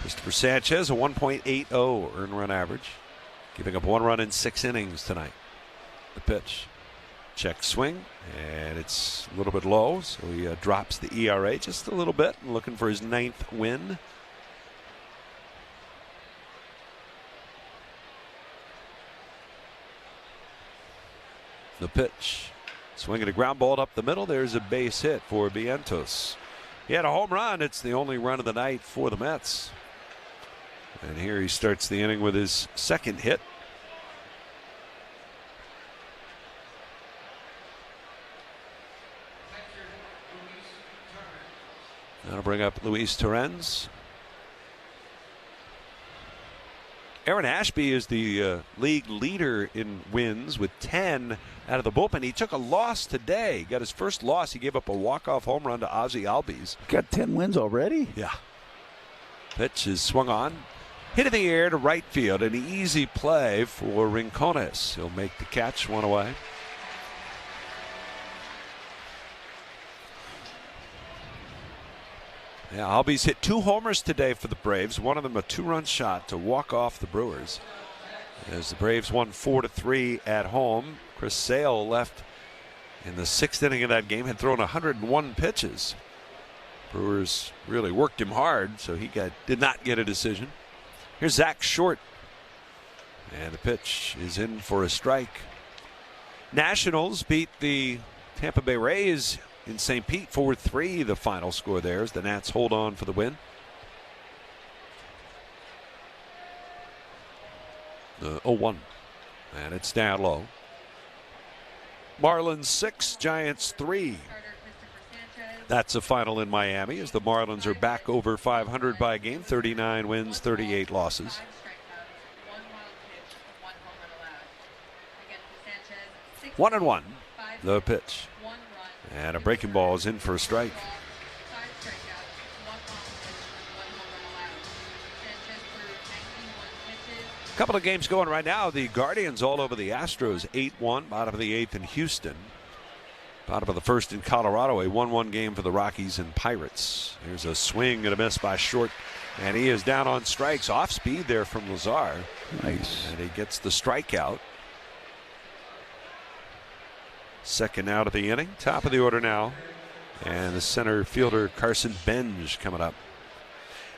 Christopher Sanchez, a 1.80 earned run average, giving up 1 run in 6 innings tonight. The pitch. Check swing, and it's a little bit low, so he drops the ERA just a little bit, looking for his 9th win. The pitch. Swinging a ground ball up the middle. There's a base hit for Vientos. He had a home run. It's the only run of the night for the Mets. And here he starts the inning with his 2nd hit. That'll bring up Luis Torrens. Aaron Ashby is the league leader in wins with 10 out of the bullpen. He took a loss today. Got his first loss. He gave up a walk-off home run to Ozzie Albies. Got 10 wins already? Yeah. Pitch is swung on. Hit in the air to right field. An easy play for Rincones. He'll make the catch, 1 away. Yeah, Albies hit 2 homers today for the Braves. One of them a 2-run shot to walk off the Brewers. As the Braves won 4-3 at home. Chris Sale left in the 6th inning of that game. Had thrown 101 pitches. Brewers really worked him hard, so he did not get a decision. Here's Zach Short. And the pitch is in for a strike. Nationals beat the Tampa Bay Rays in St. Pete 4-3, the final score there as the Nats hold on for the win. 0-1, and it's down low. Marlins 6, Giants 3. That's a final in Miami as the Marlins are back over 500 by a game, 39 wins, 38 losses. 1-1, the pitch. And a breaking ball is in for a strike. A couple of games going right now. The Guardians all over the Astros, 8-1, bottom of the 8th in Houston. Bottom of the 1st in Colorado, a 1-1 game for the Rockies and Pirates. Here's a swing and a miss by Short, and he is down on strikes. Off speed there from Lazar. Nice. And he gets the strikeout. 2nd out of the inning. Top of the order now. And the center fielder Carson Benj coming up.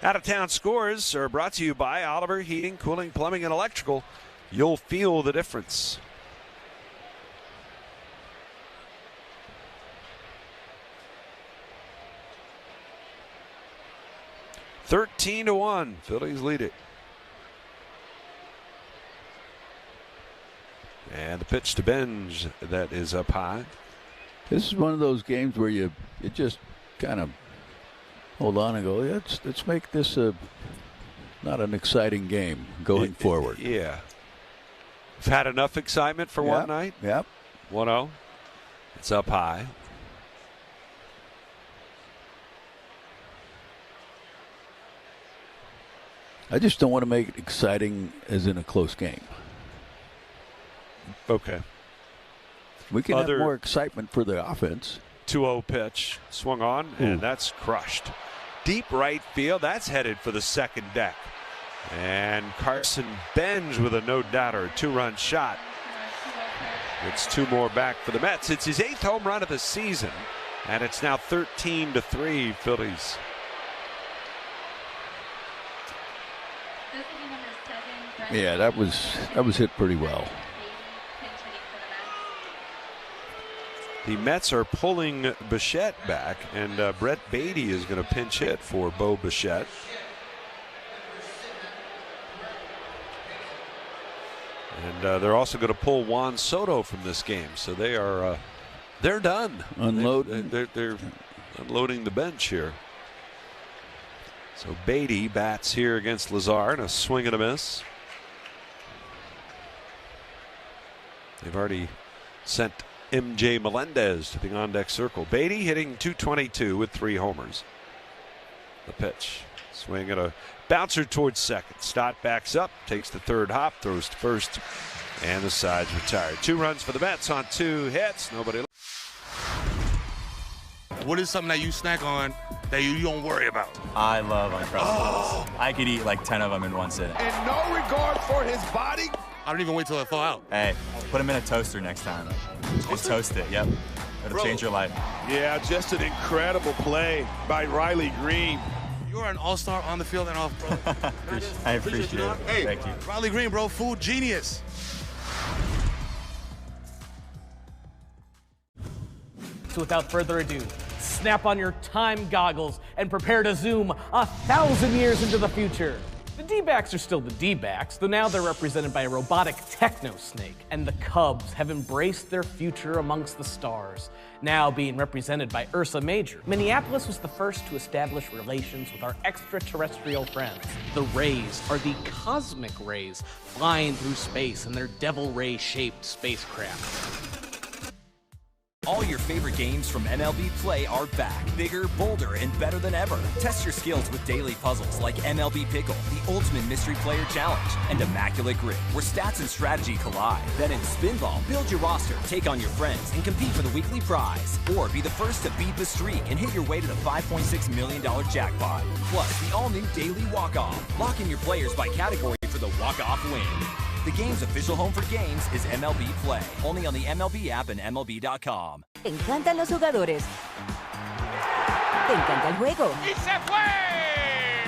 Out of town scores are brought to you by Oliver Heating, Cooling, Plumbing, and Electrical. You'll feel the difference. $13-1. Phillies lead it. And the pitch to Benj, that is up high. This is one of those games where you just kind of hold on and go, let's make this not an exciting game going forward. Yeah. We've had enough excitement for one night. Yep. 1-0. It's up high. I just don't want to make it exciting as in a close game. Okay. We can have more excitement for the offense. 2-0 pitch swung on, and that's crushed. Deep right field. That's headed for the second deck. And Carson Benj with a no-doubter, 2-run shot. It's 2 more back for the Mets. It's his 8th home run of the season. And it's now 13-3 Phillies. Yeah, that was hit pretty well. The Mets are pulling Bichette back, and Brett Beatty is going to pinch hit for Bo Bichette. And they're also going to pull Juan Soto from this game, so they are they're done. Unloading. They're unloading the bench here. So Beatty bats here against Lazard, a swing and a miss. They've already sent MJ Melendez to the on-deck circle. Beatty hitting .222 with 3 homers. The pitch. Swing and a bouncer towards second. Stott backs up, takes the third hop, throws to first, and the side's retired. 2 runs for the Mets on 2 hits. Nobody. What is something that you snack on that you don't worry about? I love Uncrustables. I could eat like 10 of them in one sitting. In no regard for his body. I don't even wait till I thaw out. Hey, put them in a toaster next time. And toast it, yep. It'll change your life. Yeah, just an incredible play by Riley Green. You're an all-star on the field and off, bro. I appreciate it. Hey, thank you. Riley Green, bro, food genius. So without further ado, snap on your time goggles and prepare to zoom 1,000 years into the future. The D-backs are still the D-backs, though now they're represented by a robotic techno-snake, and the Cubs have embraced their future amongst the stars, now being represented by Ursa Major. Minneapolis was the first to establish relations with our extraterrestrial friends. The Rays are the cosmic rays flying through space in their Devil Ray-shaped spacecraft. All your favorite games from MLB Play are back, bigger, bolder, and better than ever. Test your skills with daily puzzles like MLB Pickle, the Ultimate Mystery Player Challenge, and Immaculate Grid, where stats and strategy collide. Then in Spinball, build your roster, take on your friends, and compete for the weekly prize. Or be the first to beat the streak and hit your way to the $5.6 million jackpot. Plus, the all-new Daily Walk-Off. Lock in your players by category for the walk-off win. The game's official home for games is MLB Play, only on the MLB app and MLB.com. Te encantan los jugadores. Te encanta el juego. ¡Y se fue!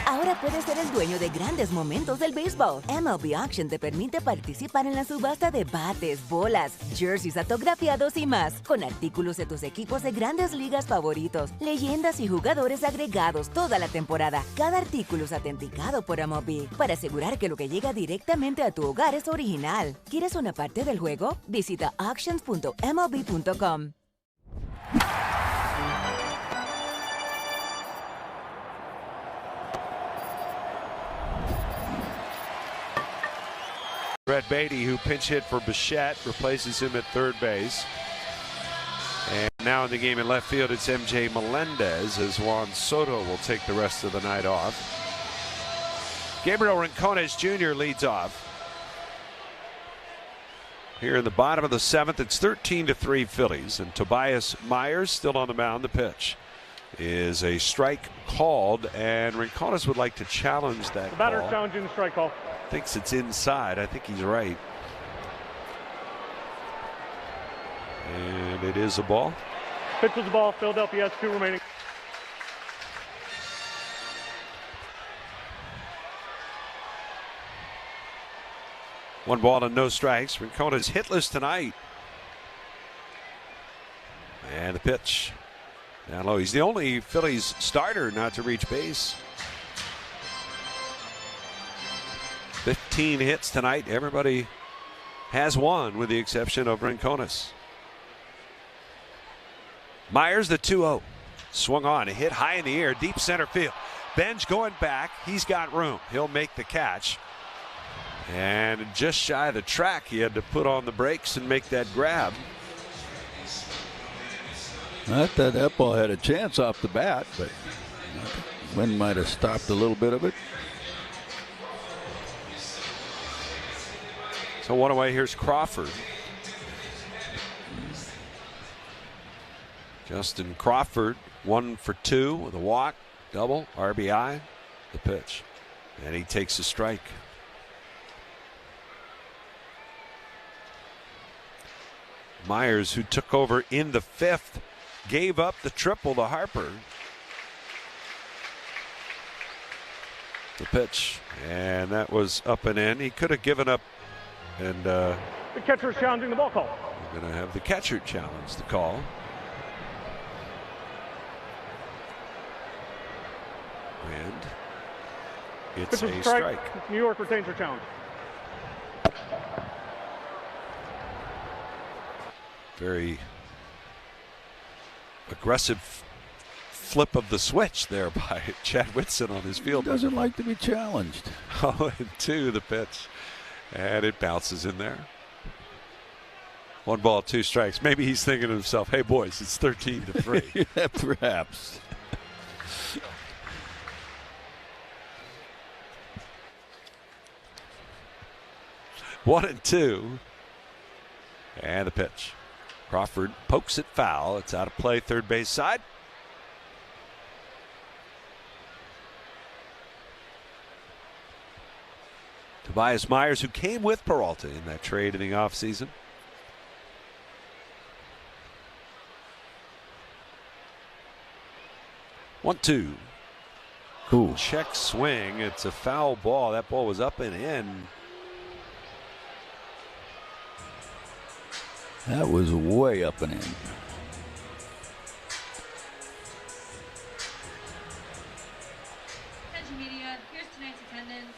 Ahora puedes ser el dueño de grandes momentos del béisbol. MLB Auction te permite participar en la subasta de bates, bolas, jerseys autografiados y más, con artículos de tus equipos de grandes ligas favoritos, leyendas y jugadores agregados toda la temporada. Cada artículo es autenticado por MLB para asegurar que lo que llega directamente a tu hogar es original. ¿Quieres una parte del juego? Visita auctions.mlb.com. Brett Beatty, who pinch hit for Bichette, replaces him at third base. And now in the game in left field, it's MJ Melendez, as Juan Soto will take the rest of the night off. Gabriel Rincones Jr. leads off. Here in the bottom of the 7th, it's 13-3 Phillies, and Tobias Myers still on the mound. The pitch is a strike called, and Rincones would like to challenge that The batter call. challenging the strike call. Thinks it's inside. I think he's right. And it is a ball. Pitch was the ball. Philadelphia has 2 remaining. One ball and no strikes. Rincones hitless tonight. And the pitch down low. He's the only Phillies starter not to reach base. 15 hits tonight. Everybody has one with the exception of Rincones. Myers, the 2-0. Swung on, hit high in the air, deep center field. Benj going back. He's got room. He'll make the catch. And just shy of the track, he had to put on the brakes and make that grab. I thought that ball had a chance off the bat, but wind might have stopped a little bit of it. So one away, here's Crawford. Justin Crawford, 1 for 2 with a walk, double, RBI, the pitch. And he takes a strike. Myers, who took over in the 5th gave up the triple to Harper. The pitch, and that was up and in. He could have given up, and the catcher is challenging the ball call. We're going to have the catcher challenge the call. And it's a strike. New York retains their challenge. Very aggressive flip of the switch there by Chad Whitson on his field. Doesn't like to be challenged. 0-2 the pitch, and it bounces in there. 1 ball, 2 strikes. Maybe he's thinking to himself, hey boys, it's 13-3. Yeah, perhaps. One and 2. And the pitch. Crawford pokes it foul. It's out of play, third base side. Tobias Myers, who came with Peralta in that trade in the offseason. One, two. Cool. Check swing. It's a foul ball. That ball was up and in. That was way up and in. Attention media, here's tonight's attendance.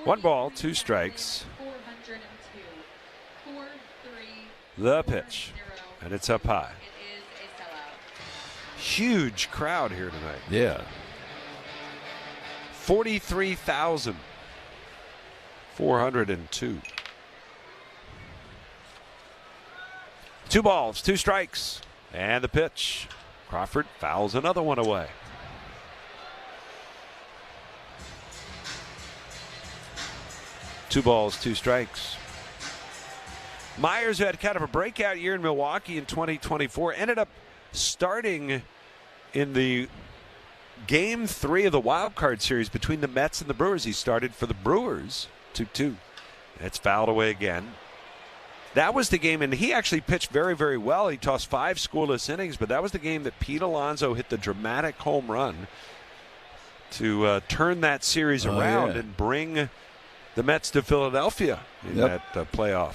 1 ball, 2 strikes. 402. 4-3. The pitch. And it's up high. It is a sellout. Huge crowd here tonight. Yeah. 43,402. 2 balls, 2 strikes, and the pitch. Crawford fouls another one away. Two balls, 2 strikes. Myers, who had kind of a breakout year in Milwaukee in 2024, ended up starting in the Game 3 of the wild card series between the Mets and the Brewers. He started for the Brewers, 2-2. It's fouled away again. That was the game, and he actually pitched very, very well. He tossed 5 scoreless innings, but that was the game that Pete Alonso hit the dramatic home run to turn that series around and bring the Mets to Philadelphia in that playoff.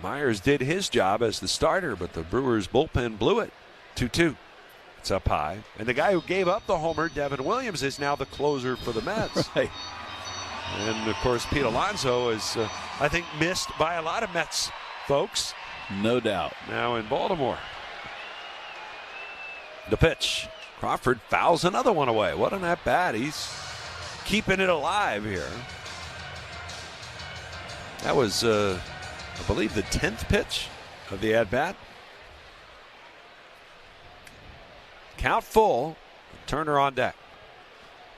Myers did his job as the starter, but the Brewers bullpen blew it. 2-2. It's up high. And the guy who gave up the homer, Devin Williams, is now the closer for the Mets. Right. And, of course, Pete Alonso is, I think, missed by a lot of Mets folks. No doubt. Now in Baltimore. The pitch. Crawford fouls another one away. What an at-bat. He's keeping it alive here. That was, I believe, the 10th pitch of the at-bat. Count full. Turner on deck.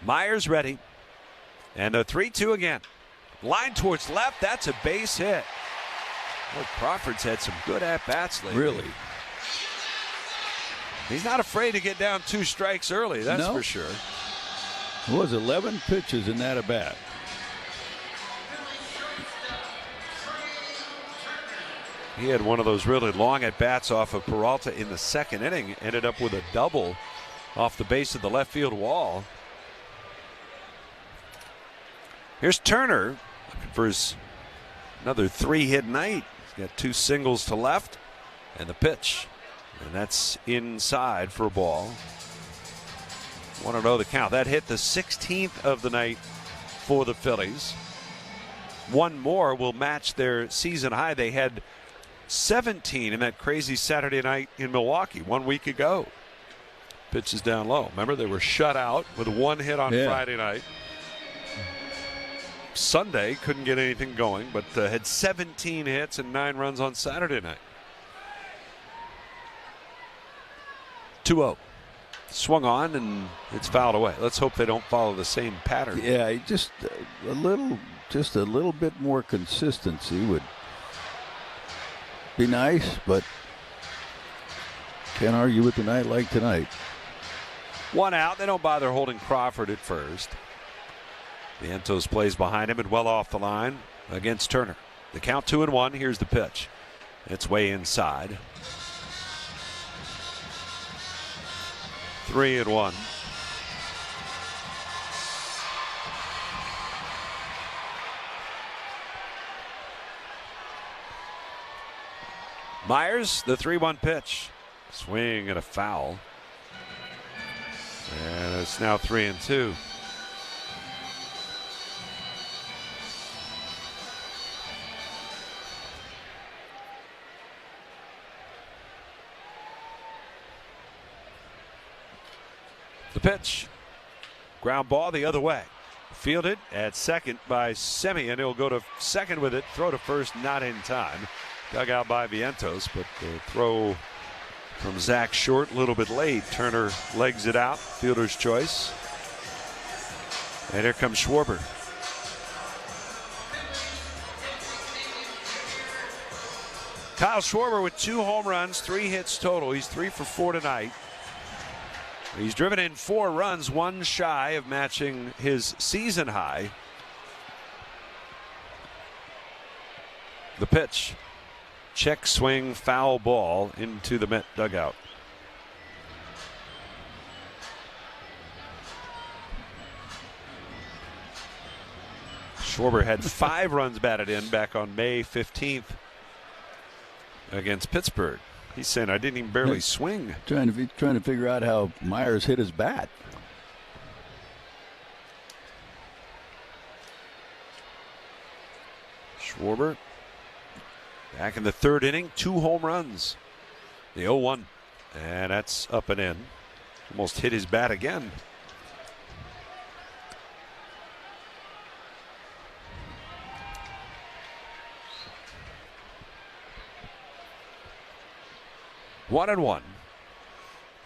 Myers ready. And a 3-2 again. Line towards left. That's a base hit. Boy, Crawford's had some good at-bats lately. Really? He's not afraid to get down 2 strikes early, that's for sure. It was 11 pitches in that at-bat. He had one of those really long at-bats off of Peralta in the 2nd inning. Ended up with a double off the base of the left field wall. Here's Turner looking for his another 3-hit night. He's got 2 singles to left and the pitch. And that's inside for a ball. 1-0 the count. That hit the 16th of the night for the Phillies. One more will match their season high. They had 17 in that crazy Saturday night in Milwaukee 1 week ago. Pitch is down low. Remember, they were shut out with 1 hit on Friday night. Sunday couldn't get anything going, but had 17 hits and 9 runs on Saturday night. 2-0. Swung on and it's fouled away. Let's hope they don't follow the same pattern. Yeah, just a little bit more consistency would be nice, but can't argue with a night like tonight. 1 out. They don't bother holding Crawford at first. Vientos plays behind him and well off the line against Turner. The count 2-1. Here's the pitch. It's way inside. 3-1. Myers, the 3-1 pitch. Swing and a foul. And it's now 3-2. The pitch. Ground ball the other way. Fielded at second by Semien. He'll go to second with it. Throw to first, not in time. Dug out by Vientos, but the throw from Zach Short a little bit late. Turner legs it out. Fielder's choice. And here comes Schwarber. Kyle Schwarber with 2 home runs, 3 hits total. He's 3 for 4 tonight. He's driven in 4 runs, 1 shy of matching his season high. The pitch. Check swing, foul ball into the Met dugout. Schwarber had 5 runs batted in back on May 15th against Pittsburgh. He's saying I didn't even barely swing. Trying to figure out how Myers hit his bat. Schwarber back in the 3rd inning, 2 home runs. The 0-1, and that's up and in. Almost hit his bat again. One and one.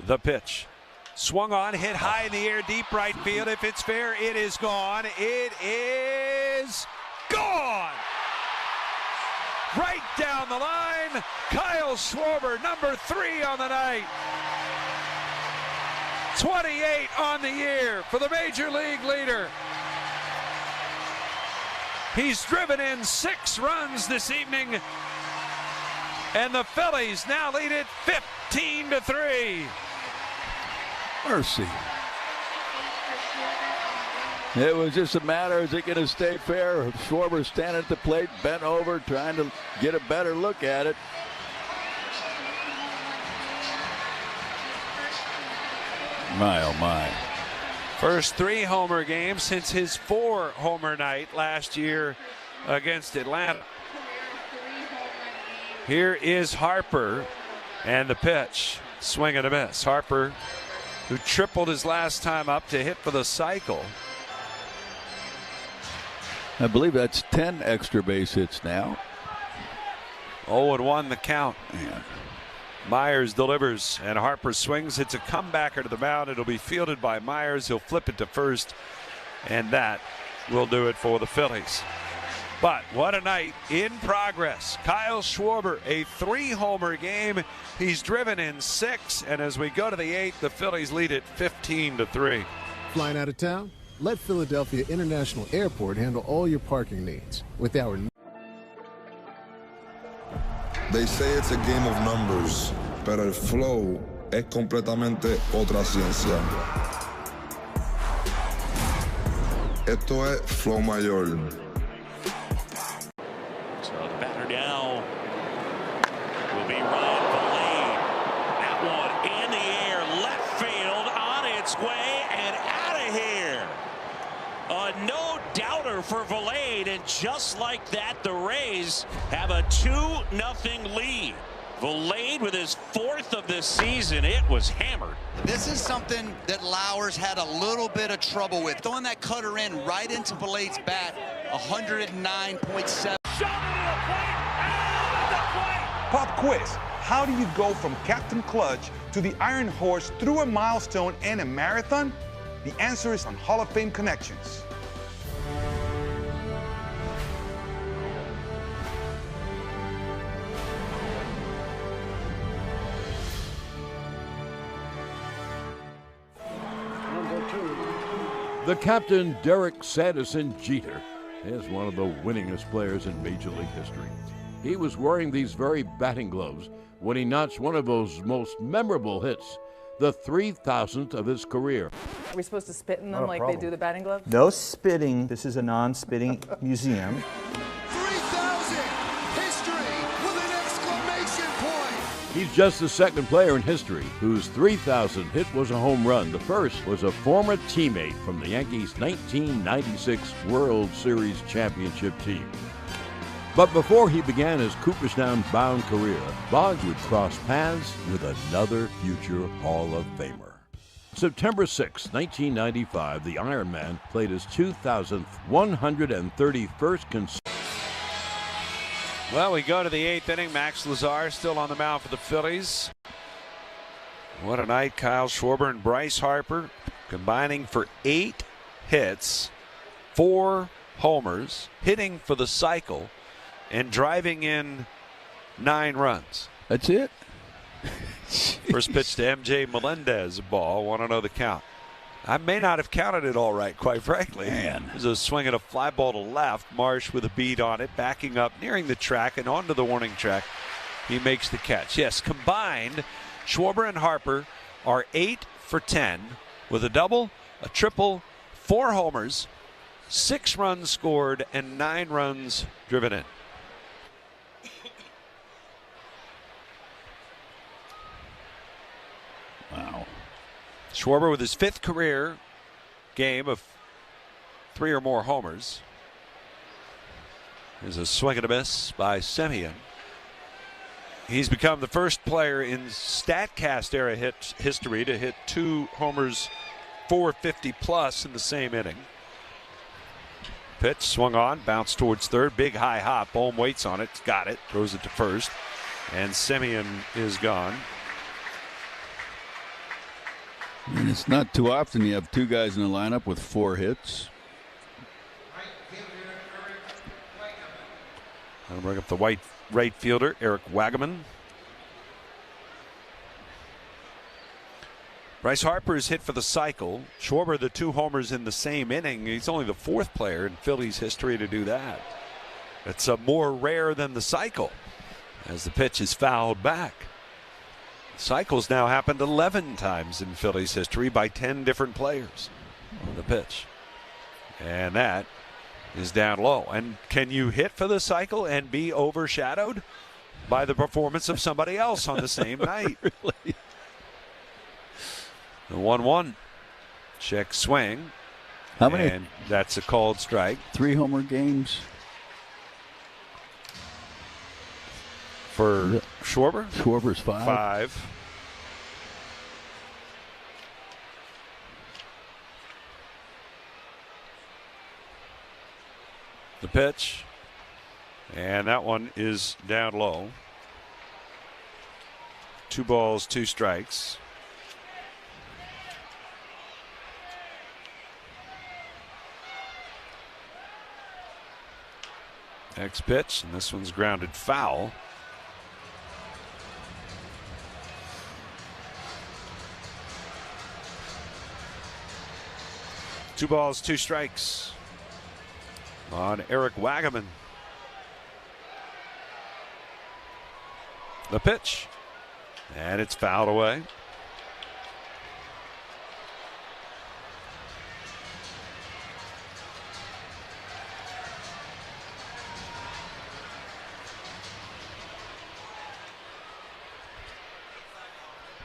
The pitch. Swung on, hit high in the air, deep right field. If it's fair, it is gone. It is gone. Right down the line. Kyle Schwarber, number 3 on the night. 28 on the year for the Major League leader. He's driven in 6 runs this evening. And the Phillies now lead it 15-3. Mercy. It was just a matter, is it going to stay fair? Schwarber standing at the plate, bent over, trying to get a better look at it. My, oh my. First 3 homer games since his 4 homer night last year against Atlanta. Here is Harper and the pitch. Swing and a miss. Harper, who tripled his last time up to hit for the cycle. I believe that's 10 extra base hits now. 0-1 the count. Yeah. Myers delivers and Harper swings. It's a comebacker to the mound. It'll be fielded by Myers. He'll flip it to first, and that will do it for the Phillies. But what a night in progress. Kyle Schwarber, a 3-homer game. He's driven in 6, and as we go to the 8th, the Phillies lead it 15-3. Flying out of town? Let Philadelphia International Airport handle all your parking needs with our. They say it's a game of numbers, pero el flow es completamente otra ciencia. Esto es flow mayor. So the batter now will be Ron Valade. That one in the air, left field, on its way and out of here. A no-doubter for Valade, and just like that, the Rays have a 2-0 lead. Valade with his 4th of the season. It was hammered. This is something that Lauers had a little bit of trouble with. Throwing that cutter in right into Valade's bat, 109.7. Pop quiz. How do you go from Captain Clutch to the Iron Horse through a milestone and a marathon? The answer is on Hall of Fame Connections. The captain, Derek Sanderson Jeter, is one of the winningest players in Major League history. he was wearing these very batting gloves when he notched one of those most memorable hits, the 3,000th of his career. Are we supposed to spit in them like they do the batting gloves? No spitting. This is a non-spitting museum. 3,000! History with an exclamation point! He's just the second player in history whose 3,000th hit was a home run. The first was a former teammate from the Yankees' 1996 World Series championship team. But before he began his Cooperstown-bound career, Boggs would cross paths with another future Hall of Famer. September 6, 1995, the Iron Man played his 2,000th 131st consecutive. Well, we go to the 8th inning. Max Lazar still on the mound for the Phillies. What a night. Kyle Schwarber and Bryce Harper combining for 8 hits, 4 homers, hitting for the cycle, and driving in 9 runs. That's it? First pitch to MJ Melendez, a ball. Want to know the count. I may not have counted it all right, quite frankly. Man. There's a swing at a fly ball to left. Marsh with a beat on it, backing up, nearing the track and onto the warning track. He makes the catch. Yes, combined, Schwarber and Harper are 8 for 10 with a double, a triple, 4 homers, 6 runs scored, and 9 runs driven in. Wow. Schwarber with his 5th career game of 3 or more homers. There's a swing and a miss by Semien. He's become the first player in StatCast era history to hit 2 homers, 450 plus in the same inning. Pitch swung on, bounced towards third, big high hop. Bohm waits on it, got it, throws it to first, and Semien is gone. And it's not too often you have 2 guys in the lineup with 4 hits. I'll bring up the white right fielder, Eric Wagaman. Bryce Harper is hit for the cycle. Schwarber, the 2 homers in the same inning. He's only the 4th player in Phillies history to do that. It's more rare than the cycle as the pitch is fouled back. Cycles now happened 11 times in Phillies history by 10 different players on the pitch. And that is down low. And can you hit for the cycle and be overshadowed by the performance of somebody else on the same night? Really? The 1-1. Check swing. How many? And that's a called strike. 3 homer games. For Schwarber? Schwarber's 5. 5. The pitch. And that one is down low. 2 balls, 2 strikes. Next pitch, and this one's grounded foul. Two balls, 2 strikes on Eric Wagaman. The pitch, and it's fouled away.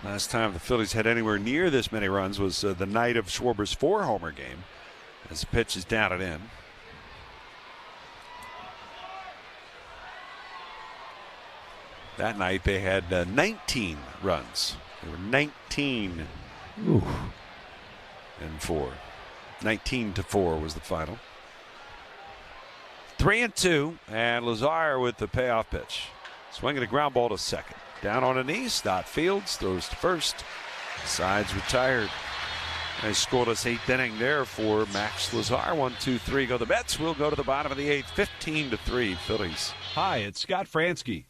Last time the Phillies had anywhere near this many runs was the night of Schwarber's 4-homer game, as the pitch is down and in. That night they had 19 runs. They were 19 Ooh. and 4. 19-4 was the final. 3-2, and Lazar with the payoff pitch. Swinging a ground ball to second. Down on a knee, Stott Fields throws to first. Sides retired. They scored us 8th inning there for Max Lazar. 1-2-3 go the Mets. We'll go to the bottom of the 8th. 15-3 Phillies. Hi, it's Scott Fransky.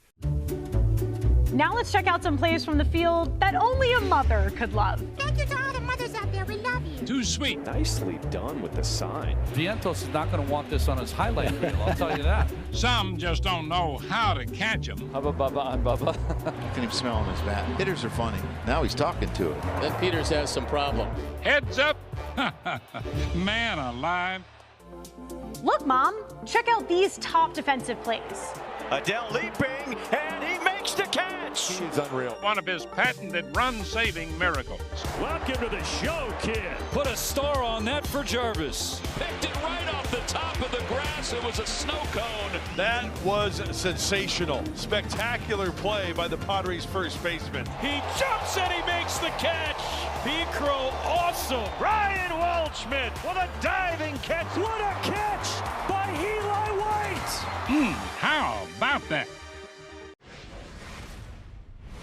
Now let's check out some plays from the field that only a mother could love. Thank you to all the mothers out there. We love you. too sweet. Nicely done with the sign. Vientos is not going to want this on his highlight reel, I'll tell you that. Some just don't know how to catch them. Hubba bubba and bubba. You can even smell on his bat. Hitters are funny. Now he's talking to it. Then Peters has some problem. Heads up. Man alive. Look, Mom, check out these top defensive plays. Adele leaping, and he makes the catch. He's unreal. One of his patented run-saving miracles. Welcome to the show, kid. Put a star on that for Jarvis. Picked it right off the top of the grass. It was a snow cone. That was sensational. Spectacular play by the Padres' first baseman. He jumps and he makes the catch. P-Crow awesome. Ryan Waldschmidt with a diving catch. What a catch by Eli White. How about that?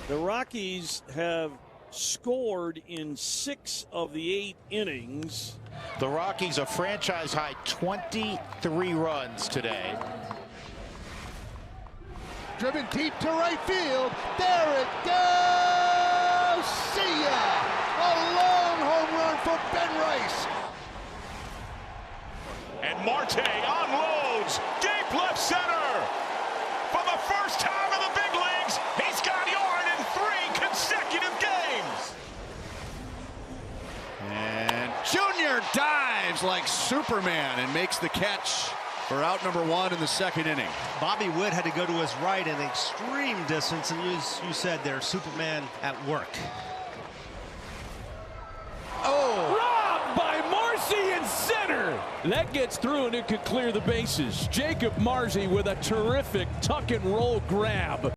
The Rockies have scored in 6 of the 8 innings. The Rockies a franchise high 23 runs today. Driven deep to right field. There it goes. See ya. A long home run for Ben Rice. And Marte unloads deep left center. For the first time in the big leagues, he's got yard in 3 consecutive games. And Junior dives like Superman and makes the catch for out number 1 in the second inning. Bobby Witt had to go to his right an extreme distance, and you said there, Superman at work. Oh! Robbed by Marcy in center. That gets through and it could clear the bases. Jacob Marcy with a terrific tuck and roll grab.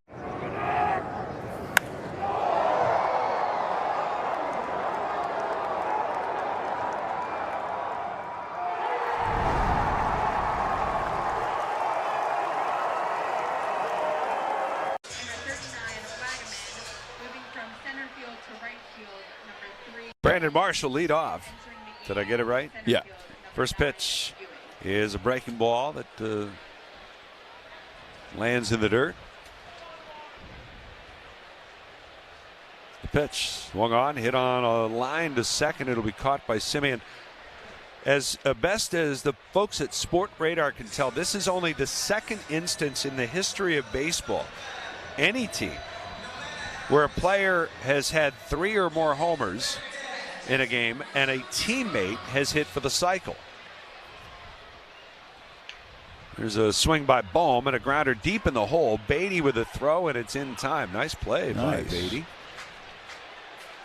Brandon Marshall lead off. Did I get it right? Yeah. First pitch is a breaking ball that lands in the dirt. The pitch swung on, hit on a line to second. It'll be caught by Simeon. As best as the folks at Sport Radar can tell, this is only the second instance in the history of baseball, any team, where a player has had 3 or more homers in a game and a teammate has hit for the cycle. There's a swing by Bohm and a grounder deep in the hole. Beatty with a throw, and it's in time. Nice play by Beatty.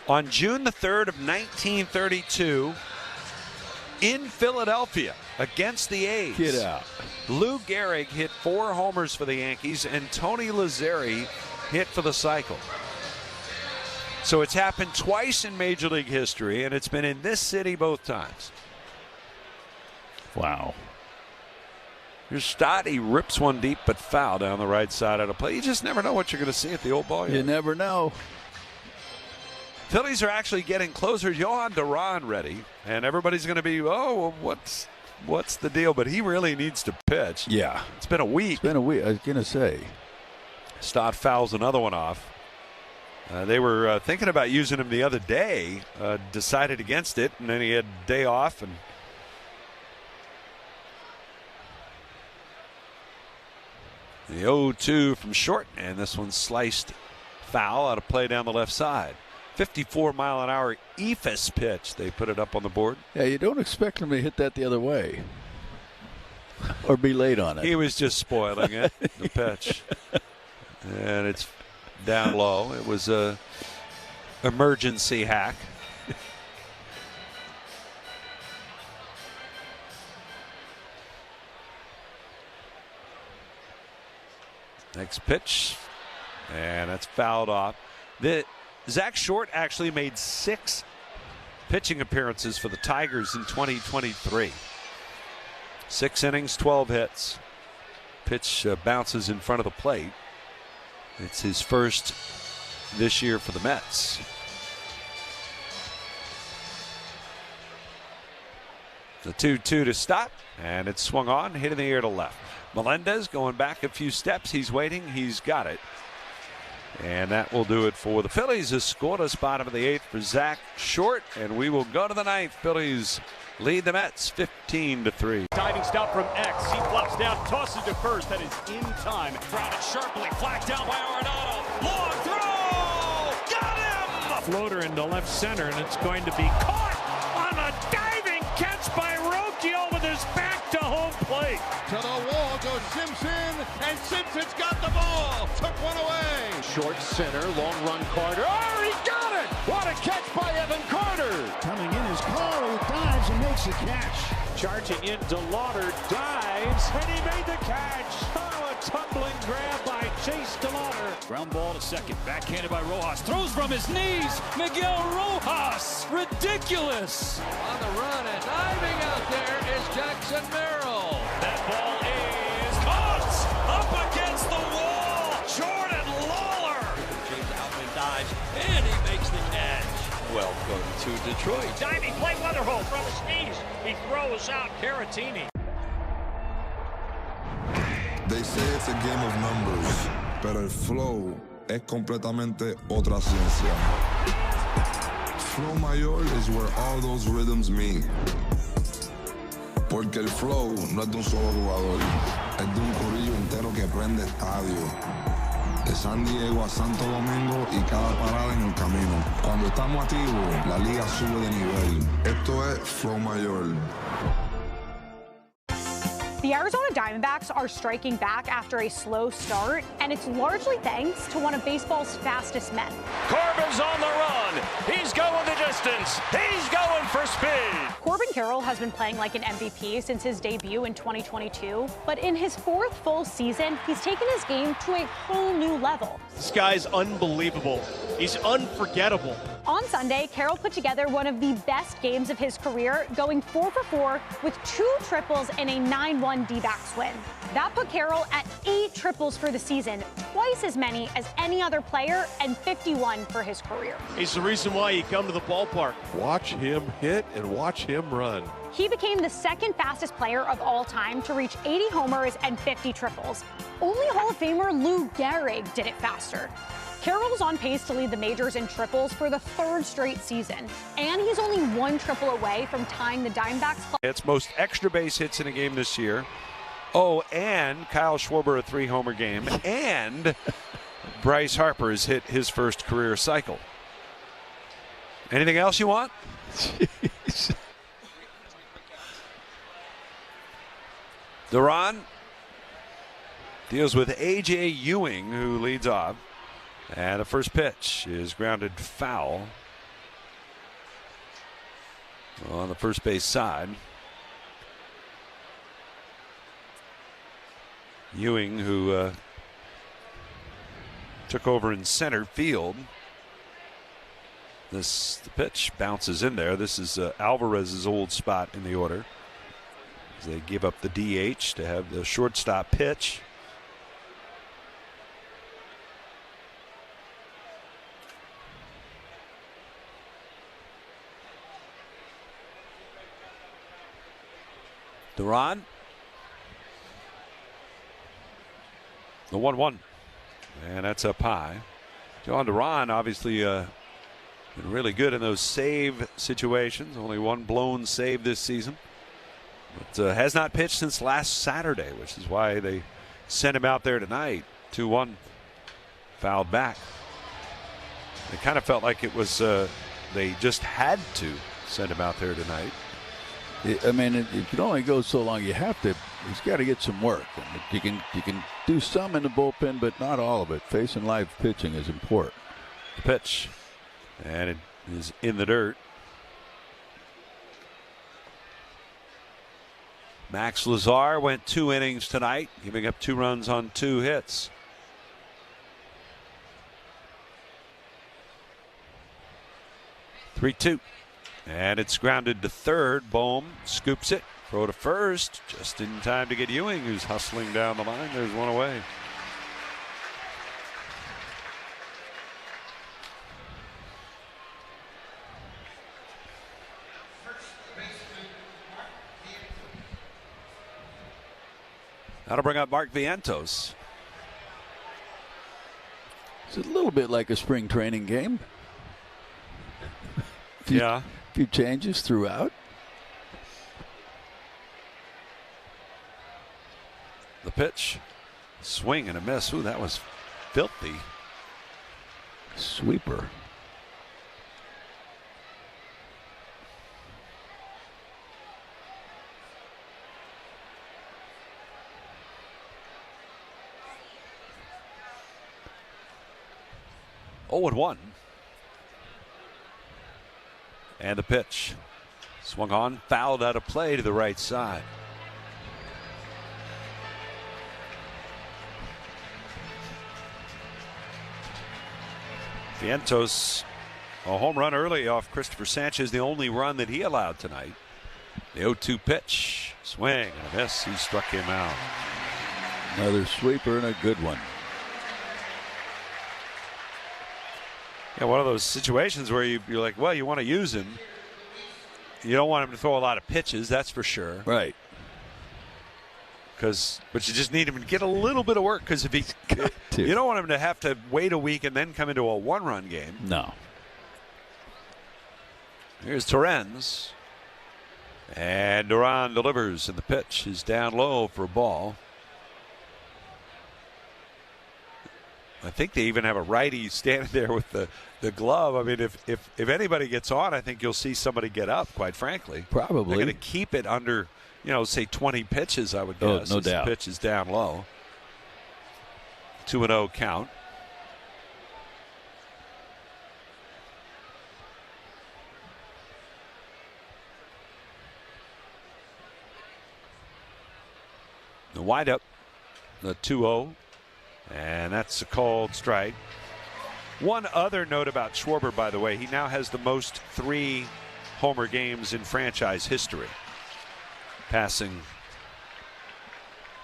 On June the 3rd of 1932, in Philadelphia against the A's, Get out. Lou Gehrig hit 4 homers for the Yankees, and Tony Lazzeri hit for the cycle. So it's happened twice in Major League history, and it's been in this city both times. Wow. Here's Stott. He rips one deep, but foul down the right side of the play. You just never know what you're going to see at the old ball yard. You never know. Phillies are actually getting closer. Johan Duran ready, and everybody's going to be, oh, well, what's the deal? But he really needs to pitch. Yeah. It's been a week. It's been a week. I was going to say. Stott fouls another one off. They were thinking about using him the other day, decided against it, and then he had a day off. And the 0-2 from short, and this one's sliced foul out of play down the left side. 54-mile-an-hour eephus pitch. They put it up on the board. Yeah, you don't expect him to hit that the other way or be late on it. He was just spoiling it, the pitch. And it's down low. It was a emergency hack. Next pitch, and that's fouled off. Zach Short actually made 6 pitching appearances for the Tigers in 2023. 6 innings, 12 hits. Pitch bounces in front of the plate. It's his first this year for the Mets. The 2-2 to Stott, and it's swung on, hit in the air to left. Melendez going back a few steps. He's waiting. He's got it. And that will do it for the Phillies. Has scored us bottom of the 8th for Zach Short, and we will go to the 9th. Phillies lead the Mets 15-3. Diving stop from X. He flops down, tosses to first. That is in time. Grounded sharply, flagged down by Arenado. Long throw, got him. Floater into left center, and it's going to be caught on a diving catch by Rocchio with his back to home plate. To the wall goes Simpson, and Simpson's got the ball. Took one away. Short center, long run Carter. Oh, he got it! What a catch by Evan Carter! Coming in is Carl, who dives and makes the catch. Charging into Lauder, dives, and he made the catch. Oh, a tumbling grab by Chase DeLauder. Ground ball to second, backhanded by Rojas. Throws from his knees. Miguel Rojas, ridiculous. On the run and diving out there is Jackson Merrill. That ball is caught up against the wall. Jordan Lawler. James Outman dives, and he makes the catch. Welcome to Detroit. Diving play Weatherholt from his knees. He throws out Caratini. They say it's a game of numbers, pero el flow es completamente otra ciencia. Flow mayor is where all those rhythms meet. Porque el flow no es de un solo jugador, es de un corillo entero que prende estadio. De San Diego a Santo Domingo y cada parada en el camino. Cuando estamos activos, la liga sube de nivel. Esto es Flow Mayor. The Arizona Diamondbacks are striking back after a slow start, and it's largely thanks to one of baseball's fastest men. Corbin's on the run. He's going the distance. He's going for speed. Corbin Carroll has been playing like an MVP since his debut in 2022, but in his 4th full season, he's taken his game to a whole new level. This guy's unbelievable. He's unforgettable. On Sunday, Carroll put together one of the best games of his career, going 4 for 4 with 2 triples and a 9-1 D-backs win. That put Carroll at 8 triples for the season, twice as many as any other player, and 51 for his career. He's the reason why you come to the ballpark. Watch him hit and watch him run. He became the 2nd fastest player of all time to reach 80 homers and 50 triples. Only Hall of Famer Lou Gehrig did it faster. Carroll's on pace to lead the majors in triples for the 3rd straight season, and he's only 1 triple away from tying the Diamondbacks. It's most extra base hits in a game this year. Oh, and Kyle Schwarber a 3-homer game, and Bryce Harper has hit his first career cycle. Anything else you want? Jeez. Duran deals with A.J. Ewing, who leads off. And the first pitch is grounded foul on the first base side. Ewing, who took over in center field. The pitch bounces in there. This is Alvarez's old spot in the order, as they give up the DH to have the shortstop pitch. Duran. The 1-1. And that's up high. John Duran obviously been really good in those save situations. Only 1 blown save this season. But has not pitched since last Saturday, which is why they sent him out there tonight. 2-1. Fouled back. It kind of felt like it was they just had to send him out there tonight. I mean, it can only go so long. He's got to get some work. You can do some in the bullpen, but not all of it. Facing live pitching is important. The pitch, and it is in the dirt. Max Lazar went 2 innings tonight, giving up 2 runs on 2 hits. (3-2). And it's grounded to third. Bohm scoops it. Throw to first. Just in time to get Ewing, who's hustling down the line. There's 1 away. That'll bring up Mark Vientos. It's a little bit like a spring training game. Yeah. A few changes throughout. The pitch. Swing and a miss. Ooh, that was filthy. Sweeper. Oh, and 1. And the pitch. Swung on, fouled out of play to the right side. Vientos, a home run early off Christopher Sanchez, the only run that he allowed tonight. The 0-2 pitch, swing and a miss. He struck him out. Another sweeper and a good one. Yeah, one of those situations where you're like, well, you want to use him. You don't want him to throw a lot of pitches, that's for sure. Right. But you just need him to get a little bit of work, because if he's, you don't want him to have to wait a week and then come into a one-run game. No. Here's Torrens. And Duran delivers, and the pitch is down low for a ball. I think they even have a righty standing there with the glove. I mean, if anybody gets on, I think you'll see somebody get up, quite frankly. Probably. They're going to keep it under, say 20 pitches, I would guess. No doubt. The pitch is down low. 2-0 count. The windup, the 2-0. And that's a called strike. One other note about Schwarber, by the way, he now has the most 3 homer games in franchise history, passing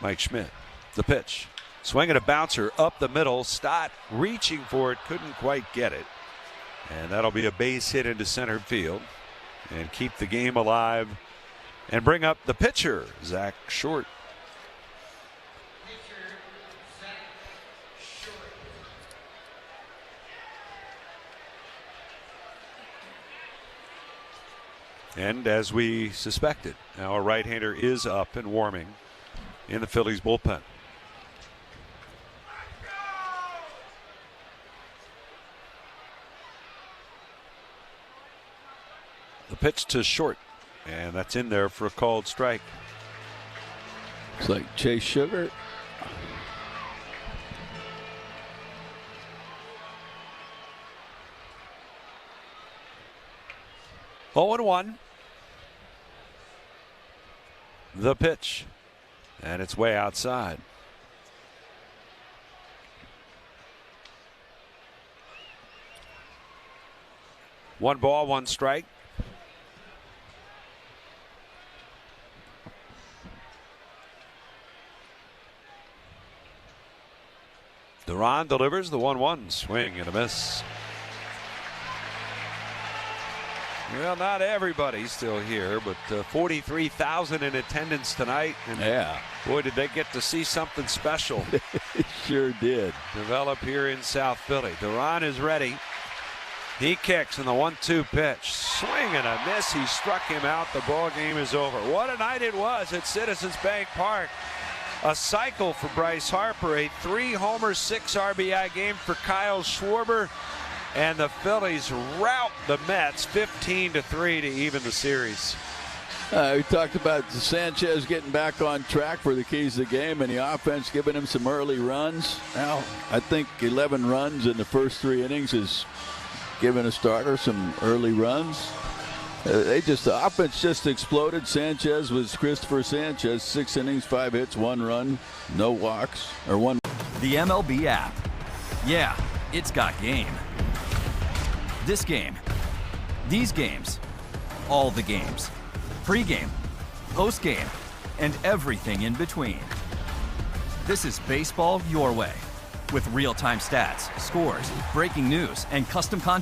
Mike Schmidt. The pitch. Swinging a bouncer up the middle. Stott reaching for it, couldn't quite get it. And that'll be a base hit into center field and keep the game alive and bring up the pitcher, Zach Short. And as we suspected, now a right-hander is up and warming in the Phillies bullpen. The pitch to Short, and that's in there for a called strike. Looks like Chase Sugar. Oh, 1. The pitch, and it's way outside. One ball, 1 strike. Duran delivers the 1-1 swing and a miss. Well, not everybody's still here, but 43,000 in attendance tonight. And yeah. Boy, did they get to see something special. Sure did. Develop here in South Philly. Duran is ready. He kicks in the 1-2 pitch. Swing and a miss. He struck him out. The ball game is over. What a night it was at Citizens Bank Park. A cycle for Bryce Harper. A 3-homer, 6 RBI game for Kyle Schwarber. And the Phillies rout the Mets 15-3 to even the series. We talked about Sanchez getting back on track for the keys of the game, and the offense giving him some early runs. Now, I think 11 runs in the first 3 innings is giving a starter some early runs. The offense just exploded. Sanchez was Christopher Sanchez, 6 innings, 5 hits, 1 run, no walks, or 1. The MLB app. Yeah, it's got game. This game, these games, all the games, pre-game, post-game, and everything in between. This is baseball your way, with real-time stats, scores, breaking news, and custom content.